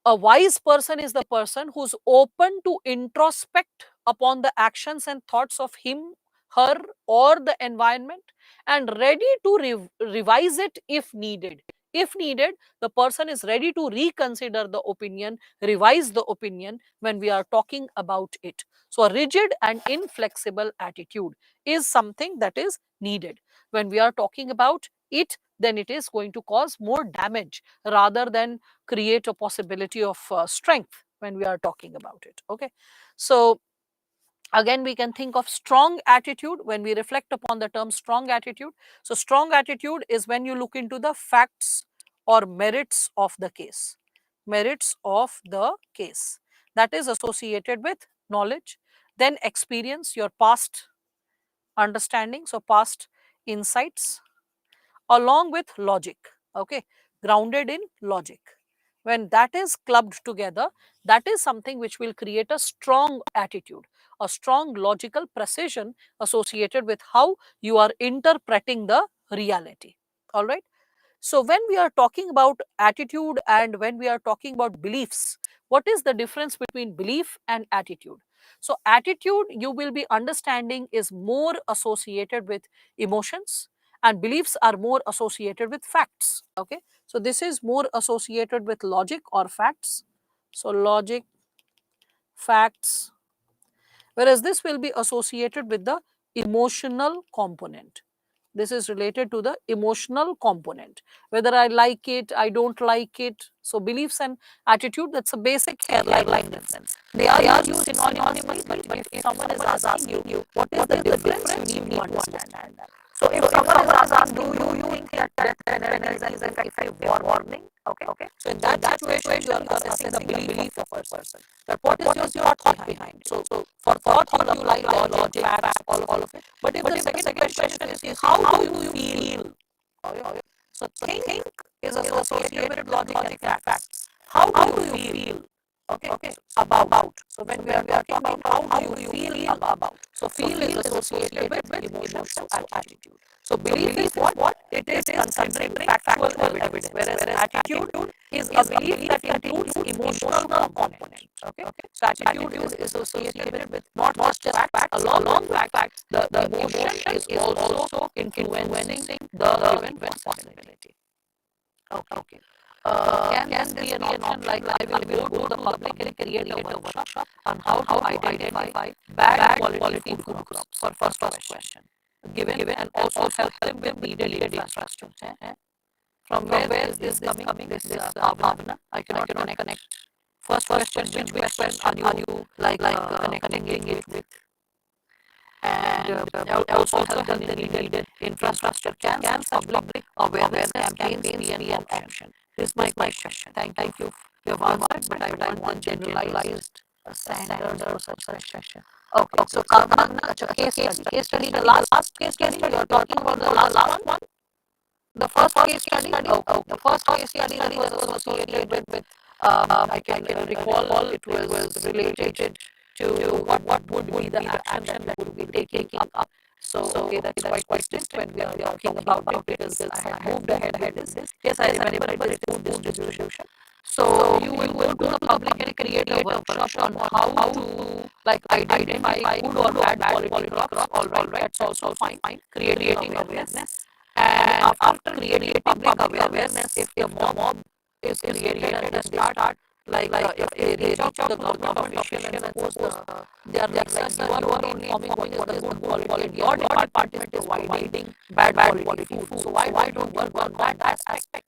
a wise person is the person who's open to introspect upon the actions and thoughts of him, her, or the environment, and ready to revise it if needed. If needed, the person is ready to reconsider the opinion, revise the opinion when we are talking about it. So, a rigid and inflexible attitude is something that is needed. When we are talking about it, then it is going to cause more damage rather than create a possibility of strength when we are talking about it. Okay, so again we can think of strong attitude when we reflect upon the term strong attitude. So strong attitude is when you look into the facts or merits of the case, merits of the case, that is associated with knowledge, then experience, your past understanding, so past insights, along with logic, okay, grounded in logic. When that is clubbed together, that is something which will create a strong attitude, a strong logical precision associated with how you are interpreting the reality. All right. So when we are talking about attitude and when we are talking about beliefs, what is the difference between belief and attitude? So attitude, you will be understanding, is more associated with emotions, and beliefs are more associated with facts. Okay. So this is more associated with logic or facts. So logic, facts, whereas this will be associated with the emotional component. This is related to the emotional component, whether I like it, I don't like it. So beliefs and attitude, that's a basic hairline difference. They are used synonymously, but if someone is asking you what is the difference, you need to understand that. So if someone is asking, do you think that death penalty is an effective warning? Okay. So in that situation, you are assessing the belief of a person. That what is your thought behind it? So for thought, you like logic, facts, all of it. But if the second question is how do you feel? Okay. So think is associated with logic and facts. How do you feel? Okay. About. So when we are talking about how do you feel about. So feel is associated with emotions and attitude. So belief is what? It is considering factual evidence, whereas attitude is a belief that includes emotional component. Okay. So attitude is associated with not just facts. Along with facts, the emotion is also influencing the event possibility. Okay. Can this be an option like I will go to the public and create a workshop on how to identify bad quality food crops for first question? Given and also help them with needed infrastructure. From where is this coming? This Bhavna. I cannot connect. First question, which question are you connecting it with? And also help them the needed infrastructure. Can public awareness campaigns be an option? This is my question. Thank you. You have answered, but I want generalized standards for such question. Okay, so Kavana, case study, the last case study, you are talking about the last one. The first case study, the first case study was associated with I can recall it was related to what would be the action that would be taking up. So okay, that's quite distant when we are talking about it because I had moved ahead with this. Yes, I remember it is food distribution. So you will go to the public and create a workshop on how to identify good or bad quality crops. All right, that's also fine. Creating awareness. And after creating public awareness, if the mob is created and they start if they reach out to the government official and suppose they are like sir, you are only informing what is the good quality and your department is providing bad quality food. So why don't work on that aspect?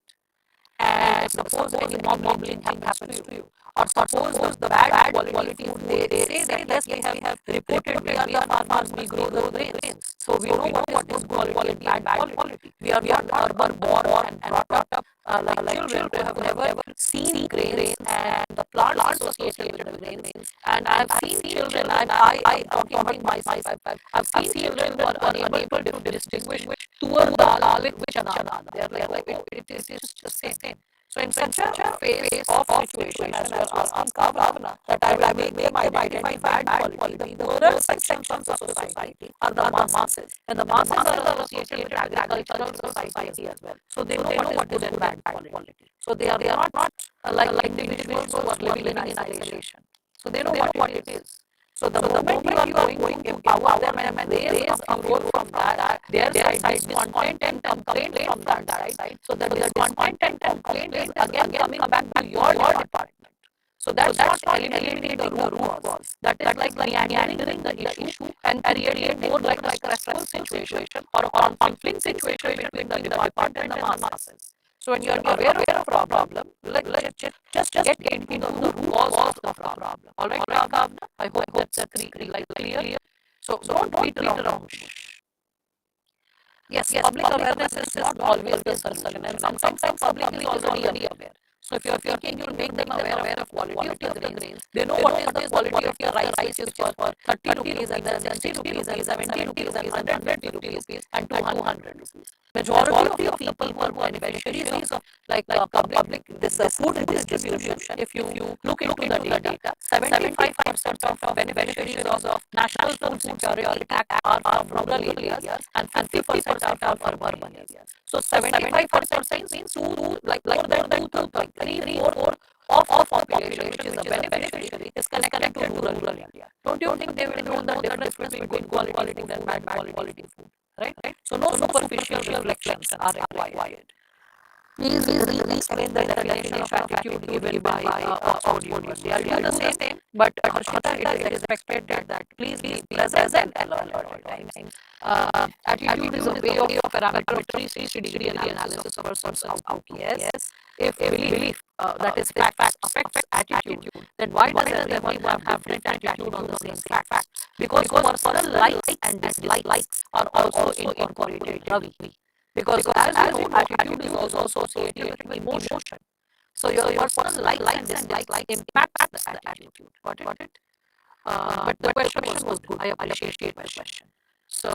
And suppose any mob lynching happens to you, or suppose the bad quality food, they say that yes, we have reported we are the farmers, we grow the grains, so we know what is good quality and bad quality. We are urban born and brought up like children who have never seen grains and the plants associated with grains. And I've seen children, and I talking about myself, I've seen children who are unable to distinguish tuar dal with chana. They are like, oh, it is just the same. So in such a phase of situation, as you are asking Kavana, that I will make them identify bad quality, the poorer sections of the society are the masses, and the masses are associated with agricultural society as well. So they know what is good and bad quality. So they are not like individuals who are living in isolation. So they know what it is. So the moment you are going to empower them and raise a growth from that, their side, discontent and complaint from that side. So the discontent and complaint is again coming back to your department. So that's not eliminating the root cause. That is like meandering the issue and creating more like a stressful situation or a conflicting situation between the department and the masses. So when you are aware of a problem, just get into the root cause of the problem. All right, Kavna? I hope that's clear. So don't beat around. Yes, public awareness is not always the solution, and sometimes public is already aware. So if you're thinking you'll make them aware of quality of the grains, they know what is the quality of your rice, which is for 30 rupees and then 60 rupees and 70 rupees and 150 rupees and 200 rupees. Majority of the people who are beneficiaries of public this food distribution, if you look into the data, 75% of beneficiaries of National Food Security Act are from rural areas and 50% are from urban areas. So 75% means more than two, three, four of population, which is a beneficiary, is connected to rural area. Don't you think they will know the difference between good quality food and bad quality food? Right? So no superficial reflections are required. Please explain the definition of attitude given by Oxford University. I'll do the same, but Harshita, it is expected that please be present and alert at all times. Attitude is a way of parameter of 360-degree analysis of a person's outlook. Yes, if belief that is fact affects attitude, then why does everyone have different attitude on the same fact? Because personal likes and dislikes are also incorporated, Ravi. Because as you know, attitude is also associated with emotion. So your personal likes and dislikes impact the attitude. Got it? But the question was good. I appreciate the question. So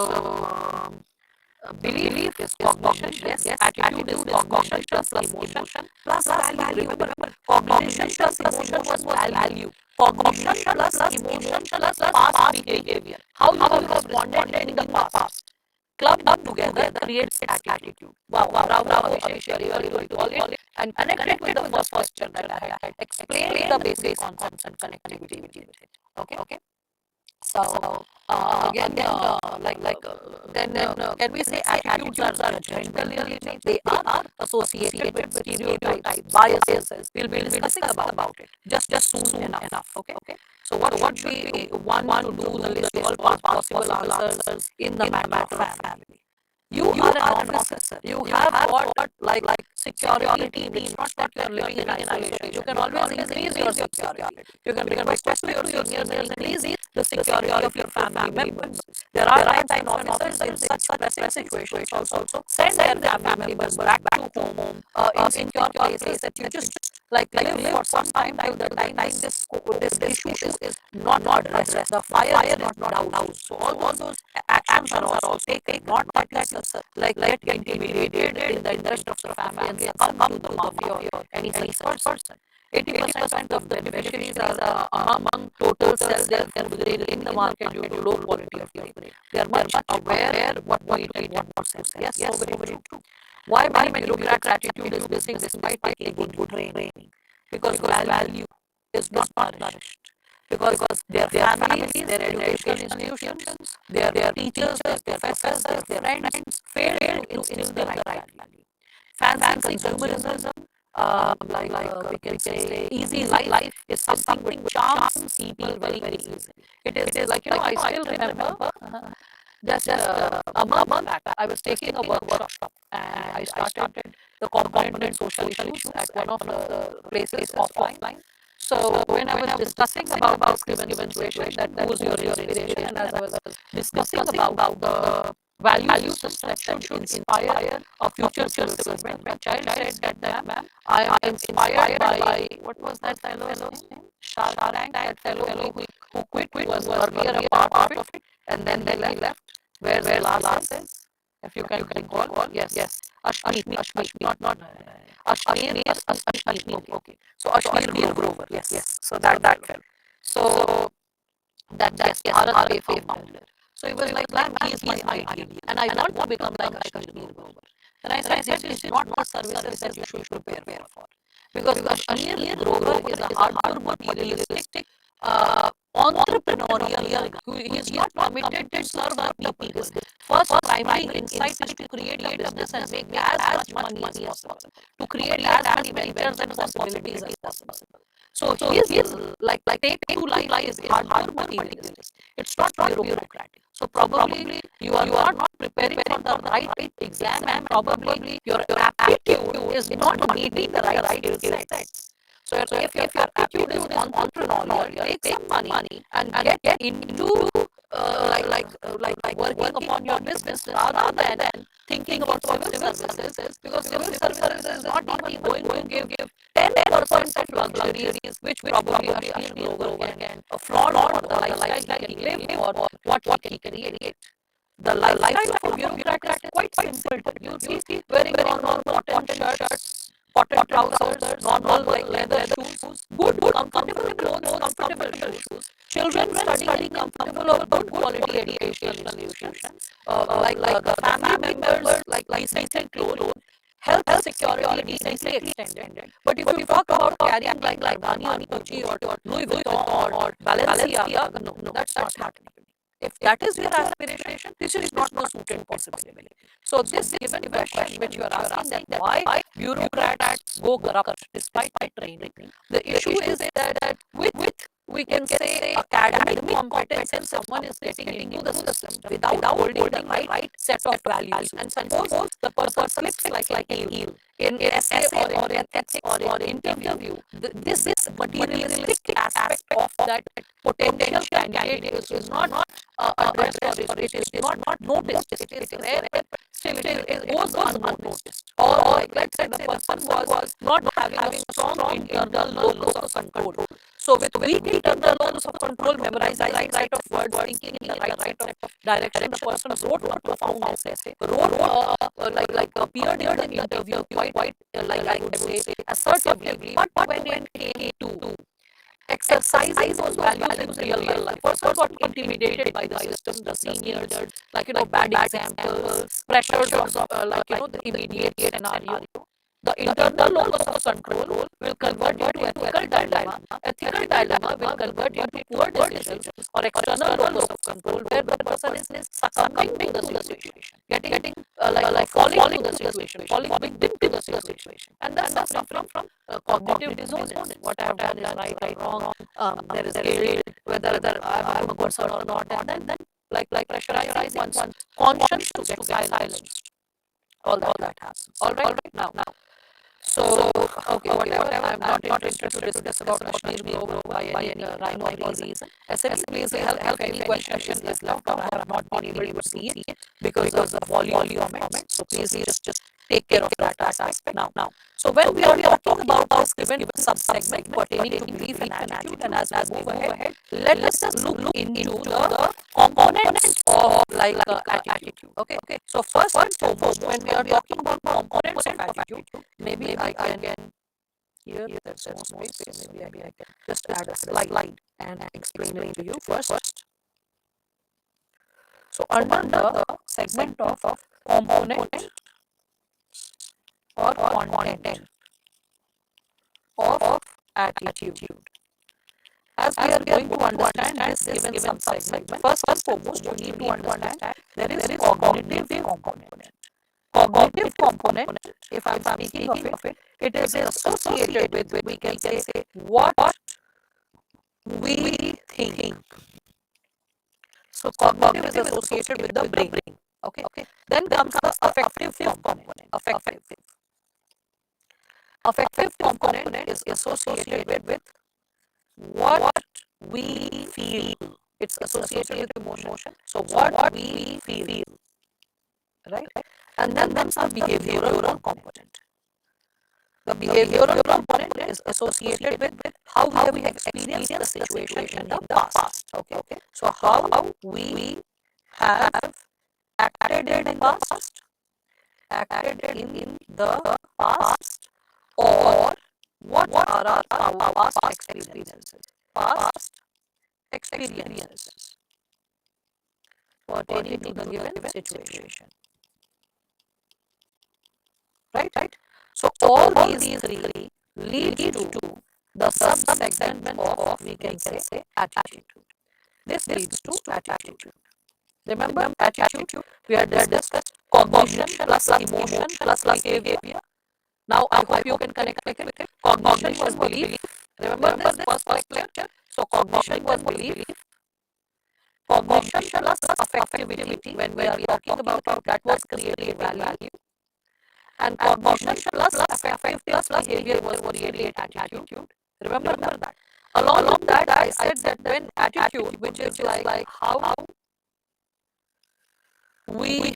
belief is cognition, yes. Attitude is cognition plus emotion plus value. Remember, cognition plus emotion was value. Cognition plus emotion plus past behavior. How you have responded in the past. Club together creates attitude. Wow, bravo, Abhishek, very well call it. And connected with the first question that I had. Explain the basic concepts and connectivity with it. Okay. So can we say attitudes are judgmental in nature? They are associated with stereotypes, biases. We'll be discussing about it just soon enough. Okay. So what should we want to do the list all possible answers in the matter of family? You are an officer. You have got like security team. It's not that you are living in isolation. You can always increase your security. You can request to your seniors and increase the security of your family members. There are times when officers in such pressing situations also send their family members back to home in secure places that you just live for some time till the time this issue is not addressed. The fire is not doused. So all those actions are also taken. Not that get intimidated in the interest of the family and succumb to the mafia or any such person. 80% of the beneficiaries are among total sales they are in the market due to low quality of life. They are much aware what to eat and what not to sell. Yes, so very true. Why many bureaucrat attitude is missing despite taking good training? Because value is not nourished. Because their families, their education institutions, their teachers, their professors, their friends fail to instill the right value. Fancy consumerism, we can say easy life is something which charms people very easily. It is like, I still remember just a month back, I was taking a workshop and I started the component and social issues at one of the places offline. So when I was discussing about this given situation, that who's your inspiration, and as I was discussing about the value system that should inspire a future citizen, my child said that ma'am, I am inspired by, what was that fellow's name? Shark Tank, that fellow who quit was earlier a part of it, and then they left. Where's the last is? If you can recall, yes, Ashmi, not Ashmi. Okay, so Ashmi Grover, yes. So that fell. So that RSA founder. So he was like, ma'am, he is my ideal, and I want to become like Ashmi Grover. And I said, this is not what services that you should prepare for. Because Ashmi Grover is a hardcore materialistic entrepreneurial. He is not committed to serve the people. First primary insight is to create a business and make as much money as possible. To create as many ventures and possibilities as possible. So his take to life is hardcore materialistic. It's not bureaucratic. So probably you are not preparing for the right exam, and probably your aptitude is not meeting the right skill sets. So if your attitude is entrepreneurial, take some money and get into working upon your business rather than thinking about civil services, because civil services is not even going to give 10% of luxuries which probably Ashwini Grover can afford for the lifestyle he can live or what he can create. The lifestyle of a bureaucrat is quite simple. You see wearing normal cotton shirts, cotton trousers, normal leather shoes, good comfortable clothes, comfortable shoes. Children studying comfortable or good quality educational institutions. The family members decent clothes. Health security decently extended. But if you talk about carrying like Armani or Gucci or Louis Vuitton or Balenciaga, no, that's not happening. If that is your aspiration, this is not the suited possibility. So this given question which you are asking, that why bureaucrats go corrupt despite training, the issue is that with we can say academic competence and someone is getting into the system without holding the right set of values. And suppose the person slips like an eel in essay or in ethics or in interview, this materialistic aspect of that potential candidate is not addressed, or it is not noticed. It is rare, but still it goes unnoticed. Or like let's say the person was not having a strong internal locus of control. So with weak internal locus of control, memorizing right of words, thinking in the right of direction, the person wrote a profound essay, wrote like appeared in the interview quite like I would say assertively. But when it came to exercising those values in real life, person got intimidated by the system, the seniors, like bad examples, pressures of the immediate scenario. The internal locus of control will convert you to ethical dilemma. Ethical dilemma will convert you to poor decisions, or external locus of control where the person is succumbing to the situation, getting falling to the situation, falling victim to the situation, and then suffering from cognitive dissonance. What I have done is right, wrong. There is guilt, whether I'm a good son or not, and then like pressurizing one's conscience to get silenced. All that happens. All right, now. So, okay, whatever, I'm not interested to discuss about Kashmir Global by any rhyme or reason. Simply help any question is left or I have not been able to see it because of the volume of it. So please just take care of that aspect now. So when we are talking about this given sub-segment pertaining to belief and attitude, and as we move ahead, let us just look into the components of attitude. Okay. So first and foremost, when we are talking about components of attitude, maybe I can here there's more space. Maybe I can just add a slide and explain it to you first. So under the segment of component or content of attitude, as we are going to understand this given sub-segment, first and foremost you need to understand there is cognitive component. Cognitive component, if I'm speaking of it, it is associated with, we can say, what we think. So cognitive is associated with the brain. Okay. Then comes the affective component. Affective component is associated with what we feel. It's associated with emotion. So what we feel, right? And then comes the behavioral component. The behavioral component is associated with how we have experienced the situation in the past. Okay. So how we have acted in the past, or what are our past experiences pertaining to the given situation. Right. So all these three lead to the sub-segment of, we can say, attitude. This leads to attitude. Remember attitude, we had discussed cognition plus emotion plus behavior. Now I hope you can connect with it. Cognition was belief. Remember this first lecture. So cognition was belief. Cognition plus affectivity, when we are talking about that was created value. And cognition plus affective plus behavior was created attitude. Remember that. Along with that, I said that when attitude, which is like how we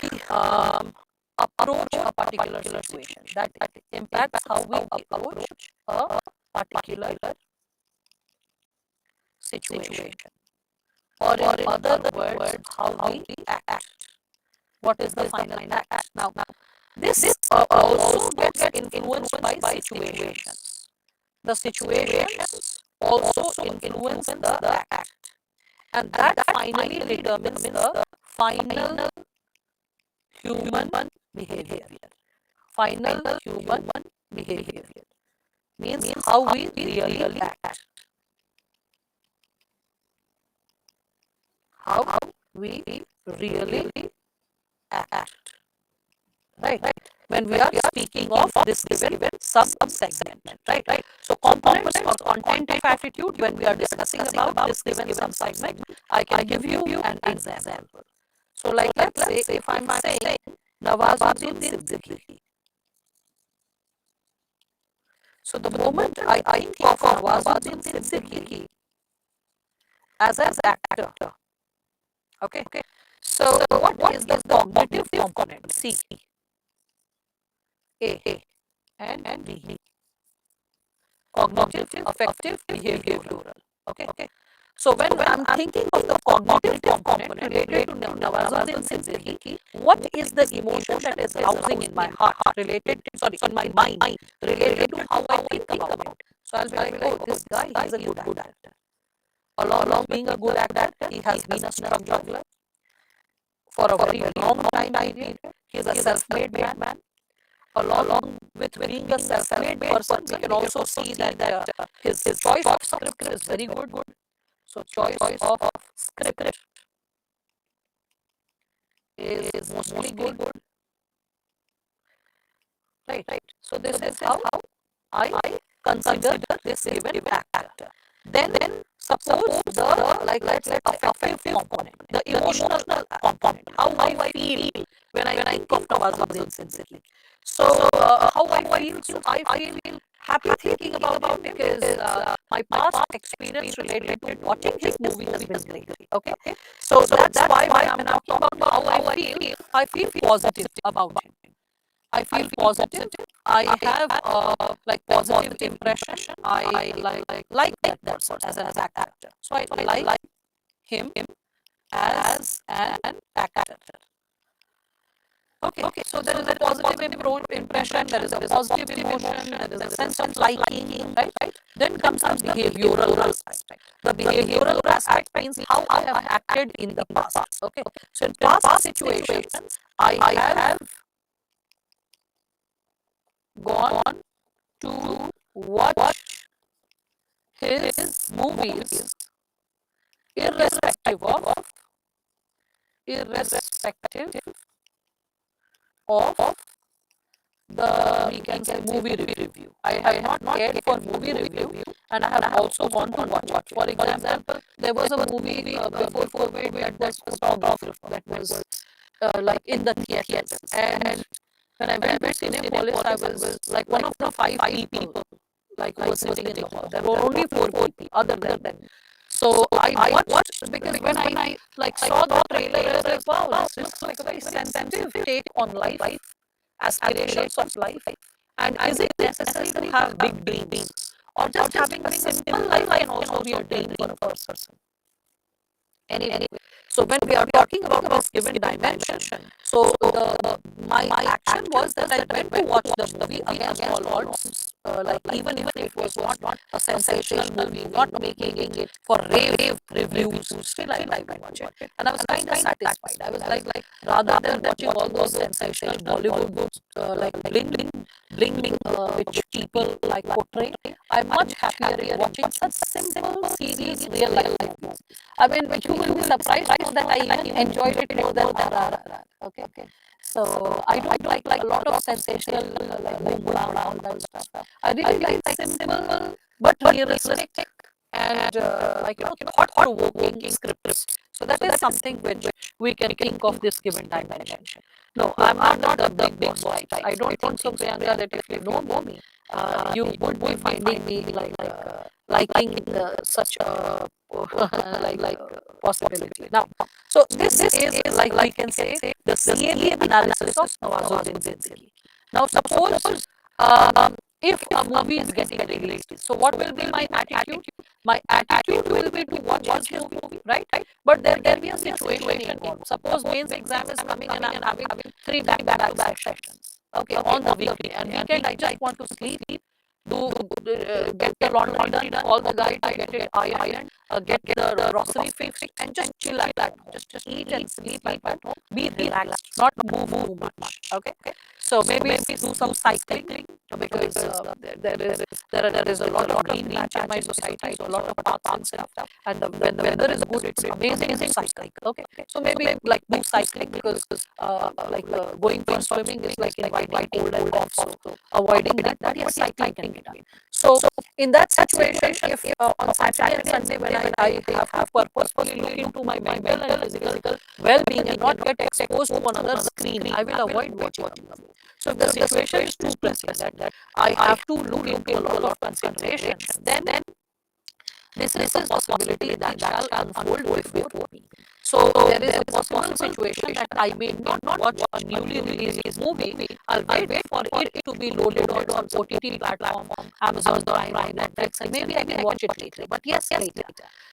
approach a particular situation, that impacts how we approach a particular situation, or in other words, how we act. What is the final act? Now this also gets influenced by situations. The situations also influence the act, and that finally determines the final human behavior. Final human behavior means how we really act. How we really act. Right. when we are speaking of this given sub-segment, right? So components or content of attitude, when we are discussing about this given sub-segment, I can give you an example. So like let's say if I'm saying Nawazuddin Siddiqui. So the moment I think of Nawazuddin Siddiqui as an actor, okay? So what is the cognitive component? C, A, and B. Cognitive, affective, behavioral. Okay. So when I'm thinking of the cognitive component related to Nawazuddin Siddiqui, what is the emotion that is housing in my heart related, sorry, in my mind related to how I think about it? So I'll be like, oh, this guy is a good actor. Along being a good actor, he has been a struggler for a very long time period. He is a self-made man. Along with being a self-made person, we can also see that his choice of script is very good. So choice of script is mostly good, right? So this is how I consider this given actor. Then suppose the let's say affective component, the emotional component, how I feel when I think of Nawazuddin Siddiqui. So how I feel, so I feel happy thinking about him because my past experience related to watching his movie has been great. Okay, so that's why when I'm talking about how I feel positive about him. I feel positive. I have like positive impression. I like that person as an actor. So I like him as an actor. Okay. So there is a positive impression. There is a positive emotion. There is a sense of liking, right? Then comes the behavioral aspect. The behavioral aspect means how I have acted in the past. Okay. So in past situations, I have gone to watch his movies irrespective of the, we can say, movie review. I have not cared for movie review, and I have also gone to watch. For example, there was a movie before COVID that was photographer that was like in the theaters, and when I went to Cinepolis, I was like one of the 5 people like who was sitting in the hall. There were only 4 people other than that. So I watched because when I like saw the trailer, I was like, wow, this looks like a very sensitive take on life, aspirations of life. And is it necessary to have big dreams? Or just having a simple life can also be a dream for a person? Anyway, so when we are talking about this given dimension, so my action was that I went to watch the movie against all odds. Like even if it was not a sensational movie, not making it for rave reviews, still I liked to watch it, and I was kind of satisfied. I was like rather than watching all those sensational Bollywood like bling which people like portray, I'm much happier watching such simple series, real life movies. I mean, you will be surprised that I even enjoyed it more than RRR. Okay. So I don't like a lot of sensational like boom blah all that stuff. I really like simple but realistic and like thought provoking scripts. So that is something which we can think of this given dimension. No, I'm not the big boss type. I don't think so, Priyanka, that if you know me, you would be finding me liking such a possibility. Now, so this is like we can say the CAB analysis of Nawazuddin Siddiqui. Now, suppose if a movie is getting released, so what will be my attitude? My attitude will be to watch his movie, right? But there can be a situation involved. Suppose mains exam is coming and I'm having 3 back-to-back sessions, okay, on the weekday, and weekend I just want to sleep, get the laundry done, call the guy to get it ironed, get the grocery fixed, and just chill at home. Just eat and sleep at home. Be relaxed, not move much. Okay. So maybe do some cycling, because there is a lot of green patch in my society, so a lot of parks and stuff. And when the weather is good, it's amazing to cycle. Okay, so maybe like do cycling, because going for swimming is like inviting cold and cough, so avoiding that. But yes, cycling can be done. So in that situation, if on Saturday and Sunday when I have to purposefully look into my mental and physical well-being and not get exposed to another screen, I will avoid watching a movie. So if the situation is too pressing that I have to look into a lot of considerations, then this is a possibility that shall unfold before me. So there is a possible situation that I may not watch a newly released movie. I'll wait for it to be loaded on some OTT platform, Amazon Prime or Netflix, and maybe I can watch it later. But yes, later.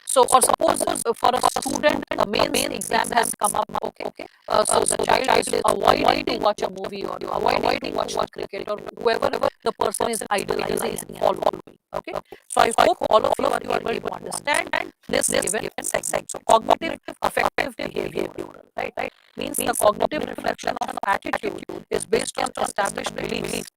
So, or suppose for a student, the main exam has come up. Okay. So the child is avoiding to watch a movie or avoiding to watch cricket or whoever the person is idolizing and following. Okay. So I hope all of you are able to understand this given segment. So cognitive affective behavior, right? Means the cognitive reflection of attitude is based on established beliefs.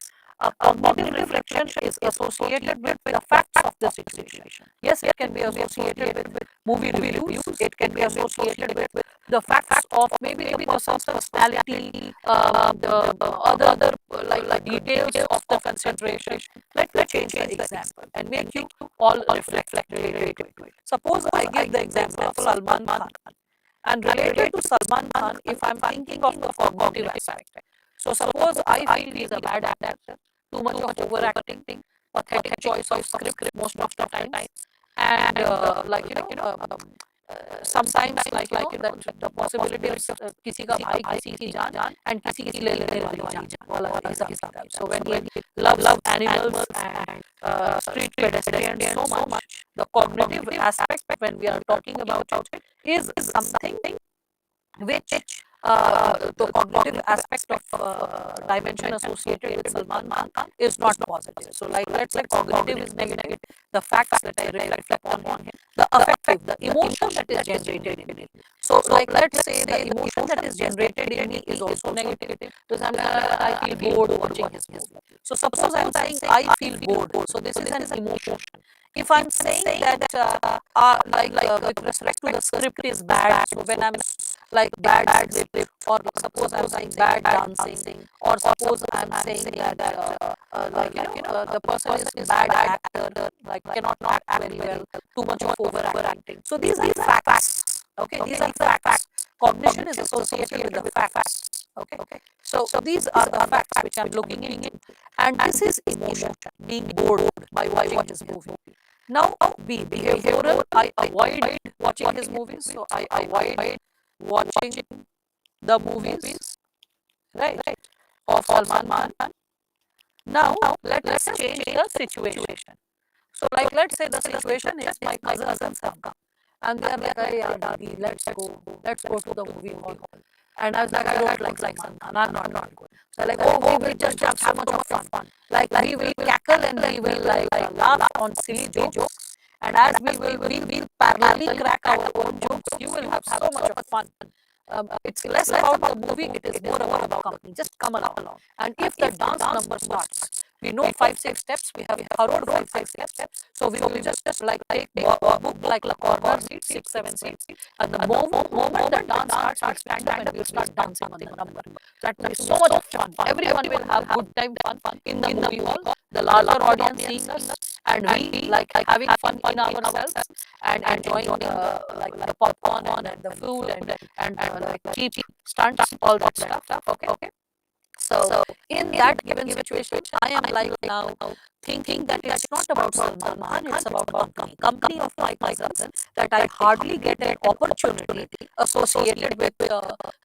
A cognitive reflection is associated with the facts of the situation. Yes, it can be associated with movie reviews. It can be associated with the facts of maybe the person's personality, the other like details of the concentration. Let's change the example and make you all reflect related to it. Suppose I give the example of Salman Khan, and related to Salman Khan, if I'm thinking of the cognitive aspect. So suppose I feel he's a bad actor, too much of overacting, pathetic choice of script most of the time, and sometimes that the possibility of किसी का भाई किसी की जान and किसी की ले लेने वाली जान वाला ऐसा type. So when he loves animals and street pedestrians so much, the cognitive aspect when we are talking about it is something which the cognitive aspect of dimension associated with Salman Khan is not positive. So, like let's say cognitive is negative, the facts that I reflect on him, the affective, the emotion that is generated in it. So, like let's say the emotion that is generated in me is also negative. For example, I feel bored watching his movie. So, suppose I'm saying I feel bored. So, this is an emotion. If I'm saying that with respect to the script is bad, so when I'm like bad script, or suppose I'm saying bad dancing, or suppose I'm saying that the person is bad actor, like cannot act very well, too much of overacting. So these are facts. Okay, these are facts. Cognition is associated with the facts. Okay. So these are the facts which I'm looking into, and this is emotion, being bored by watching his movie. Now, be behavioral. I avoid watching his movies, so I avoid watching the movies, right, of Salman Khan. Now, let's change the situation. So, like, let's say the situation is my cousins have come, and they are like, "Hey, yaar, Dadi, let's go to the movie hall." And I was like, "I don't like Salman Khan. I'm not going." So, like, "Oh, we will just have so much of fun. Like, we will cackle and we will laugh on silly jokes. And as we will parallelly crack our own jokes, you will have so much of fun." It's less about the movie, it is more about company. Just come along. And if the dance number starts, we know 5-6 steps, we have followed 5-6 steps. So we will just like take a book like a corner seat, 6-7 seats. And the moment the dance starts, we stand up and we'll start dancing on the number. That will be so much of fun. Everyone will have good time fun in the movie hall. The larger audience seeing us, and we like having fun in ourselves and enjoying the popcorn and the food and like cheap stunts, all that stuff. Okay. So in that given situation, I am like now thinking that it's not about Salman Khan, it's about company of my cousins, that I hardly get an opportunity associated with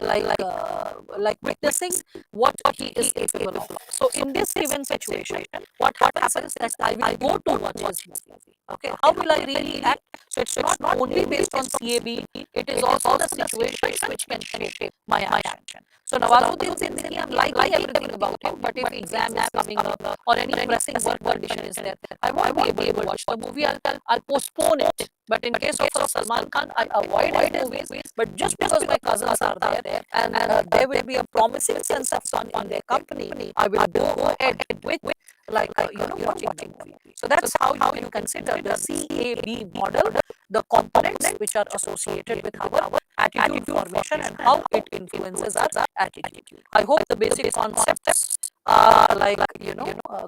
like witnessing what he is capable of. So in this given situation, what happens is that I will go to watch his movie. Okay, how will I really act? So it's not only based on CAB, it is also the situation which can shape my action. So Nawazuddin Siddiqui, I'm liking everything about him, but if exam is coming up or any pressing work condition is there, I won't be able to watch the movie. I'll postpone it. But in case of Salman Khan, I avoid his movies. But just because my cousins are there and there will be a promising sense of fun in their company, I will go ahead with watching the movie. So that's how you can consider the CAB model, the components which are associated with our attitude formation and how it influences our attitude. I hope the basic concepts are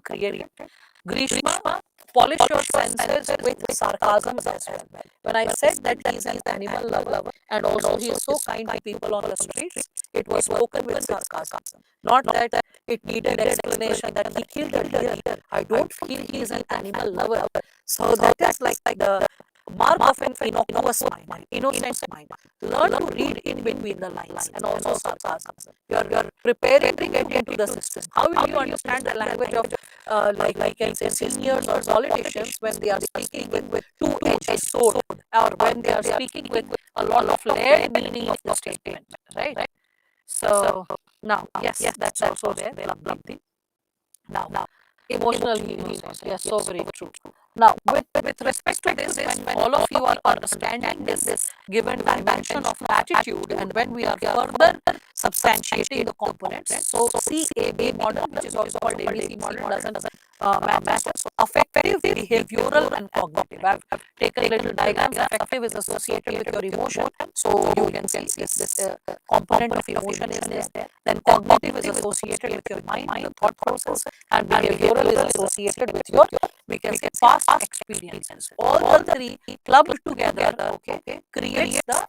created. Grishma, polish your senses with sarcasm as well. When I said that he is an animal lover and also he is so kind to people on the streets, it was spoken with sarcasm. Not that it needed explanation that he killed a deer. I don't feel he is an animal lover. So that is like the mark of an innocuous mind, innocent mind. Learn to read in between the lines and also sarcasm. You're preparing to get into the system. How will you understand the language of we can say seniors or politicians when they are speaking with two-edged sword, or when they are speaking with a lot of layered meaning of the statement, right? So now, yes, that's also there. Labdhi. Now, emotional healing. Yes, so very true. Now, with respect to this, when all of you are understanding this given dimension of attitude, and when we are further substantiating the components, so CAB model, which is also called ABC model, doesn't matter. So affective, behavioral, and cognitive. I've taken little diagrams. Affective is associated with your emotion, so you can see this component of emotion is there. Then cognitive is associated with your mind, the thought process, and behavioral is associated with your, we can say, past experiences. All the three clubbed together, okay, creates the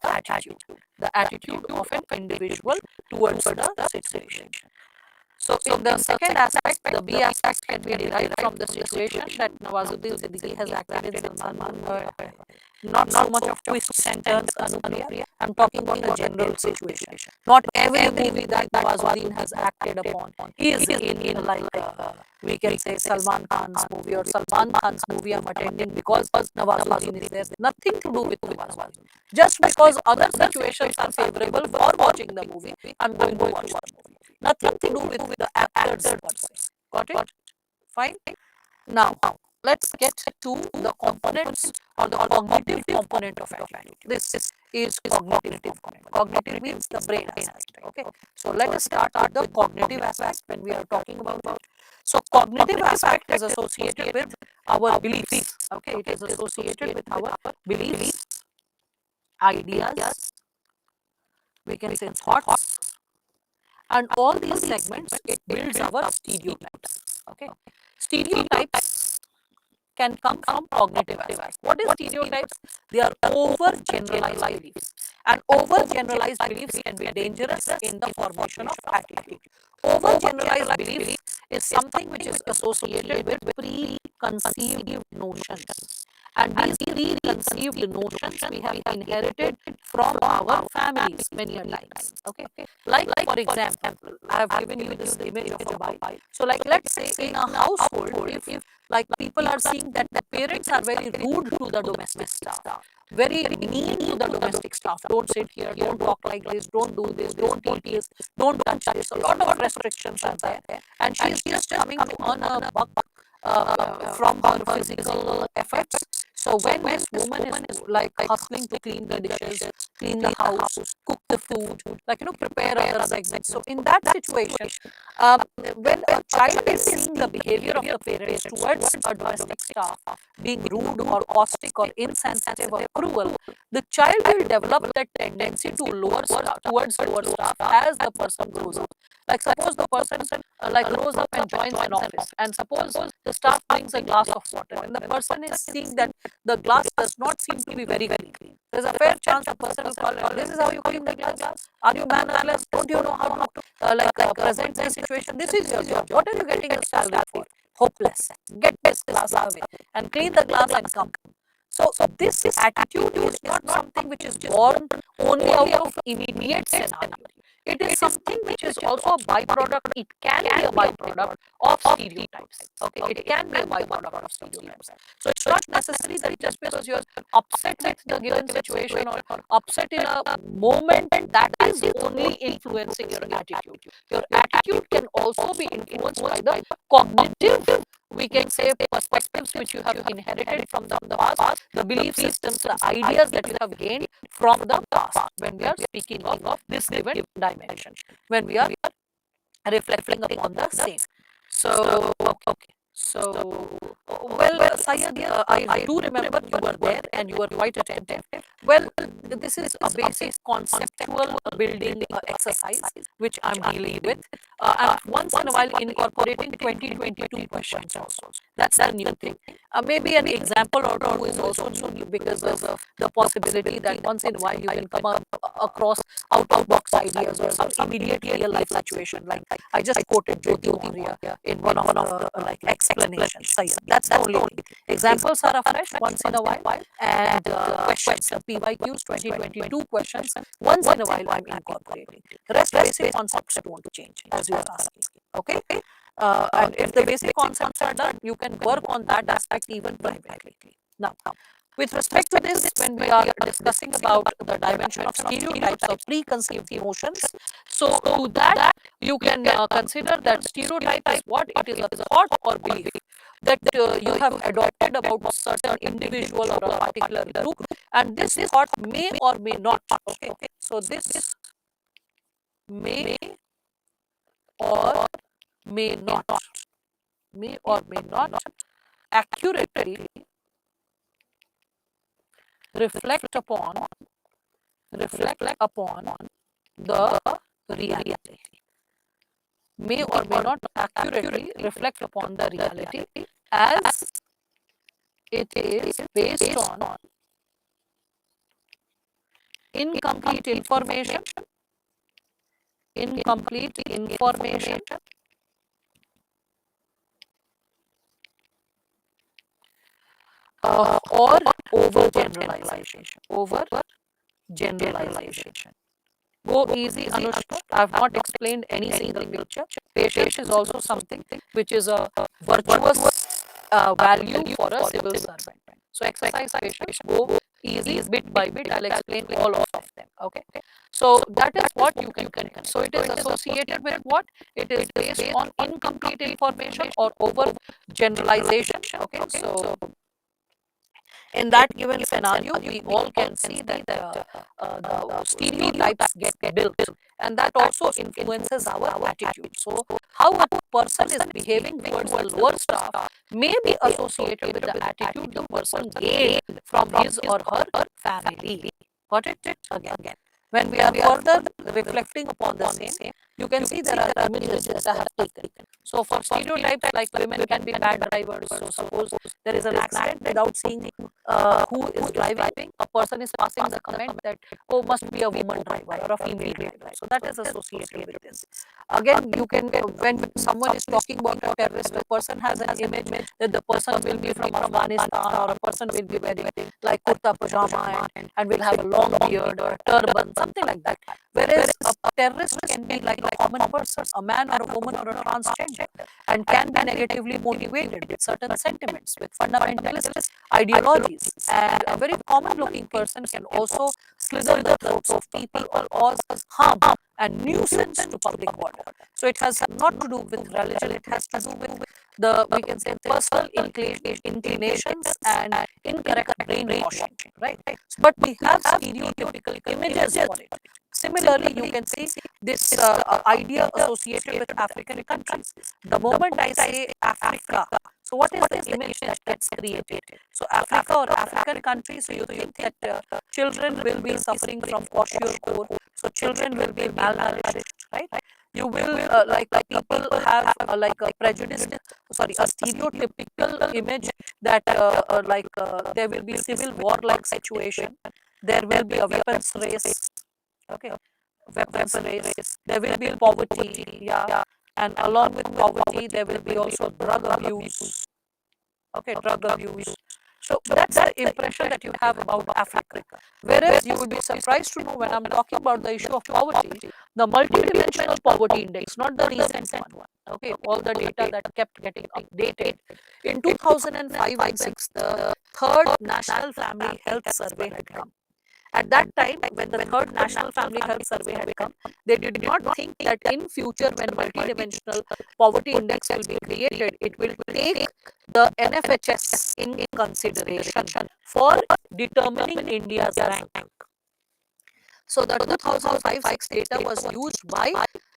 attitude of an individual towards the situation. So in the second aspect, the B aspect can be derived from the situation that Nawazuddin Siddiqui has acted in Salman. Not so much of twists and turns, Anupriya. I'm talking about the general situation. Not every movie that Nawazuddin has acted upon is in like we can say Salman Khan's movie, or Salman Khan's movie I'm attending because Nawazuddin is there. Nothing to do with Nawazuddin. Just because other situations are favorable for watching the movie, I'm going to watch the movie. Nothing to do with the actors per se. Got it? Fine. Now, let's get to the components or the cognitive component of attitude. This is cognitive component. Cognitive means the brain aspect. Okay. So let us start with the cognitive aspect when we are talking about it. So cognitive aspect is associated with our beliefs. Okay. It is associated with our beliefs, ideas, we can say thoughts, and all these segments, it builds our stereotypes. Okay. Stereotypes can come from cognitive aspect. What is stereotypes? They are overgeneralized beliefs, and overgeneralized beliefs can be dangerous in the formation of attitude. Overgeneralized belief is something which is associated with preconceived notions, and these preconceived notions we have inherited from our families many a times. Okay, like for example, I have given you this image of a bike. So like, let's say in a household, if like people are seeing that the parents are very rude to the domestic staff, very mean to the domestic staff. Don't sit here, don't talk like this, don't do this, don't eat this, don't touch this. A lot of restrictions are there, and she is just coming to earn a buck from her physical efforts. So when this woman is like hustling to clean the dishes, clean the house, cook the food, like prepare other segments. So in that situation, when a child is seeing the behavior of the parents towards a domestic staff being rude or caustic or insensitive or cruel, the child will develop that tendency to towards lower staff as the person grows up. Like suppose the person grows up and joins an office, and suppose the staff brings a glass of water, and the person is seeing that the glass does not seem to be very clean. There's a fair chance the person will call it, this is how you clean the glass? Are you mannerless? Don't you know how to present the situation? This is your job. What are you getting a salary for? Hopeless. Get this glass away and clean the glass and come. So this attitude is not something which is born only out of immediate scenario. It is something which is also a byproduct. It can be a byproduct of stereotypes. Okay, it can be a byproduct of stereotypes. So it's not necessary that just because you're upset with the given situation or upset in a moment, that is only influencing your attitude. Your attitude can also be influenced by the cognitive, we can say, perspectives which you have inherited from the past, the belief systems, the ideas that you have gained from the past when we are speaking of this given dimension, when we are reflecting upon the same. So, okay. So, well, Syed, I do remember you were there and you were quite attentive. Well, this is a basic conceptual building exercise which I'm dealing with. And once in a while incorporating 2022 questions also. That's the new thing. Maybe an example or two is also new because of the possibility that once in a while you can come up across out of box ideas or some immediate real life situation. Like I just quoted Jyoti Moria in one of the like explanations. So yeah, that's the only thing. Examples are afresh once in a while, and questions, the PYQs 2022 questions once in a while I'm incorporating. The rest basic concepts won't change as you are asking. Okay. And if the basic concepts are done, you can work on that aspect even privately. Now, with respect to this, when we are discussing about the dimension of stereotypes or preconceived notions, so to that you can consider that stereotype is what it is, a thought or belief that you have adopted about a certain individual or a particular group, and this thought may or may not. Okay, so this may or may not accurately reflect upon the reality. May or may not accurately reflect upon the reality as it is based on incomplete information, incomplete information or overgeneralization. Overgeneralization. Go easy, Anushka. I have not explained any single picture. Patience is also something which is a virtuous value for a civil servant. So exercise patience. Go easy, bit by bit. I'll explain all of them. Okay. So that is what you can connect. So it is associated with what? It is based on incomplete information or over generalization. Okay. So in that given scenario, we all can see that the stereotypes get built, and that also influences our attitude. So, how a person is behaving towards the lower staff may be associated with the attitude the person gained from his or her family. Got it? Again. When we are further reflecting upon the same, you can see there are images that I have taken. So, for stereotypes like women can be bad drivers. So, suppose there is an accident without seeing who is driving, a person is passing the comment that, oh, must be a woman driver or a female driver. So that is associated with this. Again, you can, when someone is talking about a terrorist, a person has an image that the person will be from Afghanistan or a person will be wearing like kurta pajama and will have a long beard or a turban, something like that. Whereas a terrorist can be like a common person, a man or a woman or a transgender, and can be negatively motivated with certain sentiments, with fundamentalist ideologies. And a very common looking person can also slither the throats of people or cause harm and nuisance to public order. So it has not to do with religion, it has to do with the, we can say, personal inclinations and incorrect brainwashing, right? But we have stereotypical images for it. Similarly, you can see this idea associated with African countries. The moment I say Africa, so what is the image that gets created? So Africa or African countries, so you think that children will be suffering from kwashiorkor, so children will be malnourished, right? You will like people have like a prejudice, sorry, a stereotypical image that there will be civil war like situation, there will be a weapons race, okay, weapons race, there will be poverty, yeah, and along with poverty there will be also drug abuse, okay, drug abuse. So that's the impression that you have about Africa. Whereas you will be surprised to know when I'm talking about the issue of poverty, the multidimensional poverty index, not the recent one. Okay, all the data that kept getting updated. In 2005 and 6, the third National Family Health Survey had come. At that time, when the third National Family Health Survey had come, they did not think that in future, when multidimensional poverty index will be created, it will take the NFHS in consideration for determining India's rank. So the 2005-6 data was used by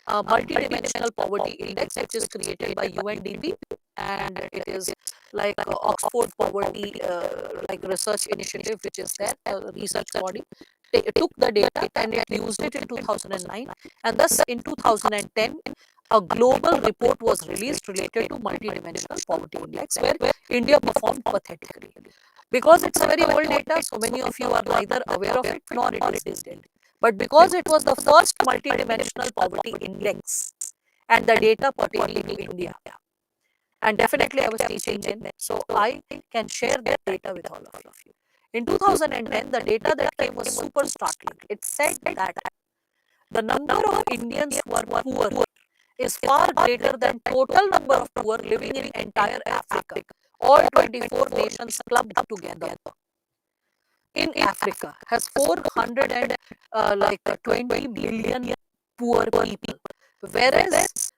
multidimensional poverty index, which is created by UNDP, and it is like Oxford Poverty like research initiative, which is there, a research body, took the data and it used it in 2009, and thus in 2010 a global report was released related to multidimensional poverty index, where India performed pathetically. Because it's a very old data, so many of you are neither aware of it nor it is detailed. But because it was the first multidimensional poverty index and the data pertaining to India, and definitely I was teaching then, so I can share that data with all of you. In 2010, the data that came was super startling. It said that the number of Indians who are poor is far greater than total number of poor living in entire Africa, all 24 nations clubbed together. In Africa has 400 and 20 million poor people, whereas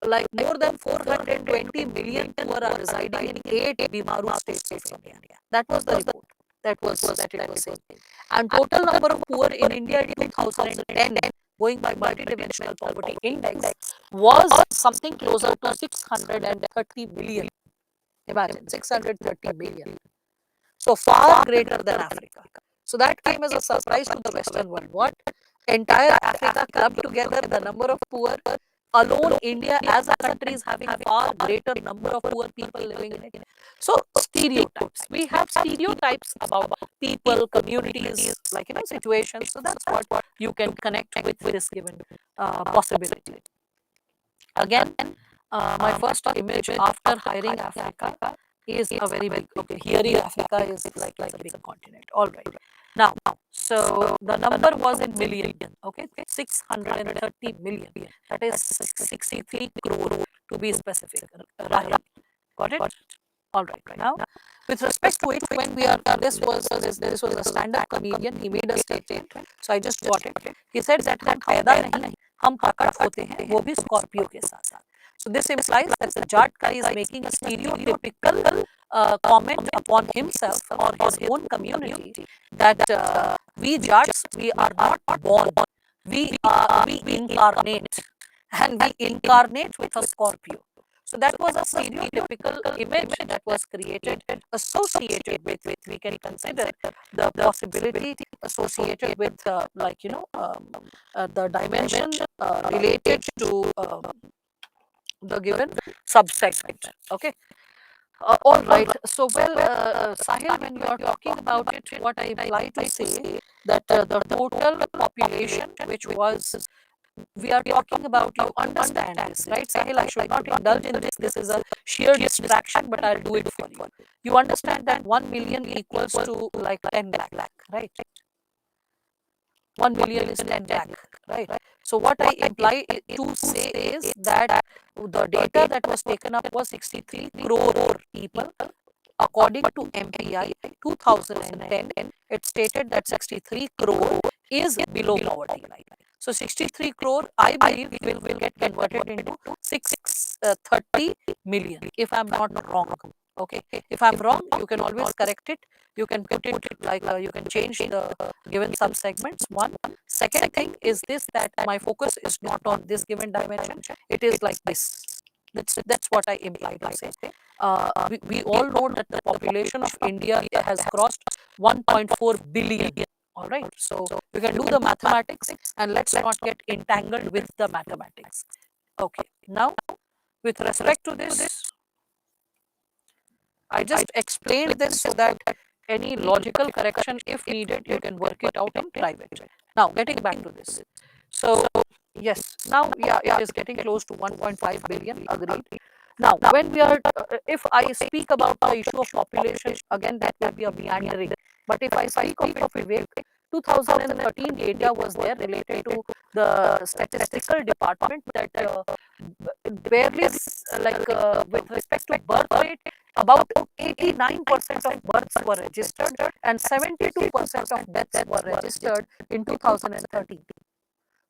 like more than 420 million poor are residing in 8 Bimaru states of India. That was the report that it was saying. And total number of poor in India in 2010, going by multidimensional poverty index, was something closer to 630 million. Imagine 630 million. So far greater than Africa. So that came as a surprise to the Western world. What? Entire Africa clubbed together, the number of poor, alone India as a country is having a far greater number of poor people living in it. So stereotypes. We have stereotypes about people, communities, like situations. So that's what you can connect with this given possibility. Again, my first image after hiring Africa is a very big, okay, hearing Africa is like a big continent. All right. Now, so the number was in million, okay, 630 million. That is 63 crore to be specific. Right. Got it? All right. Now, with respect to it, when we are, this was a stand-up comedian. He made a statement. So I just got it. He said that हम पैदा नहीं, हम प्रकट होते हैं, वो भी Scorpio के साथ. So this implies that the Jat guy is making a stereotypical comment upon himself or his own community, that we Jats, we are not born, we incarnate, and we incarnate with a Scorpio. So that was a stereotypical image that was created, associated with, we can consider the possibility associated with the dimension related to the given subsegment. Okay. All right. So, well, Sahil, when you are talking about it, what I imply to say that the total population, which was, we are talking about, you understand this, right? Sahil, I should not indulge in this. This is a sheer distraction, but I'll do it for you. You understand that 1 million equals to like 10 lakh, right? 1 million is 10 lakh, right? So what I imply to say is that the data that was taken up was 63 crore people. According to MPI 2010, it stated that 63 crore is below poverty line. So 63 crore, I believe, will get converted into 630 million, if I'm not wrong. Okay, if I'm wrong, you can always correct it. You can put it like you can change the given sub segments. One. Second thing is this, that my focus is not on this given dimension. It is like this. That's what I imply to say. We all know that the population of India has crossed 1.4 billion. All right. So you can do the mathematics, and let's not get entangled with the mathematics. Okay. Now, with respect to this, I just explained this so that any logical correction, if needed, you can work it out in private. Now, getting back to this. So, yes, now, yeah, it is getting close to 1.5 billion, agreed. Now, when we are, if I speak about the issue of population, again, that will be a meandering. But if I speak of it, Vivek, 2013 data was there related to the statistical department that barely, with respect to birth rate, about 89% of births were registered and 72% of deaths were registered in 2013.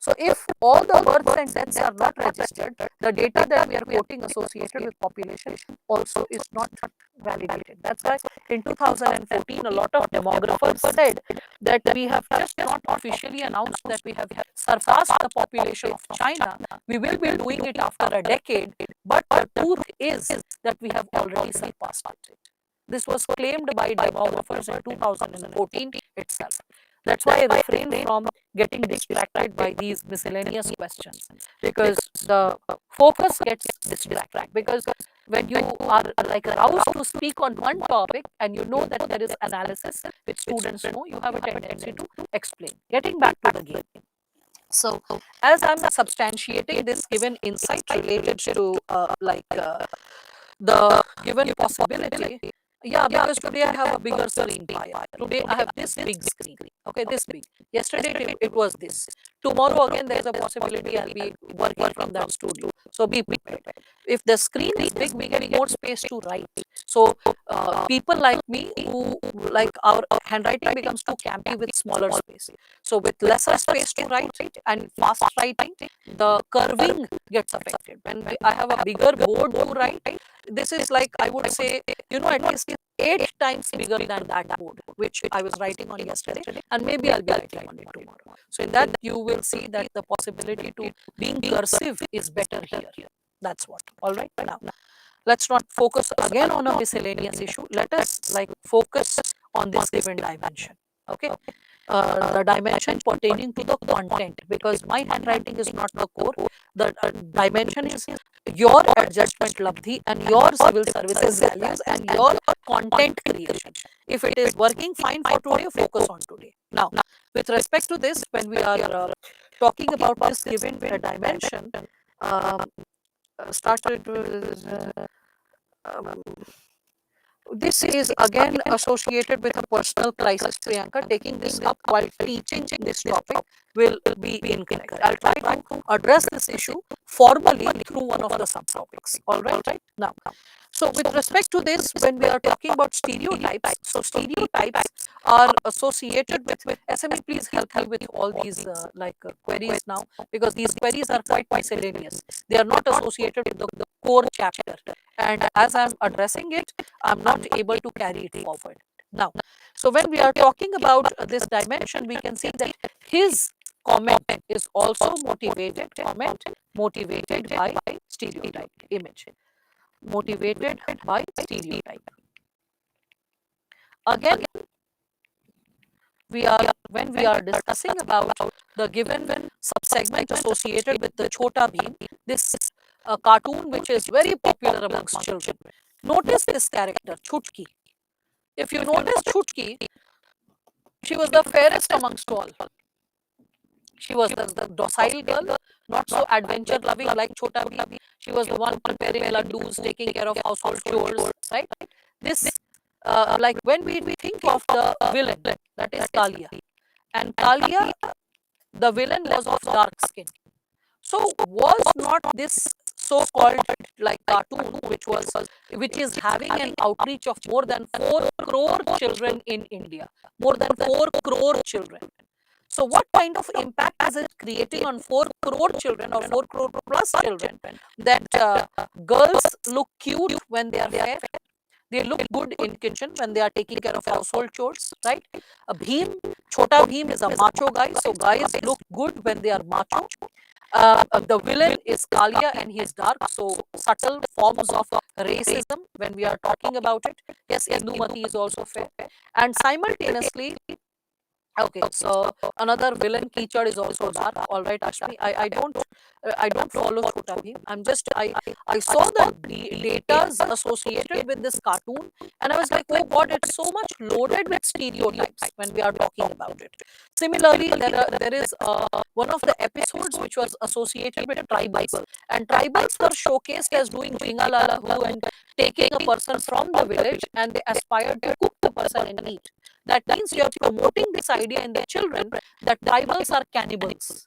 So if all the births and deaths are not registered, the data that we are quoting associated with population also is not validated. That's why in 2014, a lot of demographers said that we have just not officially announced that we have surpassed the population of China. We will be doing it after a decade, but the truth is that we have already surpassed it. This was claimed by demographers in 2014 itself. That's why I refrain from getting distracted by these miscellaneous questions, because the focus gets distracted. Because when you are like aroused to speak on one topic and you know that there is analysis which students know, you have a tendency to explain. Getting back to the game. So, as I'm substantiating this given insight related to the given possibility, yeah, because today I have a bigger screen, Paya. Today I have this big screen. Okay, this big. Yesterday it was this. Tomorrow again there is a possibility I'll be working from that studio. So be prepared. If the screen is big, we get more space to write. So people like me who like our handwriting becomes too campy with smaller space. So with lesser space to write and fast writing, the curving gets affected. When I have a bigger board to write, this is like, I would say, at least 8 times bigger than that board which I was writing on yesterday, and maybe I'll be writing on it tomorrow. So in that you will see that the possibility to being cursive is better here. That's what. All right, now let's not focus again on a miscellaneous issue. Let us like focus on this given dimension. Okay, the dimension pertaining to the content, because my handwriting is not the core. The dimension is your adjustment labdhi and your civil services values and your content creation. If it is working fine for today, focus on today. Now, with respect to this, when we are talking about this given dimension, um, started with this is again associated with a personal crisis, Priyanka. Taking this up while teaching this topic will be incorrect. I'll try to address this issue formally through one of the subtopics. All right, now. So, with respect to this, when we are talking about stereotypes, so stereotypes are associated with SME. Please help me with all these queries now, because these queries are quite miscellaneous. They are not associated with the core chapter, and as I'm addressing it, I'm not able to carry it forward. Now, so when we are talking about this dimension, we can see that his comment is also motivated by stereotype image. Motivated by stereotype. Again, when we are discussing about the given subsegment associated with the Chota Bheem, this cartoon which is very popular amongst children. Notice this character, Chutki. If you notice Chutki, she was the fairest amongst all. She was the docile girl, not so adventure loving like Chota Bheem. She was the one preparing laddus, taking care of household chores, right? This, like when we think of the villain, that is Kalia, and Kalia, the villain was of dark skin. So was not this so-called like cartoon, which is having an outreach of more than 4 crore children in India, more than 4 crore children. So what kind of impact is it creating on 4 crore children or 4 crore plus children, that girls look cute when they are fair? They look good in kitchen when they are taking care of household chores, right? A Bheem, Chota Bheem is a macho guy, so guys look good when they are macho. The villain is Kalia and he is dark, so subtle forms of racism when we are talking about it. Yes, Indumati is also fair. And simultaneously, okay, so another villain Kichad is also dark. All right, Ashmi, I don't follow Chota Bheem. I saw the data associated with this cartoon, and I was like, oh God, it's so much loaded with stereotypes when we are talking about it. Similarly, there is one of the episodes which was associated with tribals, and tribals were showcased as doing Jingalala Hu and taking a person from the village, and they aspired to cook the person and eat. That means you are promoting this idea in the children that tribals are cannibals.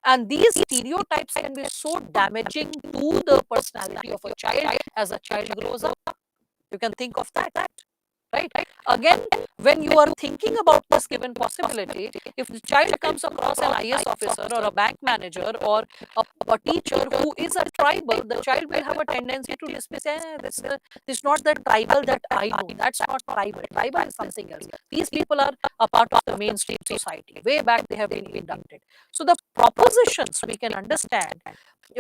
And these stereotypes can be so damaging to the personality of a child as a child grows up. You can think of that. right? Again, when you are thinking about this given possibility, if the child comes across an IS officer or a bank manager or a teacher who is a tribal, the child will have a tendency to dismiss, this is not the tribal that I know. That's not tribal. Tribal is something else. These people are a part of the mainstream society. Way back they have been inducted. So the propositions we can understand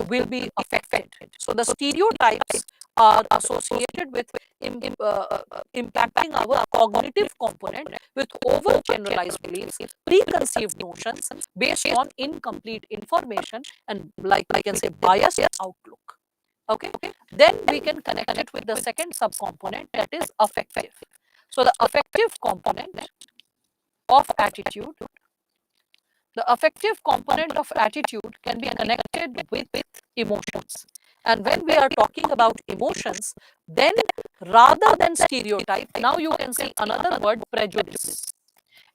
will be affected. So the stereotypes are associated with impacting our cognitive component with overgeneralized beliefs, preconceived notions based on incomplete information, and like I can say biased outlook. Okay, then we can connect it with the second subcomponent, that is affective. So the affective component of attitude, the affective component of attitude can be connected with emotions. And when we are talking about emotions, then rather than stereotype, now you can see another word, prejudice.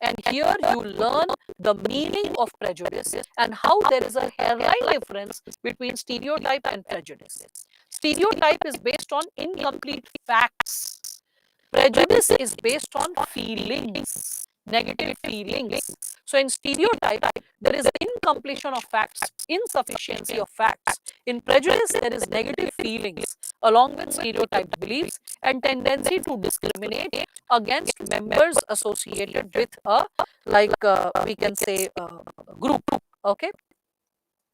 And here you learn the meaning of prejudice and how there is a hairline difference between stereotype and prejudice. Stereotype is based on incomplete facts. Prejudice is based on feelings, negative feelings. So in stereotype, there is incompletion of facts, insufficiency of facts. In prejudice, there is negative feelings along with stereotyped beliefs and tendency to discriminate against members associated with a, we can say, group. Okay.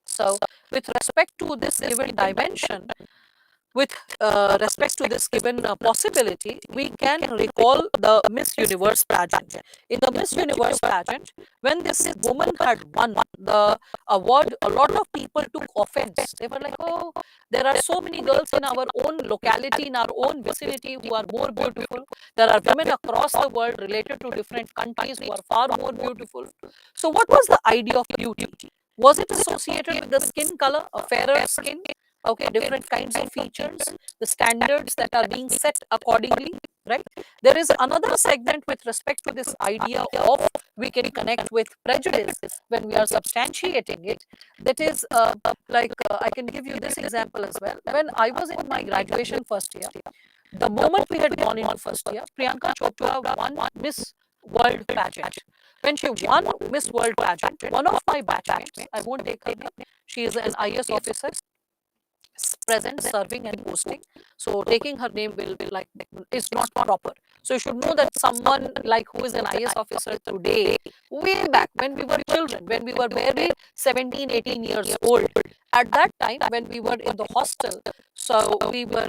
So with respect to this given dimension, with respect to this given possibility, we can recall the Miss Universe pageant. In the Miss Universe pageant, when this woman had won the award, a lot of people took offense. They were like, oh, there are so many girls in our own locality, in our own vicinity who are more beautiful. There are women across the world related to different countries who are far more beautiful. So, what was the idea of beauty? Was it associated with the skin color, a fairer skin? Okay, different kinds of features, the standards that are being set accordingly, right? There is another segment with respect to this idea of we can connect with prejudice when we are substantiating it. That is I can give you this example as well. When I was in my graduation first year, the moment we had gone into first year, Priyanka Chopra won Miss World pageant. When she won Miss World pageant, one of my batchmates, I won't take her name, she is an IS officer, present, serving and posting. So taking her name will be like is not proper. So you should know that someone like who is an IS officer today, way back when we were children, when we were barely 17, 18 years old, at that time when we were in the hostel, so we were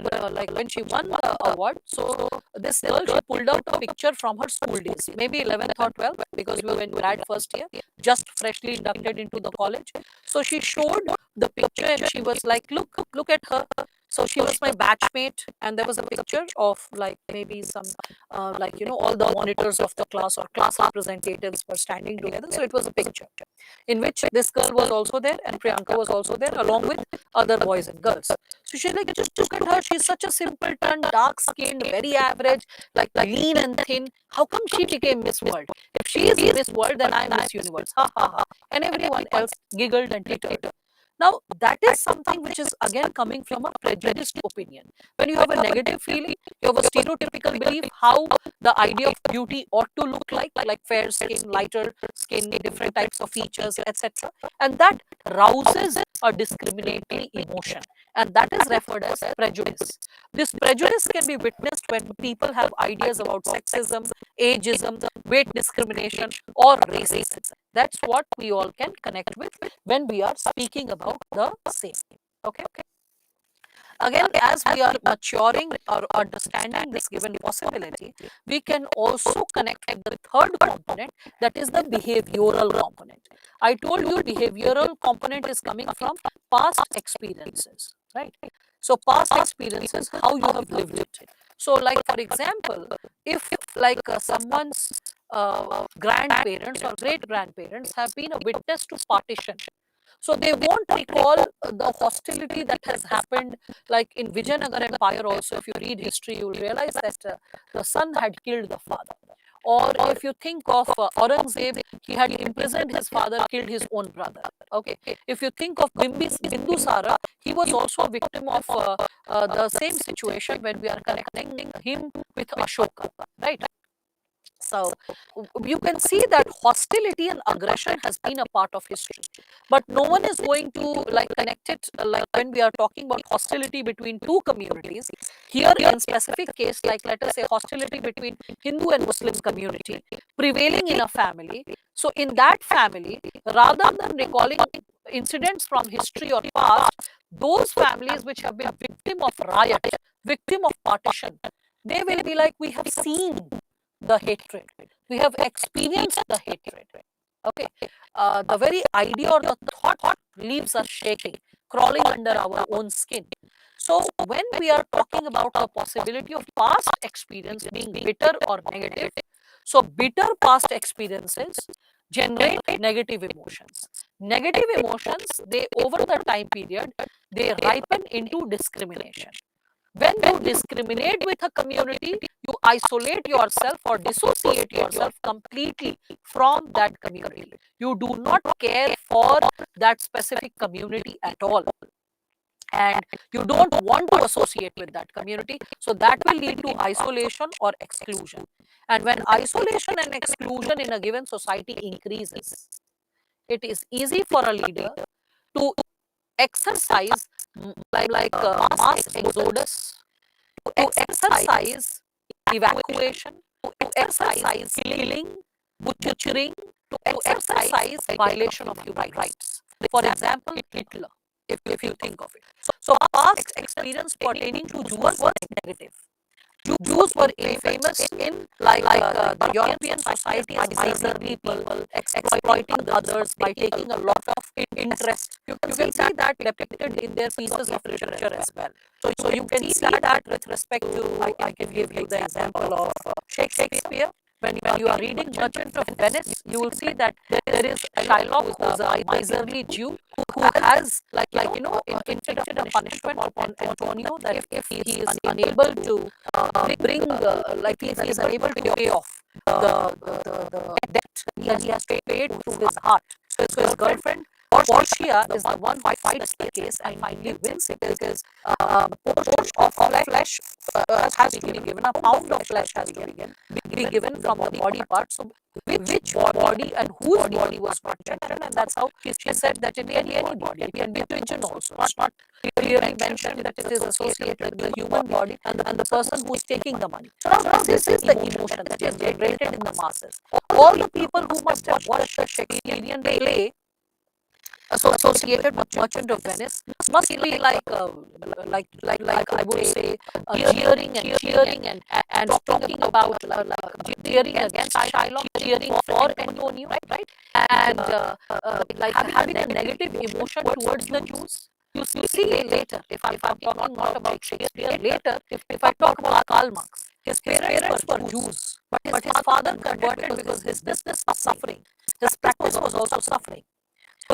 when she won the award, so this girl, she pulled out a picture from her school days, maybe 11th or 12th, because we were in grad first year, just freshly inducted into the college. So she showed the picture and she was like, look at her. So she was my batchmate, and there was a picture of like maybe some all the monitors of the class or class representatives were standing together. So it was a picture in which this girl was also there and Priyanka was also there along with other boys and girls. So she's like, just look at her, she's such a simpleton, dark skinned, very average, like lean and thin. How come she became Miss World? If she is Miss World, then I am Miss Universe. Ha ha ha. And everyone else giggled and tittered. Now, that is something which is again coming from a prejudiced opinion. When you have a negative feeling, you have a stereotypical belief how the idea of beauty ought to look like fair skin, lighter skin, different types of features, etc. And that rouses a discriminatory emotion, and that is referred as prejudice. This prejudice can be witnessed when people have ideas about sexism, ageism, weight discrimination, or racism. That's what we all can connect with when we are speaking about the same. Okay. Again, as we are maturing or understanding this given possibility, we can also connect with the third component, that is the behavioral component. I told you behavioral component is coming from past experiences, right? So past experiences, how you have lived it. So like for example, if someone's grandparents or great grandparents have been a witness to partition, so they won't recall the hostility that has happened, like in Vijayanagar Empire. Also, if you read history, you will realize that the son had killed the father. Or if you think of Aurangzeb, he had imprisoned his father, killed his own brother. Okay. If you think of Bindusara, he was also a victim of the same situation when we are connecting him with Ashoka, right? So you can see that hostility and aggression has been a part of history, but no one is going to like connect it like when we are talking about hostility between two communities. Here in specific case, like let us say hostility between Hindu and Muslim community prevailing in a family. So in that family, rather than recalling incidents from history or past, those families which have been victim of riot, victim of partition, they will be like, we have seen the hatred. We have experienced the hatred. Okay. The very idea or the thought leaves us shaking, crawling under our own skin. So, when we are talking about the possibility of past experience being bitter or negative, so bitter past experiences generate negative emotions. Negative emotions, they over the time period, they ripen into discrimination. When you discriminate with a community, you isolate yourself or dissociate yourself completely from that community. You do not care for that specific community at all, and you don't want to associate with that community. So that will lead to isolation or exclusion. And when isolation and exclusion in a given society increases, it is easy for a leader to exercise mass exodus, to exercise evacuation, to exercise killing, butchering, to exercise violation of human rights. For example, Hitler, if you think of it. So past experience pertaining to Jews was negative. Jews were infamous in the European society as miserly people, exploiting others by taking a lot of interest. You can see that depicted in their pieces of literature as well. So you can see that with respect to, I can give you the example of Shakespeare. When you are reading Merchant of Venice, you will see that there is Shylock, who is a miserly Jew who has inflicted a punishment upon Antonio, that if he is unable to bring like if he is unable to pay off the debt that he has paid through his heart. So his girlfriend Portia is the one who fights the case and finally wins it, because a portion of flesh has to be given, a pound of flesh has to be given from the body part. So which body and whose body was mentioned, and that's how she said that it can be any body, it can be a pigeon also. It's not clearly mentioned that it is associated with the human body and the person who is taking the money. So now this is the emotion that is generated in the masses. All the people who must have watched the Shakespearean play associated with Merchant of Venice must be like I would say cheering and talking about cheering against Shylock, cheering for Antonio, right? And like having a negative emotion towards the Jews. You see later, if I'm talking not about Shakespeare, later if I talk about Karl Marx, his parents were Jews, but his father converted because his business was suffering. His practice was also suffering.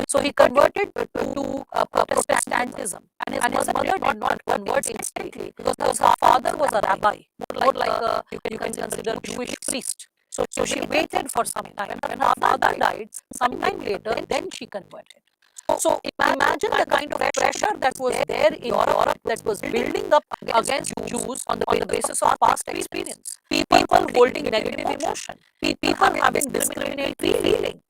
So he converted to Protestantism, and his mother did not convert instantly because her father was a rabbi, more like a, you can consider, Jewish priest. So she waited for some time. When her father died, sometime later, then she converted. So imagine the kind of pressure that was there in Europe, that was building up against Jews on the basis of past experience. People holding negative emotion, people having discriminatory feeling.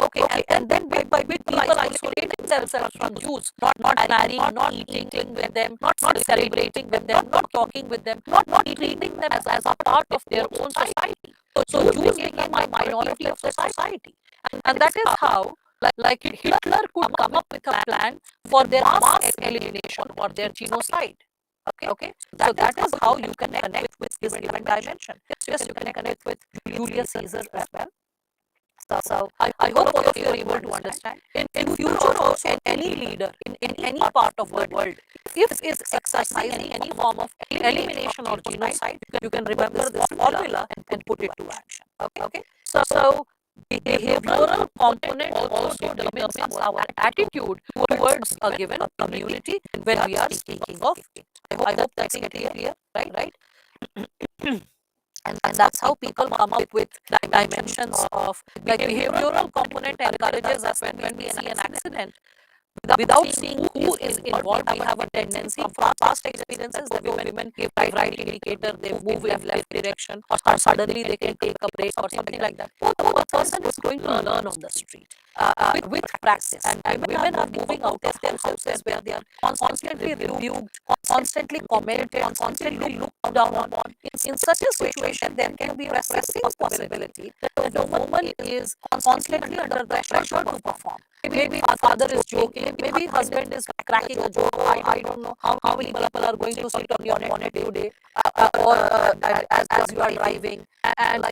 Okay, and then bit by bit, people isolating themselves from Jews, not marrying, not eating with them, not celebrating with them, not talking with them, not treating them as a part of their own society. So Jews became a minority of society, and that is how like Hitler could come up with a plan for their mass elimination or their genocide. Okay. So that is how you can connect with this given dimension. Yes, you can connect with Julius Caesar as well. So I hope all of you are able to understand. In future also, any leader in any part of the world, if is exercising any form of elimination or genocide, you can remember this formula and put it to action. Okay. So behavioral component also determines our attitude towards a given community when we are speaking of it. I hope that's clear, right? that's how people come up with dimensions of like behavioral component encourages us when we see an accident. Without seeing who is involved, we have a tendency from past experiences that women give right indicator, they move in left direction, or suddenly they can take a break or something like that. What a person is going to learn on the street with practice. And women are moving out of their houses where they are constantly rebuked, constantly commented, constantly looked down on. In such a situation, there can be a possibility that the woman is constantly under the pressure to perform. Maybe father is joking, maybe husband is cracking a joke. I don't know how many people are going to sit on your bonnet today, or as you are driving, and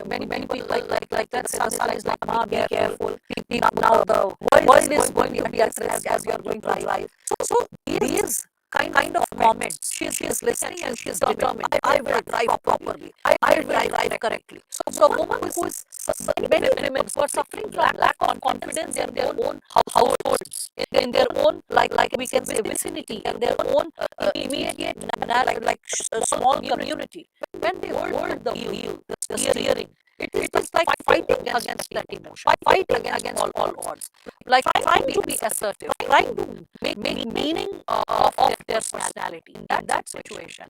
many people like that son is like, ma, be careful. Now the world is going to be at risk as you are going to drive. So these kind of comments, she is listening and she is determined. I will drive properly. I will drive correctly. So a woman who is, many women who are suffering from lack of confidence in their own household, in their own like we can say vicinity, in their own immediate small community, when they hold the wheel, the steering, it is like fighting against that emotion, fighting against all odds, like trying to be assertive, trying to make meaning of their personality in that situation.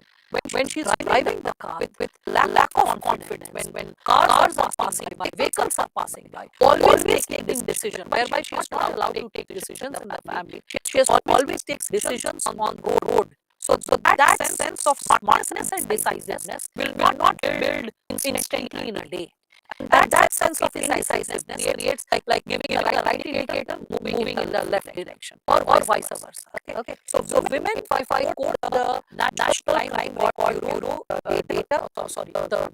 When she's driving the car with lack of confidence, when cars are passing by, vehicles are passing by, always taking decision, whereby she is not allowed to take decisions in the family. She has always takes decisions on road. So that sense of smartness and decisiveness will not build instantly in a day. That sense of indecisiveness creates like giving a right indicator, moving in the left direction, or vice versa. Okay. So women, if I quote the National Crime Record Bureau data, the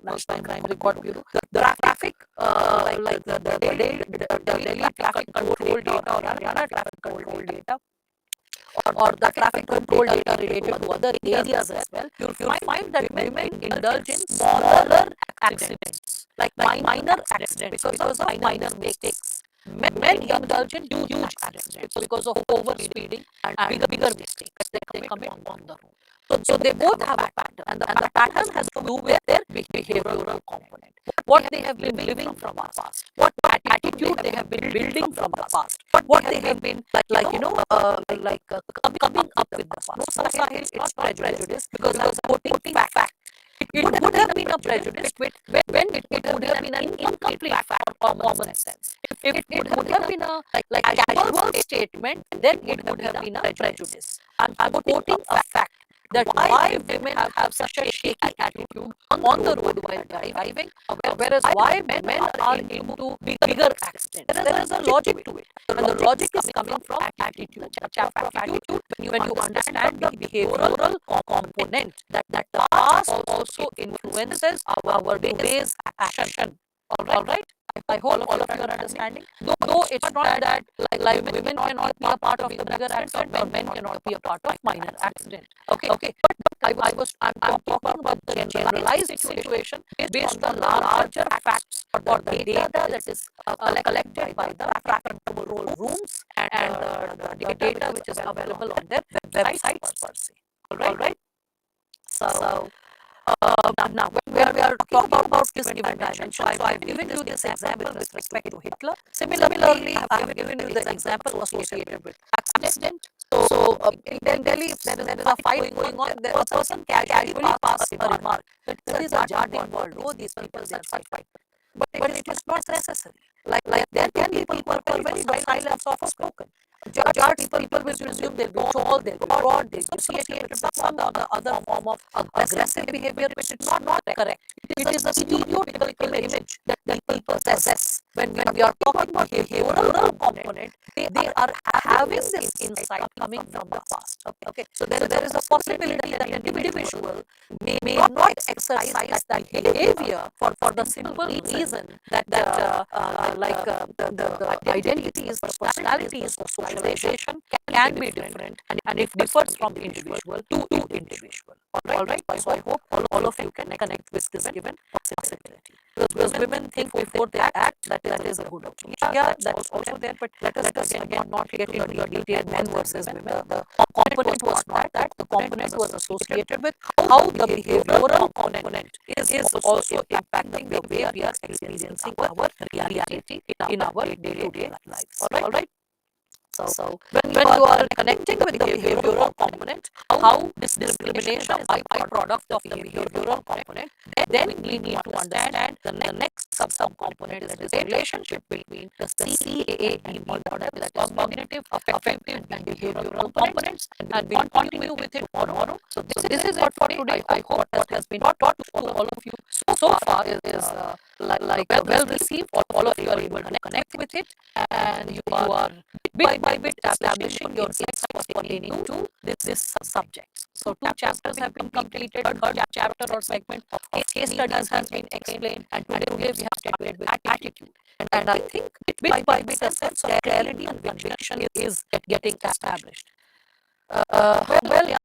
National Crime Record Bureau, the traffic, the Delhi traffic control data, or Haryana traffic control data, or the traffic control data related to other areas as well, you'll find that women indulge in smaller accidents, like minor accidents because of minor mistakes. Men indulge in huge accidents because of overspeeding and bigger mistakes that they commit on the road. So they both have a pattern, and the pattern has to do with their behavioral component. What they have been living from our past, what attitude they have been building from the past, what they have been coming up with the past. No, Sahil, it's not prejudice, because I was quoting fact. It would have been a prejudice when it would have been an incomplete fact or common sense. If it would have been a casual statement, then it would have been a prejudice. I'm quoting a fact that why women have such a shaky attitude on the road while driving, whereas why men are into bigger accidents. There is a logic to it, and the logic is coming from attitude. A chapter of attitude, when you understand the behavioral component, that the past also influences our today's action. All right. I hope all of you are understanding. Though it's not that like women cannot be a part of the bigger accident, or men cannot be a part of minor accident. Okay. But I'm talking about the generalized situation based on larger facts or the data that is collected by the traffic control rooms and the data which is available on their websites per se. All right. So now, when we are talking about this given dimension, so I've given you this example with respect to Hitler. Similarly, I have given you the example associated with accident. So in Delhi, if there is a fight going on, then a person casually passes a remark that this is a Jardin world. Oh, these people, they fight. But it is not necessary. Like there can be people who are very docile and soft spoken. Jars people will presume they'll be tall, they'll be broad, they'll be associated with some other form of aggressive behavior, which is not correct. It is a stereotypical image that people possess. When we are talking about behavioral component, they are having this insight coming from the past. Okay. So there is a possibility that an individual may not exercise that behavior for the simple reason that the identities, the personalities, the socialization can be different, and it differs from individual to individual. All right. So I hope all of you can connect with this given possibility. because women think before they act, that is a good approach. Yeah, that's also there, but let us again not get into the detail men versus women. The component was not that. The component was associated with how the behavioral component is also impacting the way we are experiencing our reality in our day-to-day lives. All right. So when you are connecting with the behavioral component, how this discrimination is a byproduct of the behavioral component, then we need to understand the next sub-component, that is the relationship between the CAAB model, that is cognitive, affective, and behavioral components, and we'll continue with it tomorrow. So this is what for today. I hope what has been taught to all of you so far is like well received. All of you are able to connect with it, and you are bit by bit establishing your insights pertaining to this subject. So two chapters have been completed, third chapter or segment of case studies has been explained, and today we have started with attitude. And I think bit by bit a sense of clarity and conviction is getting established. Well,